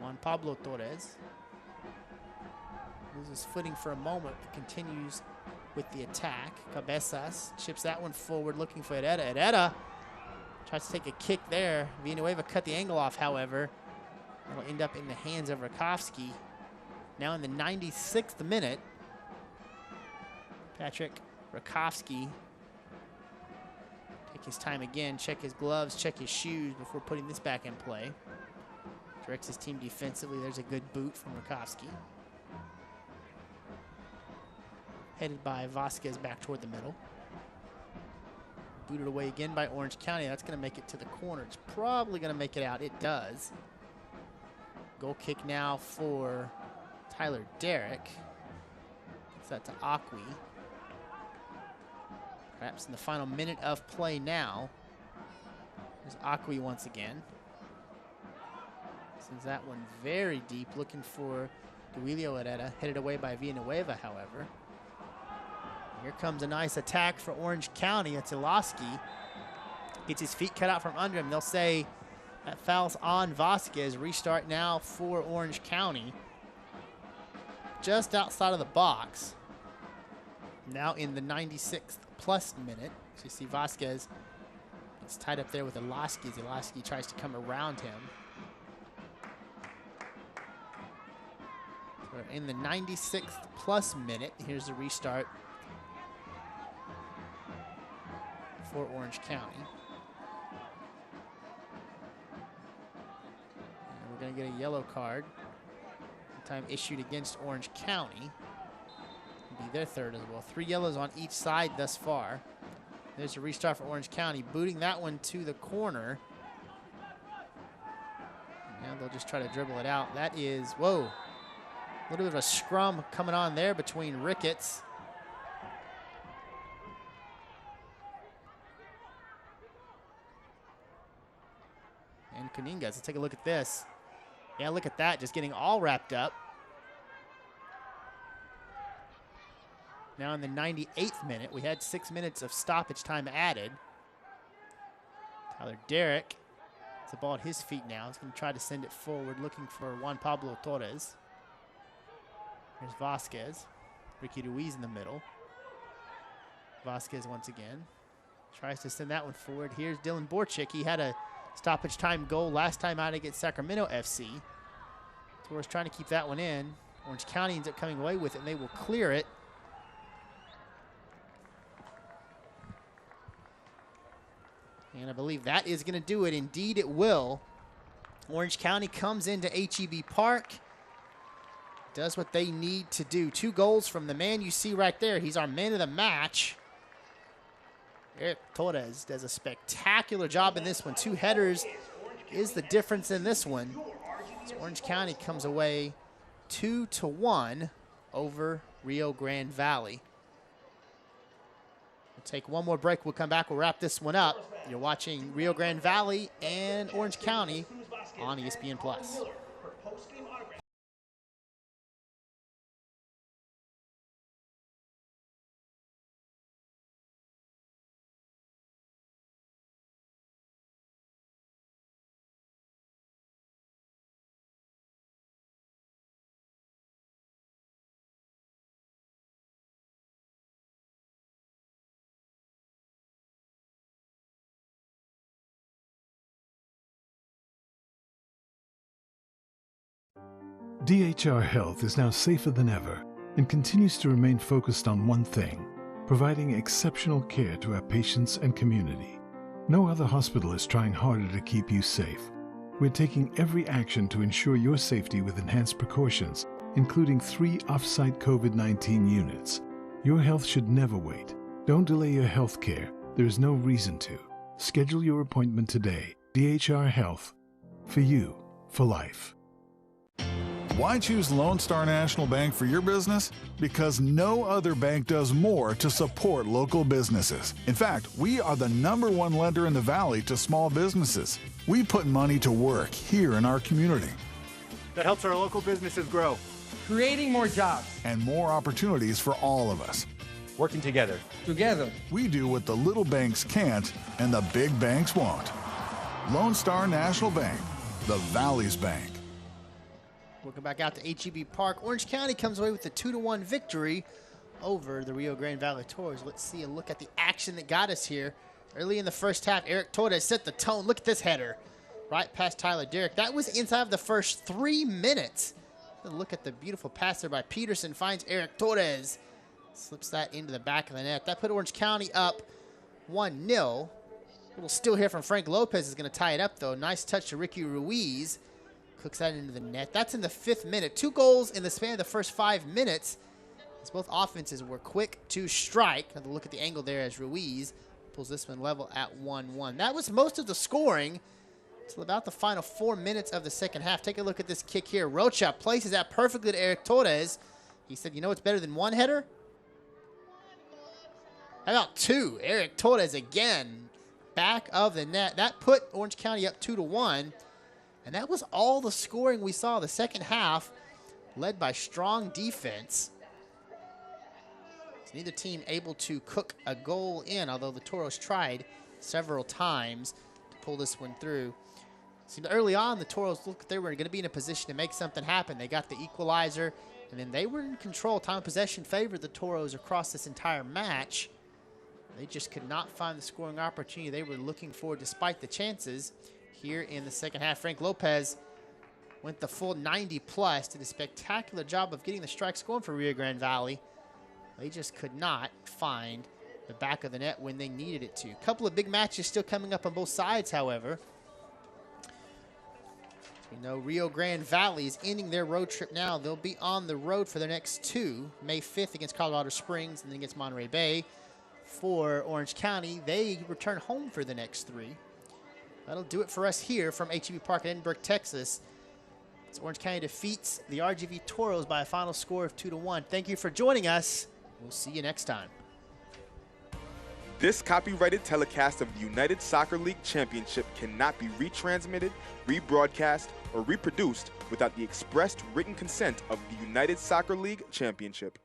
Juan Pablo Torres. Loses footing for a moment, but continues with the attack. Cabezas chips that one forward, looking for Herrera. Herrera Tries to take a kick there. Villanueva cut the angle off, however. It'll end up in the hands of Rakowski. Now in the 96th minute, Patrick Rakowski take his time again, check his gloves, check his shoes before putting this back in play. Directs his team defensively. There's a good boot from Rakowski. Headed by Vasquez back toward the middle. Booted away again by Orange County. That's going to make it to the corner. It's probably going to make it out. It does. Goal kick now for Tyler Derrick. It's that to Aqui. Perhaps in the final minute of play now. There's Aqui once again. Sends that one very deep, looking for Duilio Herrera. Headed away by Villanueva, however. Here comes a nice attack for Orange County. It's Iloski. Gets his feet cut out from under him. They'll say that foul's on Vasquez. Restart now for Orange County. Just outside of the box. Now in the 96th plus minute. So you see Vasquez gets tied up there with Iloski as Iloski tries to come around him. We're in the 96th plus minute. Here's the restart for Orange County. And we're going to get a yellow card. Time issued against Orange County. It'll be their third as well. 3 yellows on each side thus far. There's a restart for Orange County. Booting that one to the corner. Now they'll just try to dribble it out. That is, whoa. A little bit of a scrum coming on there between Ricketts and Kuningas. Let's take a look at this. Yeah, look at that, just getting all wrapped up. Now in the 98th minute, we had 6 minutes of stoppage time added. Tyler Derrick has the ball at his feet now. He's going to try to send it forward, looking for Juan Pablo Torres. Here's Vasquez. Ricky Ruiz in the middle. Vasquez once again. Tries to send that one forward. Here's Dylan Borczyk. He had a stoppage time goal last time out against Sacramento FC. Torres trying to keep that one in. Orange County ends up coming away with it, and they will clear it. And I believe that is going to do it. Indeed, it will. Orange County comes into HEB Park. Does what they need to do. 2 goals from the man you see right there. He's our man of the match. Eric Torres does a spectacular job in this one. 2 headers is the difference in this one. So Orange County comes away 2-1 over Rio Grande Valley. We'll take one more break. We'll come back. We'll wrap this one up. You're watching Rio Grande Valley and Orange County on ESPN+. DHR Health is now safer than ever and continues to remain focused on one thing: providing exceptional care to our patients and community. No other hospital is trying harder to keep you safe. We're taking every action to ensure your safety with enhanced precautions, including 3 off-site COVID-19 units. Your health should never wait. Don't delay your health care. There is no reason to. Schedule your appointment today. DHR Health. For you, for life. Why choose Lone Star National Bank for your business? Because no other bank does more to support local businesses. In fact, we are the #1 lender in the Valley to small businesses. We put money to work here in our community. That helps our local businesses grow. Creating more jobs. And more opportunities for all of us. Working together. Together. We do what the little banks can't and the big banks won't. Lone Star National Bank, the Valley's bank. Welcome back out to HEB Park. Orange County comes away with a 2-1 victory over the Rio Grande Valley Tours. Let's see a look at the action that got us here. Early in the first half, Eric Torres set the tone. Look at this header. Right past Tyler Derrick. That was inside of the first 3 minutes. Look at the beautiful pass there by Peterson. Finds Eric Torres. Slips that into the back of the net. That put Orange County up 1-0. A little steal here from Frank Lopez is going to tie it up, though. Nice touch to Ricky Ruiz. Cooks that into the net. That's in the 5th minute. 2 goals in the span of the first 5 minutes, as both offenses were quick to strike. Another look at the angle there as Ruiz pulls this one level at 1-1. That was most of the scoring until about the final 4 minutes of the second half. Take a look at this kick here. Rocha places that perfectly to Eric Torres. He said, you know what's better than 1 header? How about 2? Eric Torres again. Back of the net. That put Orange County up 2-1. And that was all the scoring we saw the second half, led by strong defense. Neither team able to cook a goal in, although the Toros tried several times to pull this one through. Seemed early on the Toros looked like they were going to be in a position to make something happen. They got the equalizer, and then they were in control. Time of possession favored the Toros across this entire match. They just could not find the scoring opportunity they were looking for despite the chances here in the second half. Frank Lopez went the full 90+, did a spectacular job of getting the strikes going for Rio Grande Valley. They just could not find the back of the net when they needed it to. A couple of big matches still coming up on both sides, however. As we know, Rio Grande Valley is ending their road trip now. They'll be on the road for their next 2. May 5th against Colorado Springs and then against Monterey Bay. For Orange County, they return home for the next 3. That'll do it for us here from HEB Park in Edinburgh, Texas. As Orange County defeats the RGV Toros by a final score of 2-1. Thank you for joining us. We'll see you next time. This copyrighted telecast of the United Soccer League Championship cannot be retransmitted, rebroadcast, or reproduced without the expressed written consent of the United Soccer League Championship.